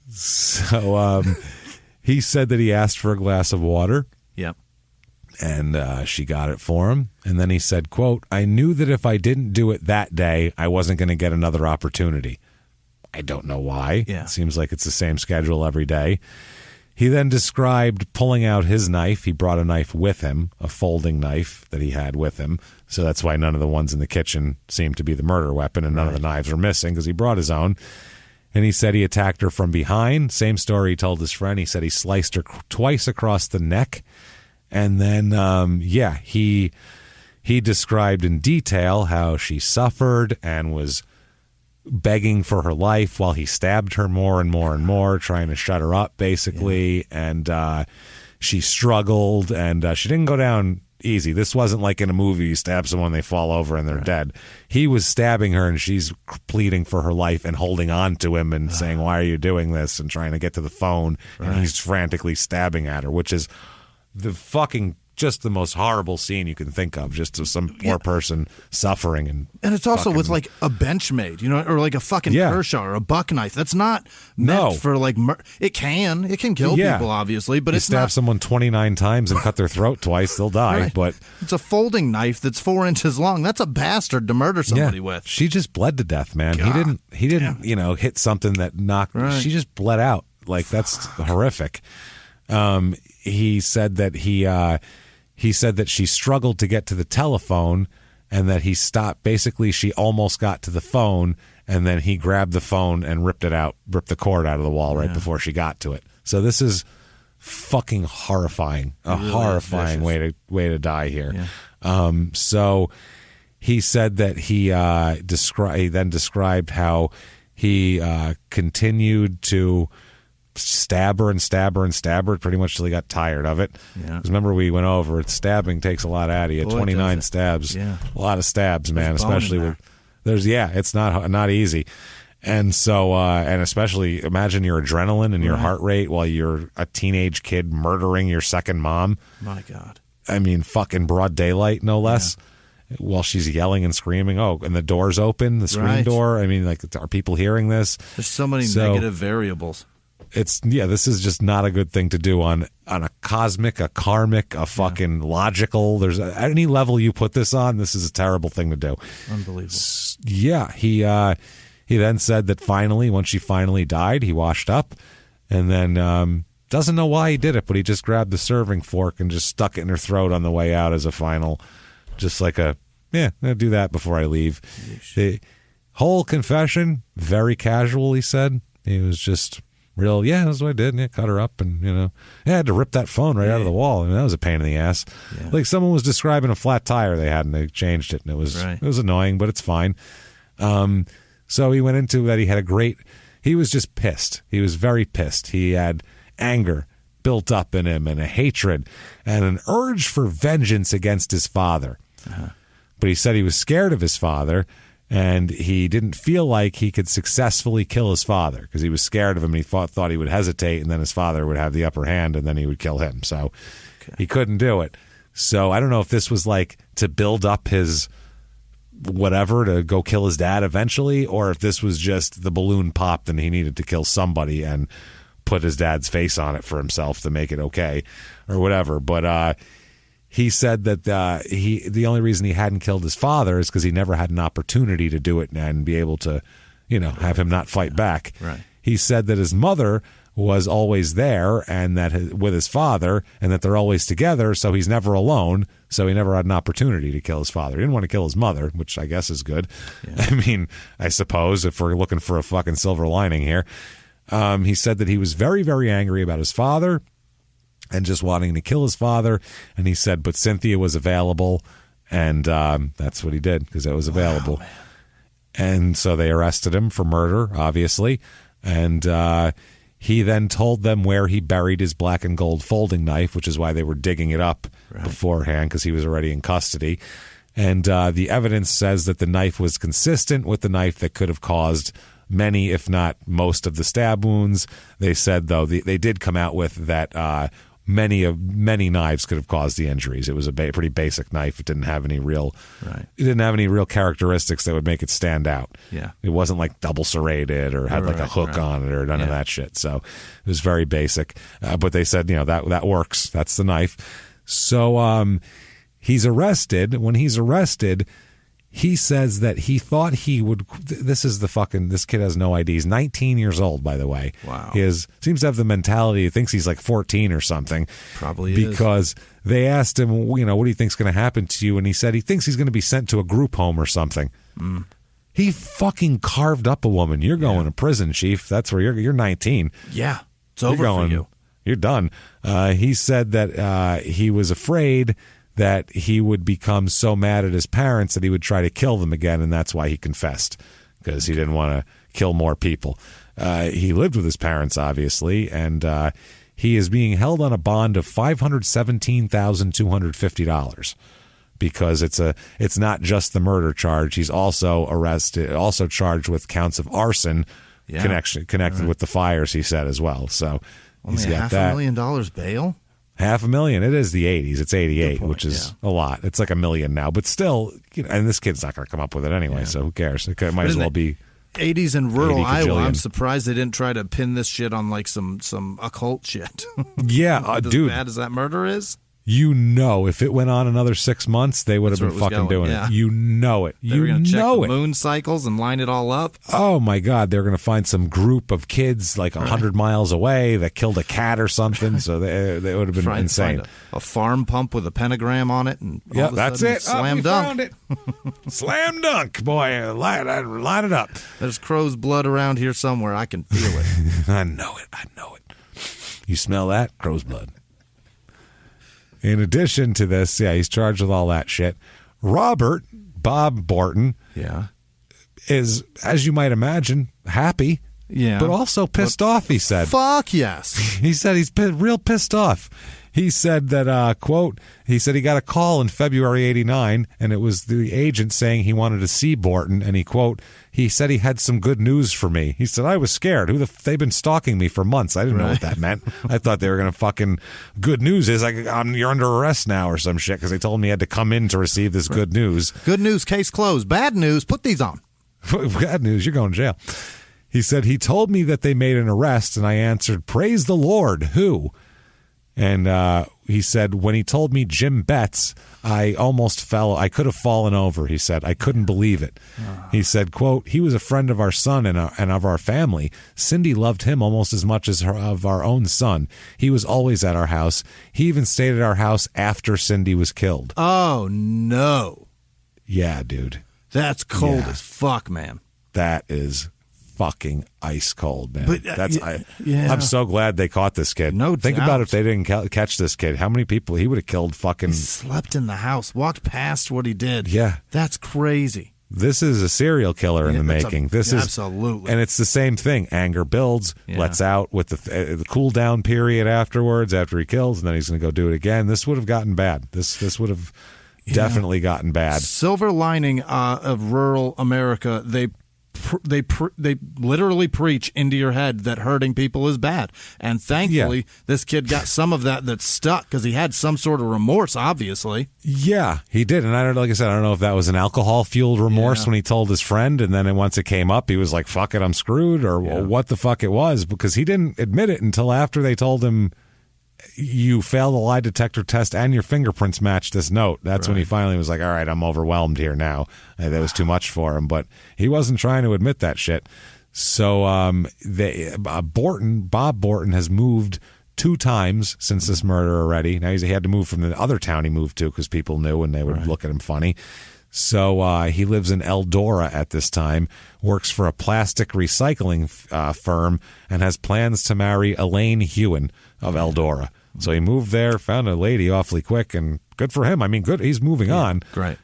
So he said that he asked for a glass of water. Yep. And she got it for him. And then he said, quote, I knew that if I didn't do it that day, I wasn't going to get another opportunity. I don't know why. Yeah. It seems like it's the same schedule every day. He then described pulling out his knife. He brought a knife with him, a folding knife that he had with him. So that's why none of the ones in the kitchen seemed to be the murder weapon, and none of the knives were missing because he brought his own. And he said he attacked her from behind. Same story he told his friend. He said he sliced her twice across the neck. And then, he described in detail how she suffered and was begging for her life while he stabbed her more and more and more, trying to shut her up, basically. Yeah. And she struggled, and she didn't go down easy. This wasn't like in a movie you stab someone, they fall over and they're dead. He was stabbing her and she's pleading for her life and holding on to him and saying, why are you doing this? And trying to get to the phone. And he's frantically stabbing at her, which is just the most horrible scene you can think of, just of some poor person suffering. And it's also with like a Benchmade, or like a fucking Kershaw or a buck knife. That's not meant for like it can kill people, obviously, but it's stab not. Someone 29 times and cut their throat twice, they'll die. But it's a folding knife that's 4 inches long. That's a bastard to murder somebody with. She just bled to death, man. God. He didn't hit something that knocked. She just bled out. Like, that's horrific. He said that he said that she struggled to get to the telephone and that he stopped. Basically, she almost got to the phone and then he grabbed the phone and ripped the cord out of the wall right before she got to it. So this is fucking horrifying. Horrifying way to die here. Yeah. So he said that he then described how he continued to stab her pretty much till he got tired of it. Because remember, we went over it. Stabbing takes a lot out of you. 29 stabs. A lot of stabs, man. Especially with it's not easy. And so and especially imagine your adrenaline and your heart rate while you're a teenage kid murdering your second mom. My God. I mean, fucking broad daylight, no less. While she's yelling and screaming. Oh, and the door's open, the screen door. I mean, like, are people hearing this? There's so many negative variables. This is just not a good thing to do on a cosmic, a karmic, a fucking logical. There's any level you put this on, this is a terrible thing to do. Unbelievable. Yeah, he then said that finally, once she finally died, he washed up, and then doesn't know why he did it, but he just grabbed the serving fork and just stuck it in her throat on the way out as a final, just like I'll do that before I leave. The whole confession, very casual. He said he was just. Real, that's what I did. And cut her up, and I had to rip that phone right out of the wall. I mean, that was a pain in the ass. Yeah. Like someone was describing a flat tire they had, and they changed it, and it was annoying, but it's fine. So he went into that. He was just pissed. He was very pissed. He had anger built up in him, and a hatred, and an urge for vengeance against his father. But he said he was scared of his father. And he didn't feel like he could successfully kill his father because he was scared of him. And he thought he would hesitate, and then his father would have the upper hand, and then he would kill him. So he couldn't do it. So I don't know if this was like to build up his whatever to go kill his dad eventually, or if this was just the balloon popped and he needed to kill somebody and put his dad's face on it for himself to make it okay or whatever. But he said that the only reason he hadn't killed his father is because he never had an opportunity to do it and be able to, have him not fight back. Right. He said that his mother was always there and that with his father, and that they're always together, so he's never alone. So he never had an opportunity to kill his father. He didn't want to kill his mother, which I guess is good. Yeah. I mean, I suppose if we're looking for a fucking silver lining here. He said that he was very, very angry about his father and just wanting to kill his father. And he said, but Cynthia was available, and that's what he did because it was available. Wow, and so they arrested him for murder, obviously. And he then told them where he buried his black and gold folding knife, which is why they were digging it up beforehand, because he was already in custody. And the evidence says that the knife was consistent with the knife that could have caused many, if not most, of the stab wounds. They said, though, they did come out with that many knives could have caused the injuries. It was a pretty basic knife. It didn't have any real characteristics that would make it stand out. Yeah, it wasn't like double serrated or had like a hook on it or none of that shit. So it was very basic. But they said, that works. That's the knife. So he's arrested. When he's arrested, he says that he thought he would. This kid has no ID. He's 19 years old, by the way. Wow. He seems to have the mentality. He thinks he's like 14 or something. Probably because they asked him, what do you think's going to happen to you? And he said he thinks he's going to be sent to a group home or something. Mm. He fucking carved up a woman. You're going to prison, Chief. That's where you're 19. Yeah, it's over for you. You're done. He said that he was afraid that he would become so mad at his parents that he would try to kill them again, and that's why he confessed, because he didn't want to kill more people. He lived with his parents, obviously, and He is being held on a bond of $517,250 because it's not just the murder charge. He's also charged with counts of arson connected with the fires, he said, as well. So only he's got $500,000 bail? $500,000. It is the 80s. It's 88, which is a lot. It's like $1 million now, but still, and this kid's not going to come up with it anyway, so who cares? It might as well be 80s in rural Iowa. I'm surprised they didn't try to pin this shit on like some occult shit. Yeah, dude. As bad as that murder is? You know, if it went on another 6 months, they would have been fucking doing it. You know it. They were going to check the moon cycles and line it all up. Oh, my God. They're going to find some group of kids like 100 miles away that killed a cat or something. So they would have been insane. A farm pump with a pentagram on it. And yeah, that's it. Slam dunk. Found it. Slam dunk, boy. Line it up. There's crow's blood around here somewhere. I can feel it. I know it. You smell that? Crow's blood. In addition to this, he's charged with all that shit. Bob Borton, is, as you might imagine, happy, but also pissed off, he said. Fuck yes. He said he's real pissed off. He said that, quote, he said he got a call in February 89, and it was the agent saying he wanted to see Borton, and he said he had some good news for me. He said, I was scared. They've been stalking me for months. I didn't know what that meant. I thought they were going to fucking, good news is you're under arrest now or some shit, because they told me he had to come in to receive this good news. Good news, case closed. Bad news, put these on. Bad news, you're going to jail. He said, he told me that they made an arrest, and I answered, praise the Lord, who? And he said, when he told me Jim Betts, I almost fell. I could have fallen over, he said. I couldn't believe it. He said, quote, he was a friend of our son and of our family. Cindy loved him almost as much as of our own son. He was always at our house. He even stayed at our house after Cindy was killed. Oh, no. Yeah, dude. That's cold as fuck, man. That is fucking ice cold, man. But, I'm so glad they caught this kid. Think about if they didn't catch this kid. How many people he would have killed? Fucking he slept in the house, walked past what he did. Yeah, that's crazy. This is a serial killer in the making. Absolutely, and it's the same thing. Anger builds, lets out with the cool down period afterwards. After he kills, and then he's going to go do it again. This would have gotten bad. This would have definitely gotten bad. Silver lining of rural America, they literally preach into your head that hurting people is bad, and thankfully this kid got some of that stuck because he had some sort of remorse, obviously. Yeah, he did, and like I said, I don't know if that was an alcohol fueled remorse when he told his friend, and then once it came up, he was like, "Fuck it, I'm screwed," or what the fuck it was, because he didn't admit it until after they told him, you failed a lie detector test and your fingerprints match this note. That's when he finally was like, all right, I'm overwhelmed here now. That was too much for him, but he wasn't trying to admit that shit. So Bob Borton has moved 2 times since this murder already. Now he had to move from the other town he moved to because people knew and they would look at him funny. So he lives in Eldora at this time, works for a plastic recycling firm, and has plans to marry Elaine Hewen of Eldora. So he moved there, found a lady awfully quick, and good for him. I mean, good. He's moving on. Right.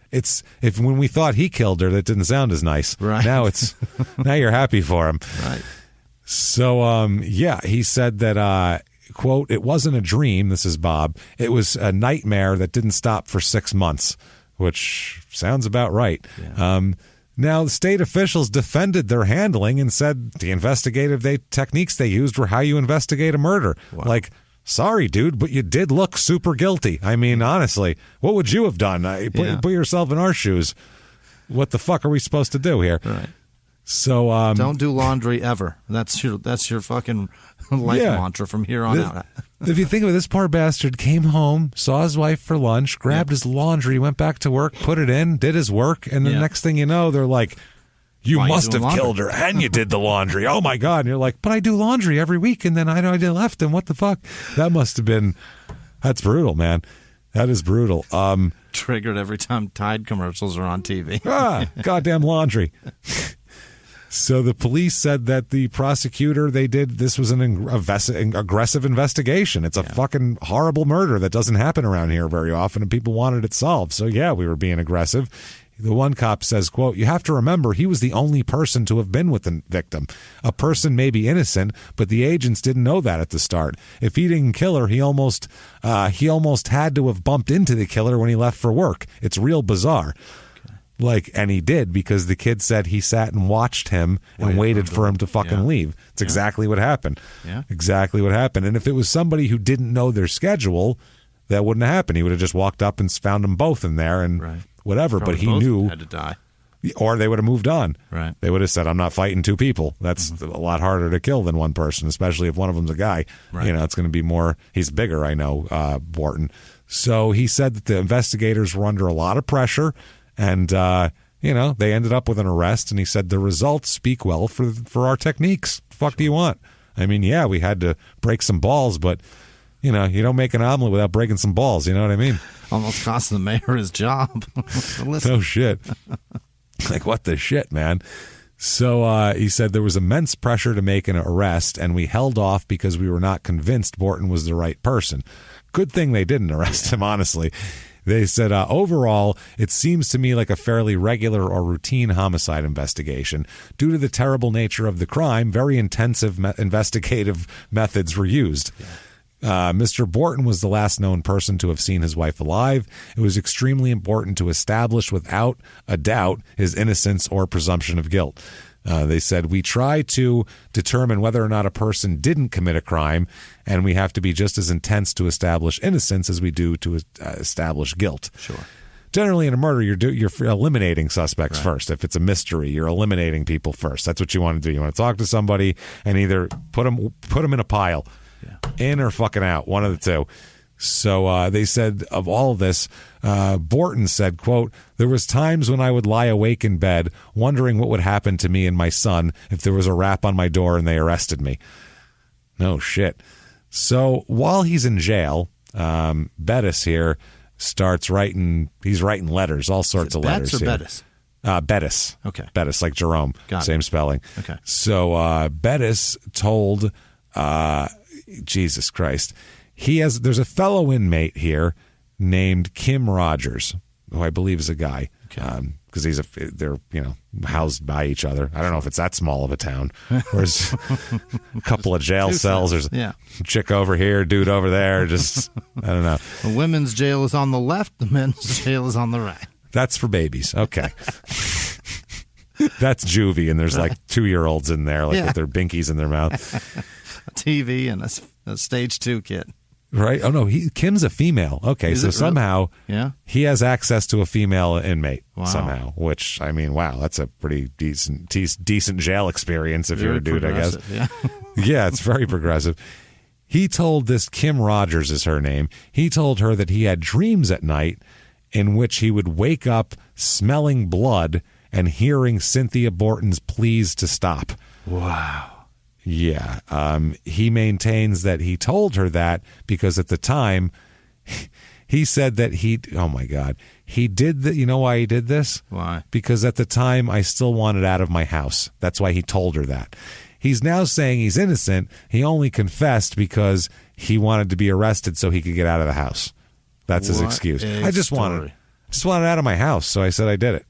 When we thought he killed her, that didn't sound as nice. Right. Now you're happy for him. Right. So he said that quote, it wasn't a dream. This is Bob. It was a nightmare that didn't stop for 6 months. Which sounds about right. Yeah. Now, the state officials defended their handling and said the investigative techniques they used were how you investigate a murder. Wow. Like, sorry, dude, but you did look super guilty. I mean, honestly, what would you have done? Put yourself in our shoes. What the fuck are we supposed to do here? Right. So don't do laundry ever. That's your fucking life mantra from here on out. If you think of it, this poor bastard came home, saw his wife for lunch, grabbed his laundry, went back to work, put it in, did his work, and the next thing you know, they're like, you must have killed her, and you did the laundry. Oh, my God. And you're like, but I do laundry every week, and then I left, and what the fuck? That must have been, that's brutal, man. That is brutal. Triggered every time Tide commercials are on TV. Goddamn laundry. So the police said that the prosecutor, this was an aggressive investigation. It's a fucking horrible murder that doesn't happen around here very often, and people wanted it solved. So, we were being aggressive. The one cop says, quote, "You have to remember he was the only person to have been with the victim. A person may be innocent, but the agents didn't know that at the start. If he didn't kill her, he almost had to have bumped into the killer when he left for work. It's real bizarre." And he did, because the kid said he sat and watched him and waited for him to fucking leave. It's exactly what happened. Yeah. Exactly what happened. And if it was somebody who didn't know their schedule, that wouldn't have happened. He would have just walked up and found them both in there and whatever. Probably but he both knew had to die. Or they would have moved on. Right. They would have said, "I'm not fighting two people." That's a lot harder to kill than one person, especially if one of them's a guy. Right. It's going to be more. He's bigger, I know, Borton. So he said that the investigators were under a lot of pressure, and they ended up with an arrest. And he said the results speak well for our techniques. The fuck do you want? I mean, yeah, we had to break some balls, but you don't make an omelet without breaking some balls. You know what I mean? Almost cost the mayor his job. No shit. What the shit, man? So he said there was immense pressure to make an arrest, and we held off because we were not convinced Borton was the right person. Good thing they didn't arrest him, honestly. They said, overall, it seems to me like a fairly regular or routine homicide investigation. Due to the terrible nature of the crime, very intensive investigative methods were used. Yeah. Mr. Borton was the last known person to have seen his wife alive. It was extremely important to establish without a doubt his innocence or presumption of guilt. They said, we try to determine whether or not a person didn't commit a crime, and we have to be just as intense to establish innocence as we do to establish guilt. Sure. Generally, in a murder, you're eliminating suspects first. If it's a mystery, you're eliminating people first. That's what you want to do. You want to talk to somebody and either put them in a pile. In or fucking out, one of the two. So they said of all of this, Borton said, quote, "There was times when I would lie awake in bed wondering what would happen to me and my son if there was a rap on my door and they arrested me." No shit. So while he's in jail, Bettis here starts writing. He's writing letters, all sorts of letters. Betts or Bettis? Bettis. Okay. Bettis, like Jerome. Got Same it. spelling. Okay. So Bettis told... Jesus Christ. There's a fellow inmate here named Kim Rogers, who I believe is a guy. Because they're housed by each other. I don't know if it's that small of a town. There's a couple of jail cells. There's a chick over here, dude over there. Just, I don't know. The women's jail is on the left. The men's jail is on the right. That's for babies. Okay. That's juvie, and there's like 2-year-olds in there, with their binkies in their mouth. A TV and a stage 2 kit. Right? Oh, no, Kim's a female. Okay, so somehow he has access to a female inmate somehow, which, I mean, wow, that's a pretty decent jail experience if you're a dude, I guess. Yeah, it's very progressive. He told this, Kim Rogers is her name, he told her that he had dreams at night in which he would wake up smelling blood and hearing Cynthia Borton's pleas to stop. Wow. Yeah. He maintains that he told her that because at the time he said that he did that. You know why he did this? Why? Because at the time I still wanted out of my house. That's why he told her that. He's now saying he's innocent. He only confessed because he wanted to be arrested so he could get out of the house. That's his excuse. I just wanted out of my house, so I said I did it.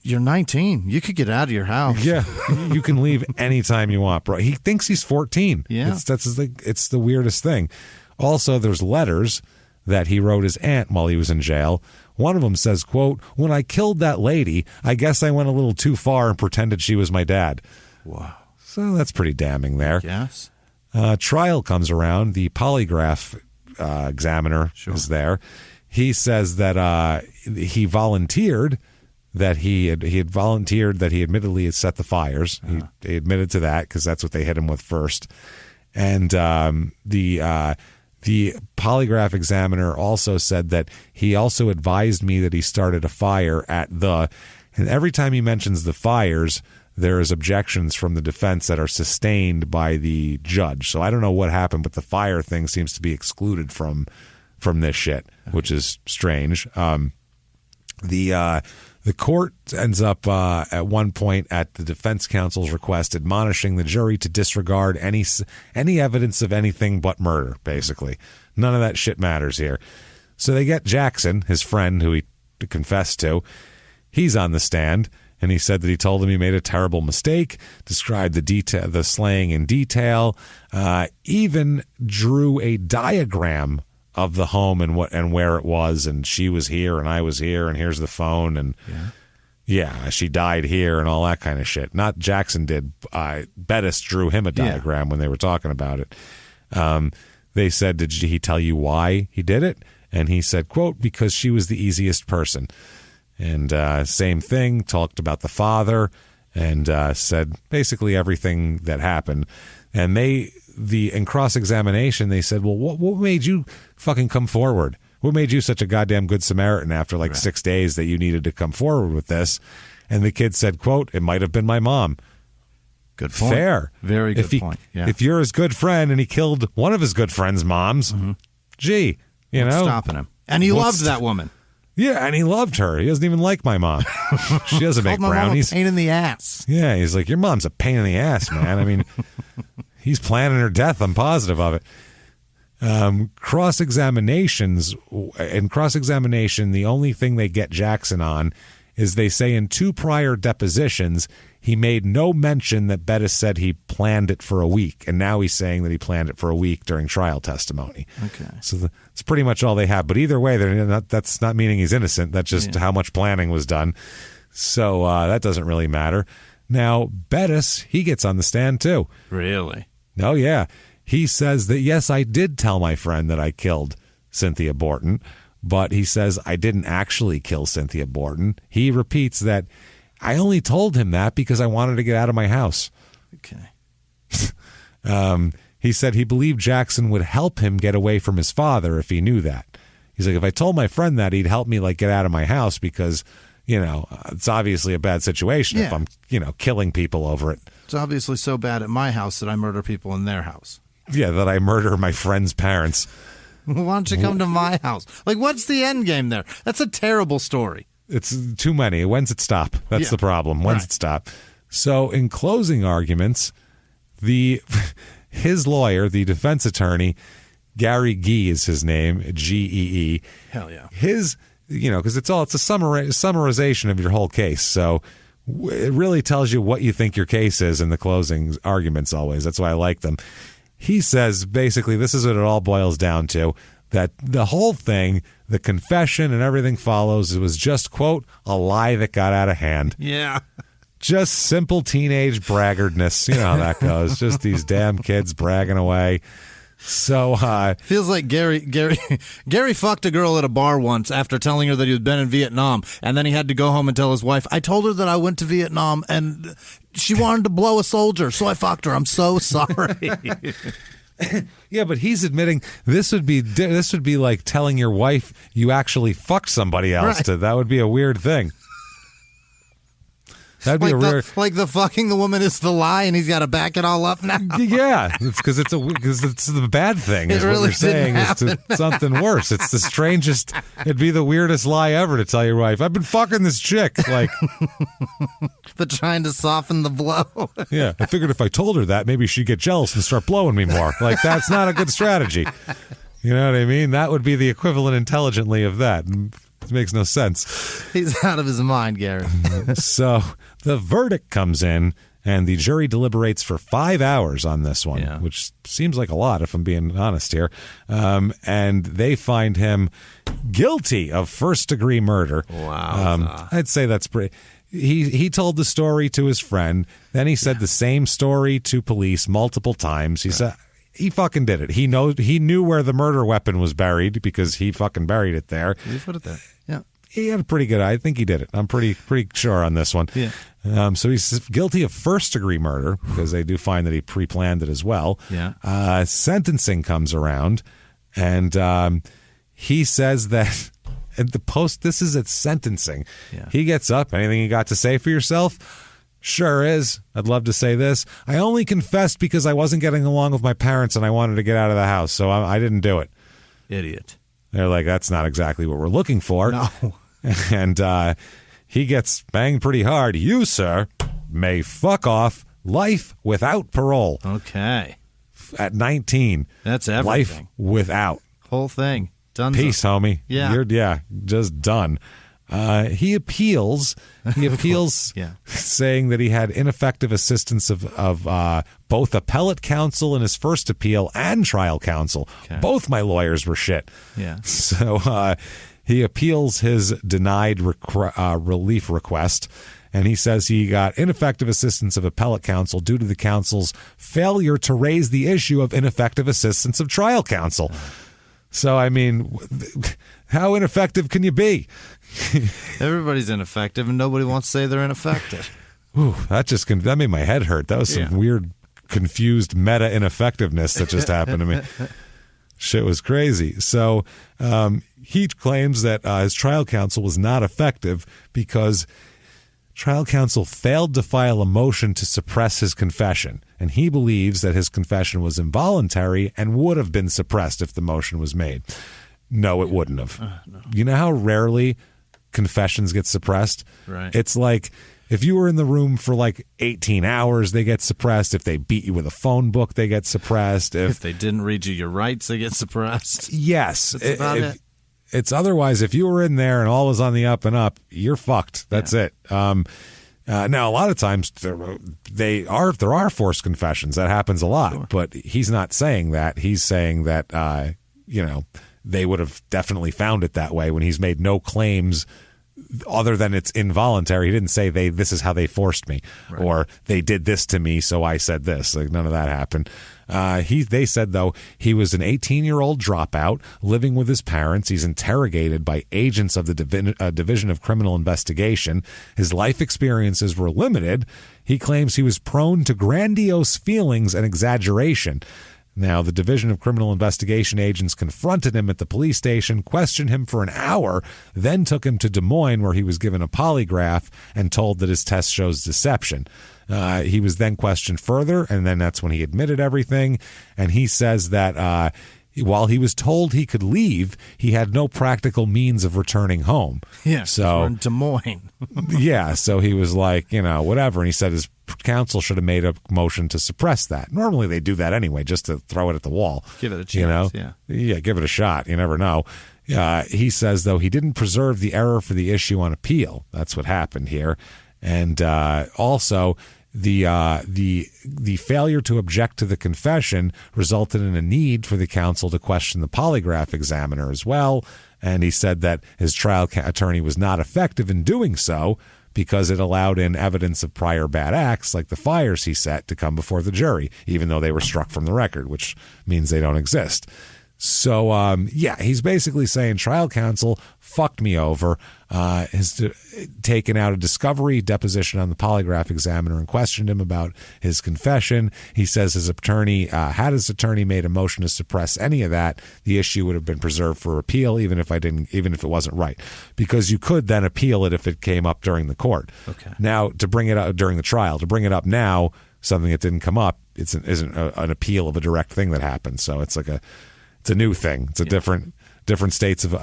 You're 19. You could get out of your house. Yeah, you can leave anytime you want, bro. He thinks he's 14. Yeah, it's the weirdest thing. Also, there's letters that he wrote his aunt while he was in jail. One of them says, quote, "When I killed that lady, I guess I went a little too far and pretended she was my dad." Wow. So that's pretty damning there. Yes. Trial comes around. The polygraph examiner is there. He says that he volunteered. That he had volunteered that he admittedly had set the fires. He admitted to that because that's what they hit him with first. And the polygraph examiner also said that he also advised me that he started a fire and every time he mentions the fires, there is objections from the defense that are sustained by the judge. So I don't know what happened, but the fire thing seems to be excluded from this shit, which is strange. The court ends up at one point at the defense counsel's request admonishing the jury to disregard any evidence of anything but murder, basically. None of that shit matters here. So they get Jackson, his friend, who he confessed to. He's on the stand, and he said that he told him he made a terrible mistake, described the slaying in detail, even drew a diagram of the home and where it was, and she was here and I was here, and here's the phone, and she died here and all that kind of shit. Not Jackson did. Bettis drew him a diagram when they were talking about it. They said, did he tell you why he did it? And he said, quote, because she was the easiest person. And same thing, talked about the father and said basically everything that happened. And in cross-examination, they said, well, what made you fucking come forward? What made you such a goddamn good Samaritan after 6 days that you needed to come forward with this? And the kid said, quote, it might have been my mom. Good point. Fair. Very good point. Yeah. If you're his good friend and he killed one of his good friend's moms, gee, What's stopping him? And he loved that woman. Yeah, and he loved her. He doesn't even like my mom. She doesn't make brownies. Pain in the ass. Yeah, he's like, your mom's a pain in the ass, man. I mean, he's planning her death. I'm positive of it. Cross-examination, the only thing they get Jackson on is they say in 2 prior depositions, he made no mention that Bettis said he planned it for a week, and now he's saying that he planned it for a week during trial testimony. Okay. So that's pretty much all they have. But either way, that's not meaning he's innocent. That's just how much planning was done. So that doesn't really matter. Now, Bettis, he gets on the stand too. Really? Oh, yeah. He says that, yes, I did tell my friend that I killed Cynthia Borton, but he says I didn't actually kill Cynthia Borton. He repeats that I only told him that because I wanted to get out of my house. Okay. He said he believed Jackson would help him get away from his father if he knew that. He's like, if I told my friend that, he'd help me get out of my house because, it's obviously a bad situation if I'm, killing people over it. It's obviously so bad at my house that I murder people in their house. Yeah, that I murder my friend's parents. Why don't you come to my house? What's the end game there? That's a terrible story. It's too many. When's it stop? That's the problem. When's it stop? So in closing arguments, his lawyer, the defense attorney, Gary Gee is his name, Gee. Hell yeah. Because it's a summarization of your whole case. So it really tells you what you think your case is in the closing arguments always. That's why I like them. He says, basically, this is what it all boils down to, that the whole thing, the confession and everything follows, it was just, quote, a lie that got out of hand. Yeah. Just simple teenage braggartness. You know how that goes. Just these damn kids bragging away. So feels like Gary fucked a girl at a bar once after telling her that he had been in Vietnam, and then he had to go home and tell his wife, I told her that I went to Vietnam and she wanted to blow a soldier, so I fucked her. I'm so sorry. Yeah, but he's admitting this would be like telling your wife you actually fucked somebody else. Right. That would be a weird thing. That'd be the fucking the woman is the lie, and he's got to back it all up now. Yeah, it's because it's the bad thing. It really what you're saying happen. It's something worse. It's the strangest. It'd be the weirdest lie ever to tell your wife, I've been fucking this chick. But trying to soften the blow. Yeah, I figured if I told her that, maybe she'd get jealous and start blowing me more. That's not a good strategy. You know what I mean? That would be the equivalent intelligently of that. It makes no sense. He's out of his mind, Gary. So the verdict comes in, and the jury deliberates for 5 hours on this one, which seems like a lot, if I'm being honest here. And they find him guilty of first-degree murder. Wow. I'd say that's pretty... He told the story to his friend. Then he said the same story to police multiple times. He said... He fucking did it. He knew where the murder weapon was buried because he fucking buried it there. He put it there. Yeah. He had a pretty good eye. I think he did it. I'm pretty sure on this one. Yeah. So he's guilty of first-degree murder because they do find that he pre-planned it as well. Yeah. Sentencing comes around, and he says that at this is at sentencing. Yeah. He gets up. Anything you got to say for yourself? Sure is. I'd love to say this. I only confessed because I wasn't getting along with my parents and I wanted to get out of the house, so I didn't do it. Idiot. They're like, that's not exactly what we're looking for. No. And he gets banged pretty hard. You, sir, may fuck off. Life without parole. Okay. At 19. That's everything. Life without. Whole thing. Done. Peace, homie. Yeah. Just done. He appeals. He appeals, Yeah. saying that he had ineffective assistance of both appellate counsel in his first appeal and trial counsel. Okay. Both my lawyers were shit. Yeah. So he appeals his denied relief request, and he says he got ineffective assistance of appellate counsel due to the counsel's failure to raise the issue of ineffective assistance of trial counsel. So, I mean, how ineffective can you be? Everybody's ineffective, and nobody wants to say they're ineffective. Ooh, that made my head hurt. That was some weird, confused meta ineffectiveness that just happened to me. Shit was crazy. So he claims that his trial counsel was not effective because trial counsel failed to file a motion to suppress his confession, and he believes that his confession was involuntary and would have been suppressed if the motion was made. No, it wouldn't have. No. You know how rarely confessions get suppressed? Right. It's like if you were in the room for like 18 hours, they get suppressed. If they beat you with a phone book, they get suppressed. If they didn't read you your rights, they get suppressed. Yes. That's about it. It's otherwise, if you were in there and all was on the up and up, you're fucked. That's it. Now, a lot of times there are forced confessions. That happens a lot. Sure. But he's not saying that. He's saying that, they would have definitely found it that way when he's made no claims other than it's involuntary. He didn't say this is how they forced me, right, or they did this to me, so I said this. Like, none of that happened. They said, though, he was an 18-year-old dropout living with his parents. He's interrogated by agents of the Division of Criminal Investigation. His life experiences were limited. He claims he was prone to grandiose feelings and exaggeration. Now, the Division of Criminal Investigation agents confronted him at the police station, questioned him for an hour, then took him to Des Moines, where he was given a polygraph and told that his test shows deception. He was then questioned further, and then that's when he admitted everything. And he says that while he was told he could leave, he had no practical means of returning home. Yeah, so we're in Des Moines. Yeah, so he was like, whatever. And he said his counsel should have made a motion to suppress that. Normally they do that anyway, just to throw it at the wall. Give it a chance, Yeah, give it a shot. You never know. He says, though, he didn't preserve the error for the issue on appeal. That's what happened here. And also, the failure to object to the confession resulted in a need for the counsel to question the polygraph examiner as well. And he said that his trial attorney was not effective in doing so because it allowed in evidence of prior bad acts, like the fires he set, to come before the jury, even though they were struck from the record, which means they don't exist. So, he's basically saying trial counsel fucked me over, has taken out a discovery deposition on the polygraph examiner and questioned him about his confession. He says his attorney, had his attorney made a motion to suppress any of that, the issue would have been preserved for appeal, even if it wasn't right, because you could then appeal it if it came up during the court. Okay. Now, to bring it up during the trial, to bring it up now, something that didn't come up, isn't an appeal of a direct thing that happened. So it's like it's a new thing. It's a different states of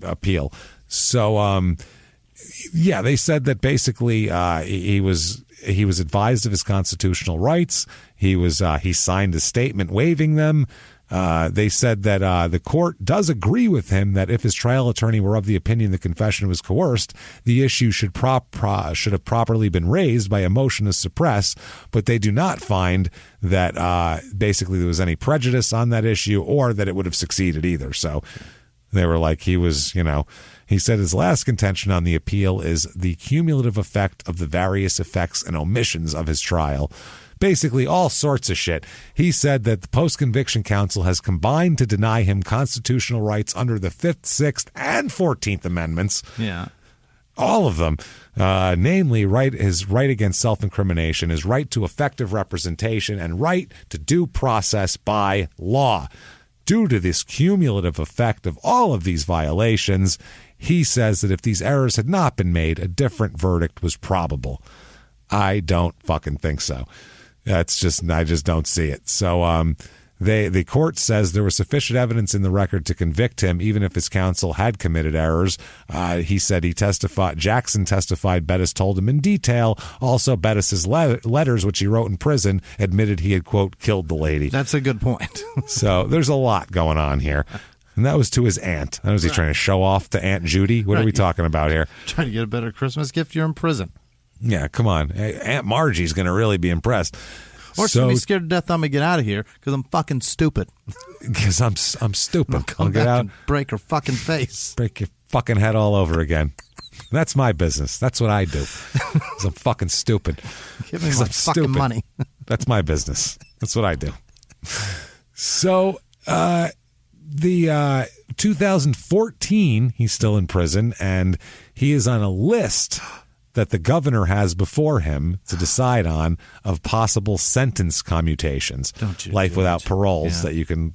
appeal. So, they said that basically he was advised of his constitutional rights. He signed a statement waiving them. They said that the court does agree with him that if his trial attorney were of the opinion the confession was coerced, the issue should have properly been raised by a motion to suppress, but they do not find that basically there was any prejudice on that issue or that it would have succeeded either. So they were like, he said his last contention on the appeal is the cumulative effect of the various effects and omissions of his trial. Basically all sorts of shit. He said that the post-conviction counsel has combined to deny him constitutional rights under the 5th, 6th, and 14th Amendments. Yeah. All of them. Namely, his right against self-incrimination, his right to effective representation, and right to due process by law. Due to this cumulative effect of all of these violations, he says that if these errors had not been made, a different verdict was probable. I don't fucking think so. I just don't see it. So the court says there was sufficient evidence in the record to convict him, even if his counsel had committed errors. He said Jackson testified Bettis told him in detail. Also, Bettis's letters, which he wrote in prison, admitted he had, quote, killed the lady. That's a good point. So there's a lot going on here. And that was to his aunt. Was he trying to show off to Aunt Judy? What are we talking about here? Trying to get a better Christmas gift? You're in prison. Yeah, come on. Hey, Aunt Margie's going to really be impressed. Or she'll be scared to death I'm going to get out of here because I'm fucking stupid. Because I'm stupid. I'll get out and break her fucking face. Break your fucking head all over again. That's my business. That's what I do. Because I'm fucking stupid. Give me my fucking money. That's my business. That's what I do. So, the 2014, he's still in prison, and he is on a list that the governor has before him to decide on of possible sentence commutations, life without paroles that you can,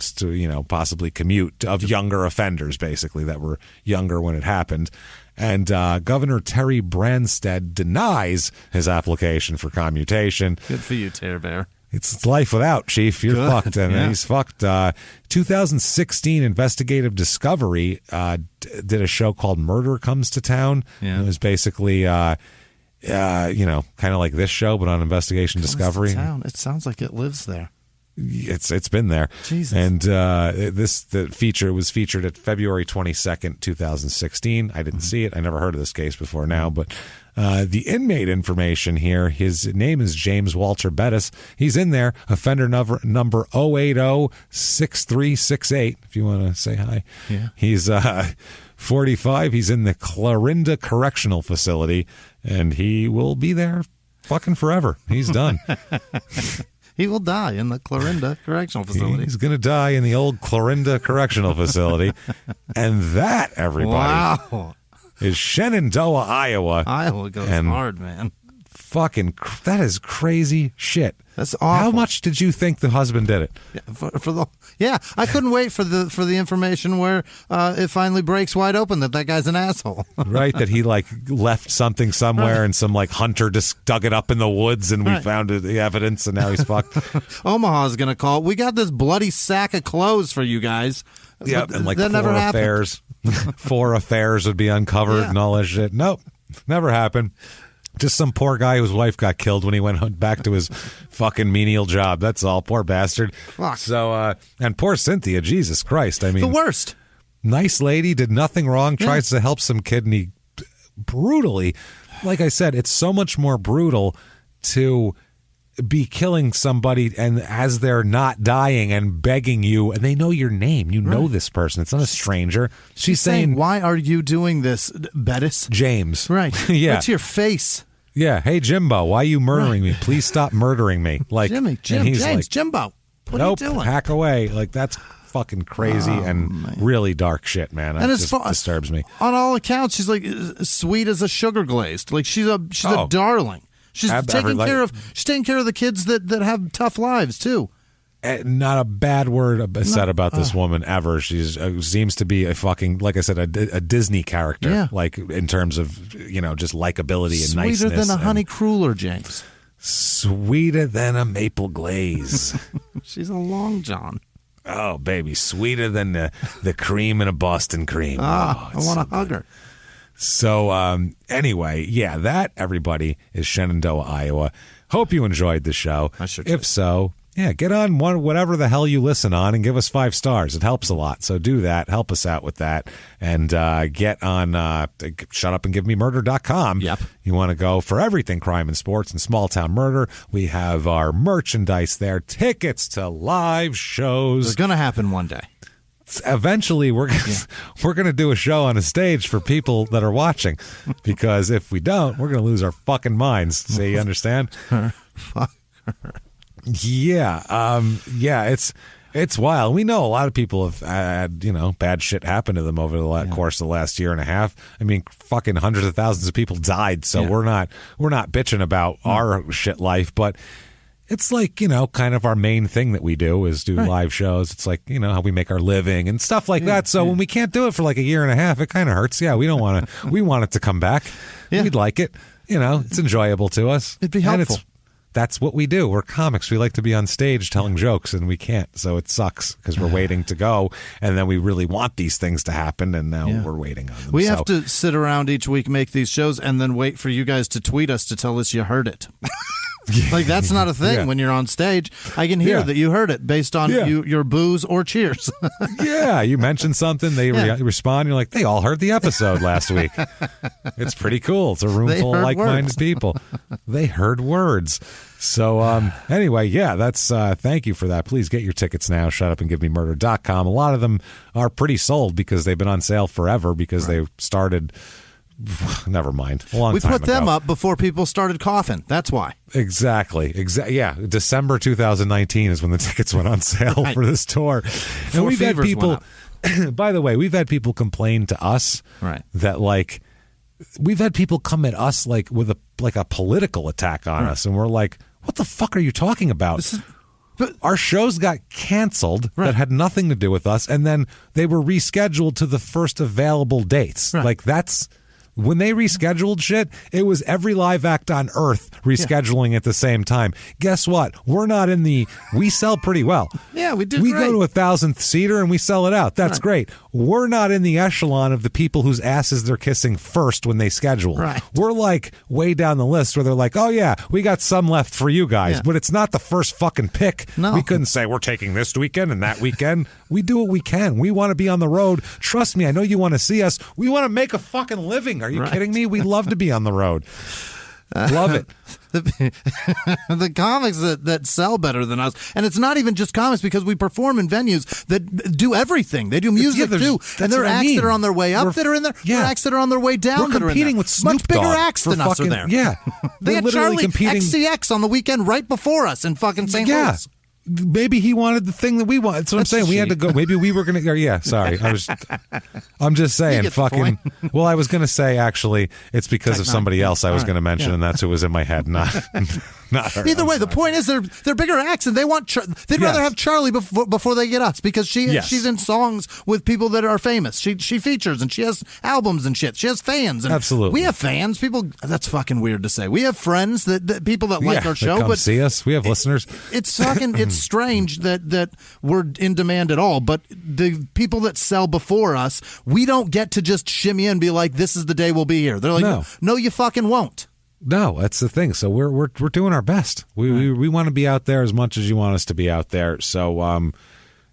possibly commute of younger offenders, basically, that were younger when it happened. And Governor Terry Branstad denies his application for commutation. Good for you, Terry Bear. It's life without, Chief. You're fucked, and he's fucked. 2016 Investigative Discovery did a show called Murder Comes to Town. Yeah. It was basically, kind of like this show, but on Investigation Discovery. It sounds like it lives there. It's been there. Jesus. And the feature was featured at February 22nd, 2016. I didn't see it. I never heard of this case before now, but the inmate information here, his name is James Walter Bettis. He's in there, offender number 0806368, if you want to say hi. Yeah. He's 45. He's in the Clarinda Correctional Facility, and he will be there fucking forever. He's done. He will die in the Clarinda Correctional Facility. He's going to die in the old Clarinda Correctional Facility. And that, everybody, is Shenandoah, Iowa. Iowa goes hard, man. Fucking, that is crazy shit. That's awful. How much did you think the husband did it? I couldn't wait for the information where it finally breaks wide open that guy's an asshole. Right, that he left something somewhere and some hunter just dug it up in the woods and we found the evidence and now he's fucked. Omaha's gonna call. We got this bloody sack of clothes for you guys. Yeah, and four affairs would be uncovered and all that shit. Nope, never happened. Just some poor guy whose wife got killed when he went back to his fucking menial job. That's all. Poor bastard. Fuck. So, and poor Cynthia, Jesus Christ. I mean, the worst. Nice lady, did nothing wrong, tries to help some kid, and he brutally, like I said, it's so much more brutal to be killing somebody and as they're not dying and begging you, and they know your name. You know this person. It's not a stranger. She's saying, why are you doing this, Bettis? James. Right. Yeah. What's your face? Yeah. Hey, Jimbo, why are you murdering me? Please stop murdering me. James, Jimbo, what are you doing? Hack away. That's fucking crazy really dark shit, man. It just disturbs me. On all accounts, she's sweet as a sugar glazed. She's a darling. She's taking care of the kids that have tough lives too. Not a bad word said about this woman ever. She seems to be a fucking, like I said, a Disney character. Yeah. In terms of just likability and niceness. Sweeter than a honey cruller, James. Sweeter than a maple glaze. She's a long john. Oh, baby, sweeter than the cream in a Boston cream. I want to hug her. So anyway, that, everybody, is Shenandoah, Iowa. Hope you enjoyed the show. I sure If so, get on whatever the hell you listen on and give us 5 stars. It helps a lot. So do that. Help us out with that. And get on shutupandgivememurder.com. Yep. You want to go for everything crime and sports and small town murder. We have our merchandise there. Tickets to live shows. It's going to happen one day. Eventually, we're going to do a show on a stage for people that are watching, because if we don't, we're going to lose our fucking minds. So you understand? It's wild. We know a lot of people have had bad shit happen to them over the course of the last year and a half. I mean, fucking hundreds of thousands of people died. So we're not bitching about our shit life, but. It's kind of our main thing that we do is do live shows. It's how we make our living and stuff like that. So when we can't do it for a year and a half, it kind of hurts. Yeah, we don't want to. We want it to come back. Yeah. We'd like it. It's enjoyable to us. It'd be helpful. And that's what we do. We're comics. We like to be on stage telling jokes, and we can't. So it sucks because we're waiting to go, and then we really want these things to happen, and now we're waiting on them. We have to sit around each week, make these shows, and then wait for you guys to tweet us to tell us you heard it. Like, that's not a thing when you're on stage. I can hear that you heard it based on your boos or cheers. Yeah, you mentioned something, they respond, you're like, they all heard the episode last week. It's pretty cool. It's a room full of like-minded people. They heard words. So anyway, that's thank you for that. Please get your tickets now, shutupandgivememurder.com. A lot of them are pretty sold because they've been on sale forever because they started... Never mind. A long time We put them ago. up before people started coughing. That's why. Exactly. Yeah. December 2019 is when the tickets went on sale for this tour. And we've had people, by the way, we've had people complain to us that, like, we've had people come at us like with a political attack on us. And we're like, what the fuck are you talking about? But our shows got canceled that had nothing to do with us. And then they were rescheduled to the first available dates. Like, that's... When they rescheduled shit, it was every live act on Earth rescheduling at the same time. Guess what? We're not in the... We sell pretty well. Yeah, we do We great. go to 1,000th seater and we sell it out. That's great. We're not in the echelon of the people whose asses they're kissing first when they schedule. Right. We're like way down the list where they're like, oh yeah, we got some left for you guys. But it's not the first fucking pick. No. We couldn't say we're taking this weekend and that weekend. We do what we can. We want to be on the road. Trust me, I know you want to see us. We want to make a fucking living. Are you kidding me? We love to be on the road. Love it. The comics that sell better than us, and it's not even just comics because we perform in venues that do everything. They do music too, and there are acts that are on their way up that are in there. There are acts that are on their way down. We're competing with Snoop much bigger Dogg acts than us are there. Yeah, they had literally Charlie competing. XCX on the weekend right before us in fucking St. Louis. Maybe he wanted the thing that we want. That's what I'm saying. We had to go. Maybe we were going to. Yeah, sorry. I'm just saying. Fucking. Well, I was going to say actually, it's because of somebody else I was going to mention, and that's who was in my head. Not her. Either way, the point is they're bigger acts, and they want. They'd rather have Charlie before they get us because she's in songs with people that are famous. She features and she has albums and shit. She has fans. And absolutely, we have fans. People. That's fucking weird to say. We have friends that people that like our show, but see us. We have listeners. It's fucking. It's strange that we're in demand at all. But the people that sell before us, we don't get to just shimmy in and be like, "This is the day we'll be here." They're like, "No, you fucking won't." No, that's the thing. So we're doing our best. We want to be out there as much as you want us to be out there. So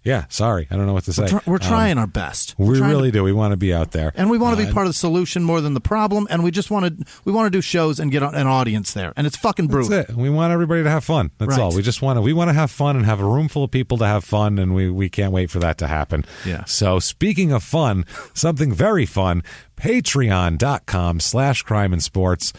yeah, sorry, I don't know what to say. We're trying our best. We really do. We want to be out there, and we want to be part of the solution more than the problem. And we just want to do shows and get an audience there. And it's fucking brutal. That's it. We want everybody to have fun. That's all. We just want to have fun and have a room full of people to have fun, and we can't wait for that to happen. Yeah. So speaking of fun, something very fun. Patreon.com/crime and sports.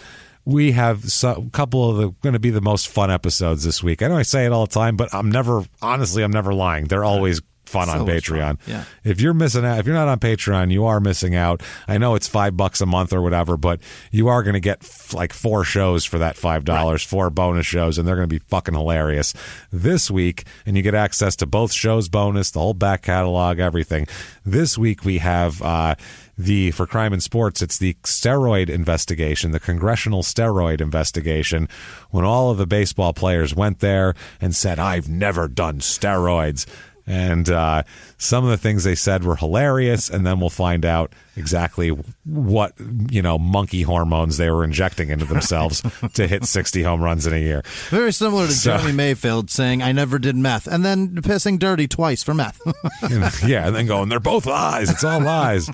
We have a couple of going to be the most fun episodes this week. I know I say it all the time, but I'm never lying. They're always fun on Patreon. Yeah. If you're missing out, if you're not on Patreon, you are missing out. I know it's $5 a month or whatever, but you are going to get like 4 shows for that $5, 4 bonus shows, and they're going to be fucking hilarious this week. And you get access to both shows bonus, the whole back catalog, everything. This week we have for Crime and Sports, it's the steroid investigation, the congressional steroid investigation, when all of the baseball players went there and said, "I've never done steroids." And some of the things they said were hilarious, and then we'll find out exactly what, monkey hormones they were injecting into themselves to hit 60 home runs in a year. Very similar to Jeremy Mayfield saying, "I never did meth," and then pissing dirty twice for meth. Yeah, and then going, "They're both lies. It's all lies."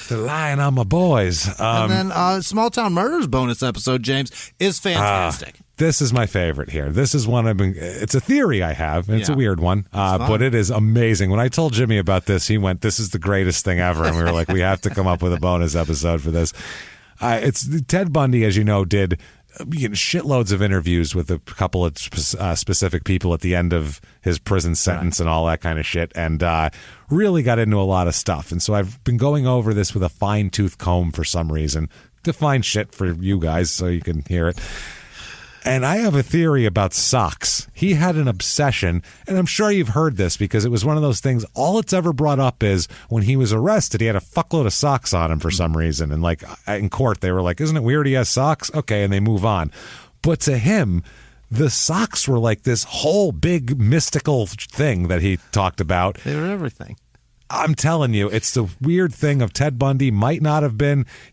They're lying on my boys. And then Small Town Murders bonus episode, James, is fantastic. This is my favorite here. This is one it's a theory I have, and it's a weird one, but it is amazing. When I told Jimmie about this, he went, "This is the greatest thing ever." And we were like, we have to come up with a bonus episode for this. It's Ted Bundy, as you know, did shitloads of interviews with a couple of specific people at the end of his prison sentence and all that kind of shit, and really got into a lot of stuff. And so I've been going over this with a fine-tooth comb for some reason to find shit for you guys so you can hear it. And I have a theory about socks. He had an obsession, and I'm sure you've heard this because it was one of those things, all it's ever brought up is when he was arrested, he had a fuckload of socks on him for some reason. And like in court, they were like, "Isn't it weird he has socks?" Okay, and they move on. But to him, the socks were like this whole big mystical thing that he talked about. They were everything. I'm telling you, it's the weird thing of Ted Bundy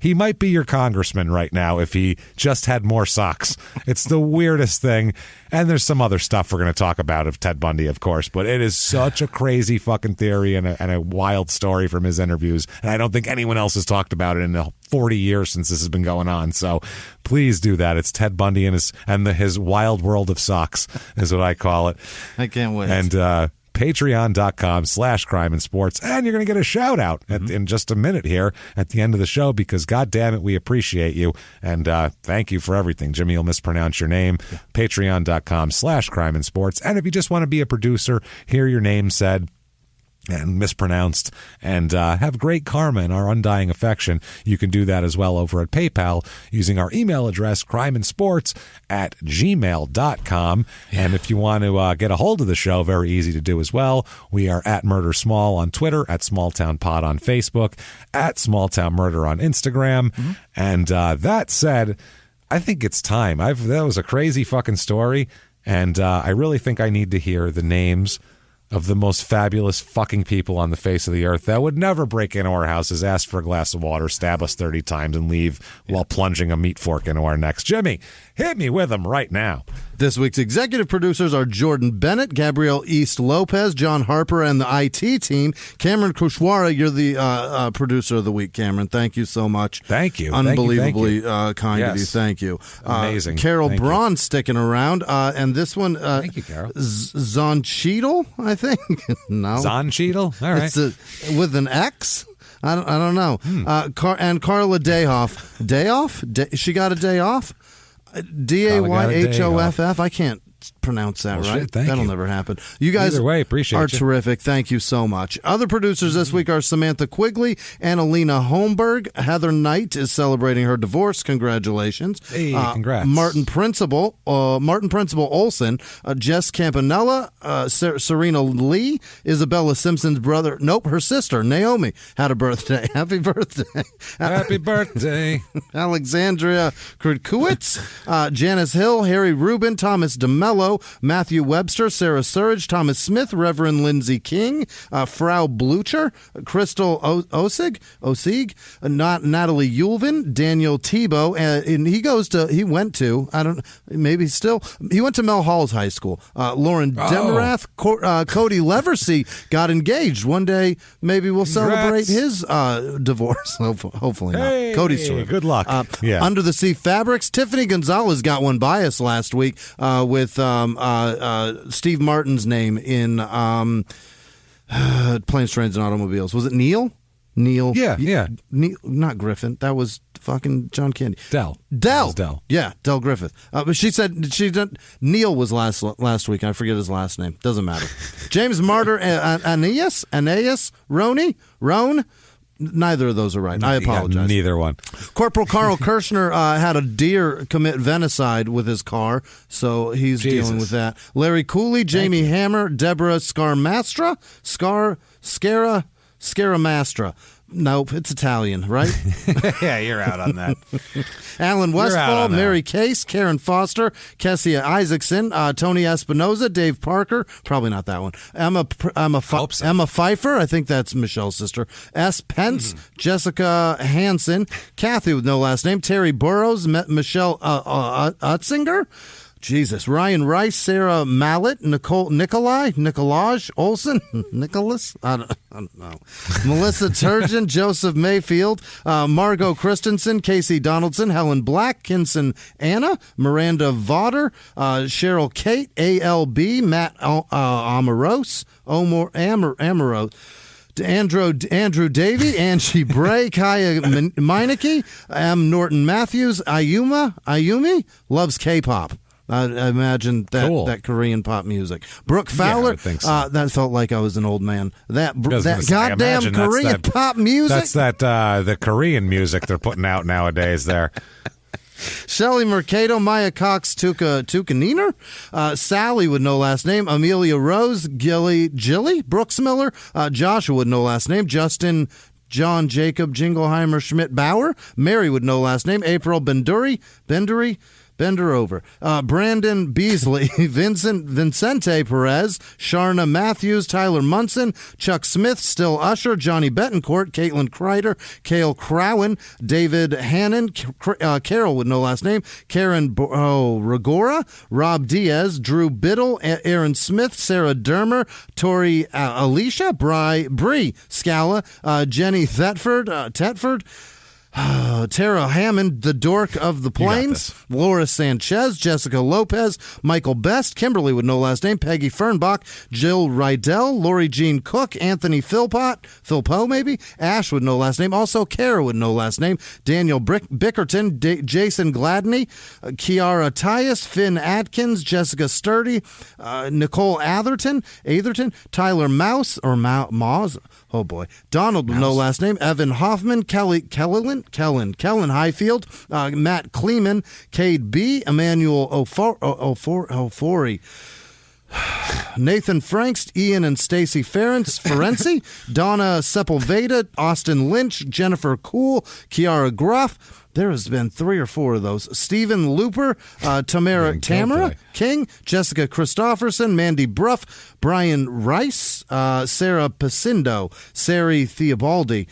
he might be your congressman right now if he just had more socks. It's the weirdest thing. And there's some other stuff we're going to talk about of Ted Bundy, of course, but it is such a crazy fucking theory and a wild story from his interviews. And I don't think anyone else has talked about it in the 40 years since this has been going on. So please do that. It's Ted Bundy and his wild world of socks is what I call it. I can't wait. And, Patreon.com/crime and sports. And you're going to get a shout out in just a minute here at the end of the show because, God damn it, we appreciate you. And thank you for everything. Jimmy will mispronounce your name. Yeah. Patreon.com/crime and sports. And if you just want to be a producer, hear your name said and mispronounced and have great karma and our undying affection, you can do that as well over at PayPal using our email address, crimeandsports@gmail.com. And if you want to get a hold of the show, very easy to do as well. We are at Murder Small on Twitter, at Smalltown Pod on Facebook, at Smalltown Murder on Instagram. And that said, I think it's time. That was a crazy fucking story, and I really think I need to hear the names of the most fabulous fucking people on the face of the earth that would never break into our houses, ask for a glass of water, stab us 30 times, and leave while plunging a meat fork into our necks. Jimmy, hit me with them right now. This week's executive producers are Jordan Bennett, Gabrielle East Lopez, John Harper, and the IT team. Cameron Kushwara, you're the producer of the week, Cameron. Thank you so much. Thank you. Unbelievably kind of you. Thank you. Amazing. Carol Braun sticking around. And this one, thank you, Carol. Zoncheadle, I think. No. Zoncheadle? All right. It's with an X? I don't know. And Carla Dayhoff. Dayoff? She got a day off? Dayhoff. I can't pronounce that right. Shit, that'll never happen. You guys are terrific. Thank you so much. Other producers this week are Samantha Quigley, Annalena Holmberg. Heather Knight is celebrating her divorce. Congratulations. Hey, congrats. Martin Principal Olson, Jess Campanella, Serena Lee, Isabella Simpson's brother. Nope, her sister Naomi had a birthday. Happy birthday. Happy birthday. Alexandria Krutkowitz, Janice Hill, Harry Rubin, Thomas DeMello, Matthew Webster, Sarah Surridge, Thomas Smith, Reverend Lindsay King, Frau Blucher, Crystal Osig, Natalie Yulvin, Daniel Tebow, and he went to Mel Hall's high school. Lauren Demarath, Cody Leversey got engaged. One day, maybe we'll celebrate his divorce. Hopefully not. Cody's terrific. Good luck. Under the Sea Fabrics, Tiffany Gonzalez got one by us last week with Steve Martin's name in Planes, Trains, and Automobiles. Was it Neil? Yeah. Neil, not Griffin. That was fucking John Candy. Dell. Yeah, Del Griffith. But she said Neil was last week. I forget his last name. Doesn't matter. James Martyr, Aeneas, Roan. Neither of those are right. I apologize. Neither one. Corporal Carl Kirshner had a deer commit venicide with his car, so he's dealing with that. Larry Cooley, Jamie Hammer, Deborah Scaramasta. Nope, it's Italian, right? Yeah, you're out on that. Alan Westfall, Mary Case, Karen Foster, Kessia Isaacson, Tony Espinoza, Dave Parker, probably not that one. Emma Pfeiffer, I think that's Michelle's sister. S. Pence, Jessica Hansen, Kathy with no last name, Terry Burrows, Michelle Utzinger. Jesus. Ryan Rice, Sarah Mallet, Nicolaj Olson, Nicholas? I don't know. Melissa Turgeon, Joseph Mayfield, Margot Christensen, Casey Donaldson, Helen Black, Kinson Anna, Miranda Vauder, Cheryl Kate, ALB, Matt Amorose, Andrew Davey, Angie Bray, Kaya Meineke, M. Norton Matthews, Ayumi loves K-pop. I imagine that Korean pop music. Brooke Fowler, that felt like I was an old man. That goddamn Korean pop music. That's the Korean music they're putting out nowadays there. Shelly Mercado, Maya Cox, Tukaniner, Sally with no last name, Amelia Rose, Gilly, Brooks Miller, Joshua with no last name, Justin, John Jacob, Jingleheimer, Schmidt Bauer, Mary with no last name, April Benduri, Bend her over. Brandon Beasley, Vincente Perez, Sharna Matthews, Tyler Munson, Chuck Smith, Still Usher, Johnny Betancourt, Caitlin Kreider, Cale Crowan, David Hannon, Carol with no last name, Karen Rigora, Rob Diaz, Drew Biddle, Aaron Smith, Sarah Dermer, Tori Alicia, Bree Scala, Jenny Tetford, Tara Hammond, the dork of the plains, Laura Sanchez, Jessica Lopez, Michael Best, Kimberly with no last name, Peggy Fernbach, Jill Rydell, Lori Jean Cook, Anthony Philpo maybe, Ash with no last name, also Kara with no last name, Daniel Bickerton, Jason Gladney, Kiara Tyus, Finn Atkins, Jessica Sturdy, Nicole Atherton, Tyler Mouse, oh boy, Donald with no last name, Evan Hoffman, Kellen Highfield, Matt Kleeman, Cade B, Emmanuel Ofori, Nathan Franks, Ian and Stacy Ferenci, Donna Sepulveda, Austin Lynch, Jennifer Cool, Kiara Gruff. There has been 3 or 4 of those. Stephen Looper, Tamara King, Jessica Christofferson, Mandy Bruff, Brian Rice, Sarah Pacindo, Sari Theobaldi,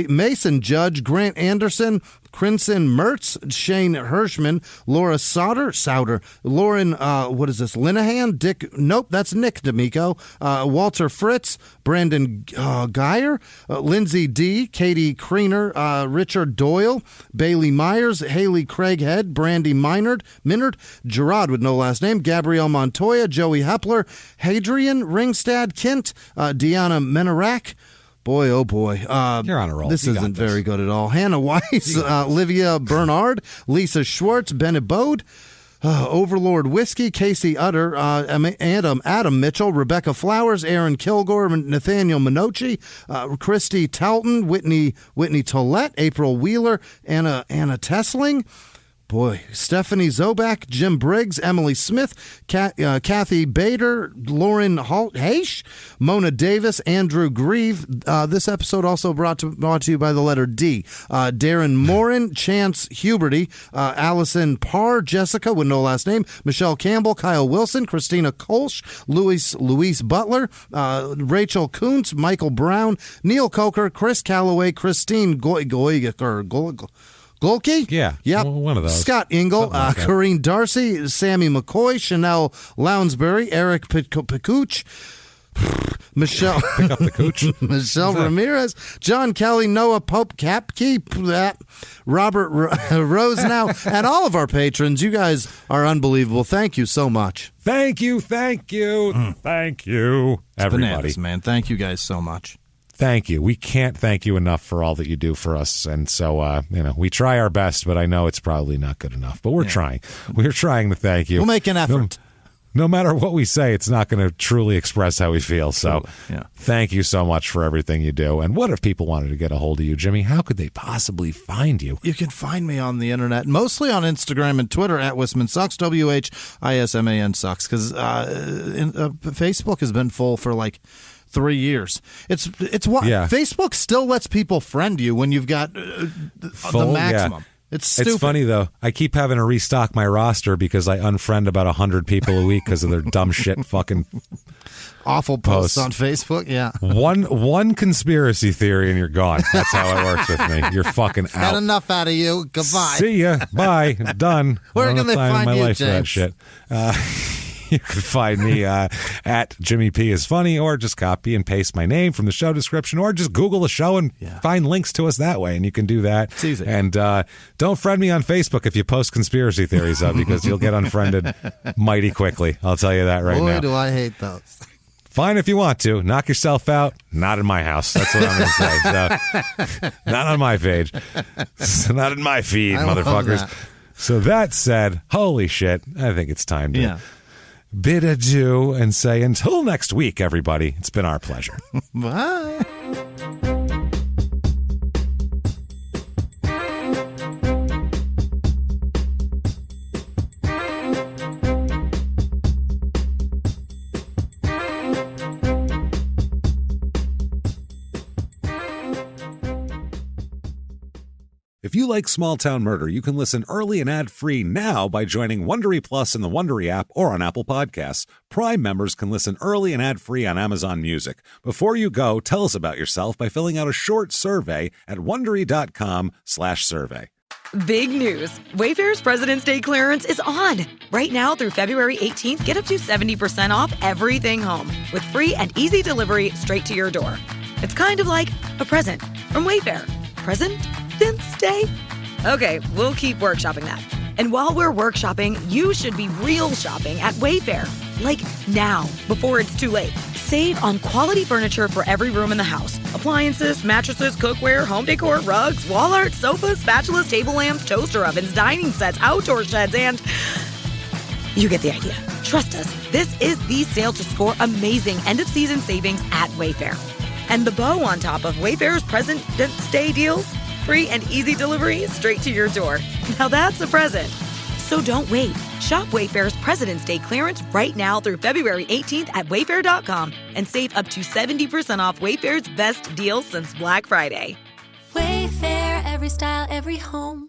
Mason Judge, Grant Anderson, Crinson Mertz, Shane Hirschman, Laura Sauter, Lauren, Linehan, that's Nick D'Amico, Walter Fritz, Brandon Geyer, Lindsay D, Katie Kriener, Richard Doyle, Bailey Myers, Haley Craighead, Brandy Minard, Gerard with no last name, Gabrielle Montoya, Joey Hepler, Hadrian Ringstad, Kent, Deanna Menarak. Boy, oh boy. You're on a roll. This isn't very good at all. Hannah Weiss, Livia Bernard, Lisa Schwartz, Bennett Bode, Overlord Whiskey, Casey Utter, Adam Mitchell, Rebecca Flowers, Aaron Kilgore, Nathaniel Minocci, Christy Talton, Whitney Tollett, April Wheeler, Anna Tessling. Boy, Stephanie Zobak, Jim Briggs, Emily Smith, Kathy Bader, Lauren Haish, Mona Davis, Andrew Grieve. This episode also brought to you by the letter D. Darren Morin, Chance Huberty, Allison Parr, Jessica with no last name, Michelle Campbell, Kyle Wilson, Christina Kolsch, Louise Butler, Rachel Kuntz, Michael Brown, Neil Coker, Chris Calloway, Christine Golke? Yeah. Yep. One of those. Scott Engel, like Corrine Darcy, Sammy McCoy, Chanel Lounsbury, Eric Picouch, Michelle Pick up the cooch. Michelle Ramirez, John Kelly, Noah Pope, Robert Rosenau, and all of our patrons. You guys are unbelievable. Thank you so much. Thank you, everybody. Bananas, man. Thank you guys so much. Thank you. We can't thank you enough for all that you do for us. And so, we try our best, but I know it's probably not good enough. But we're trying. We're trying to thank you. We'll make an effort. No matter what we say, it's not going to truly express how we feel. So Thank you so much for everything you do. And what if people wanted to get a hold of you, Jimmie? How could they possibly find you? You can find me on the internet, mostly on Instagram and Twitter at Whisman Sucks, WHISMAN Sucks, because Facebook has been full for like 3 years. It's what Facebook still lets people friend you when you've got the maximum. Yeah. It's stupid. It's funny though. I keep having to restock my roster because I unfriend about 100 people a week because of their dumb shit, fucking awful posts on Facebook. Yeah, one conspiracy theory and you're gone. That's how it works with me. You're fucking out. Had enough out of you. Goodbye. See ya. Bye. Done. Where can they find you, James? For that shit. You can find me at Jimmie P is funny, or just copy and paste my name from the show description, or just Google the show and find links to us that way, and you can do that. It's easy. And don't friend me on Facebook if you post conspiracy theories up, because you'll get unfriended mighty quickly. I'll tell you that right now. Boy, do I hate those. Fine if you want to. Knock yourself out. Not in my house. That's what I'm going to say. So, not on my page. Not in my feed, motherfuckers. So that said, holy shit, I think it's time to bid adieu and say until next week, everybody. It's been our pleasure. Bye. If If you like Small Town Murder, you can listen early and ad-free now by joining Wondery Plus in the Wondery app or on Apple Podcasts. Prime members can listen early and ad-free on Amazon Music. Before you go, tell us about yourself by filling out a short survey at Wondery.com/survey. Big news. Wayfair's President's Day clearance is on. Right now through February 18th, get up to 70% off everything home with free and easy delivery straight to your door. It's kind of like a present from Wayfair. President's Day? Okay, we'll keep workshopping that. And while we're workshopping, you should be real shopping at Wayfair. Like now, before it's too late. Save on quality furniture for every room in the house. Appliances, mattresses, cookware, home decor, rugs, wall art, sofas, spatulas, table lamps, toaster ovens, dining sets, outdoor sheds, and... you get the idea. Trust us, this is the sale to score amazing end-of-season savings at Wayfair. And the bow on top of Wayfair's President's Day deals? Free and easy delivery straight to your door. Now that's a present. So don't wait. Shop Wayfair's President's Day clearance right now through February 18th at Wayfair.com and save up to 70% off Wayfair's best deals since Black Friday. Wayfair, every style, every home.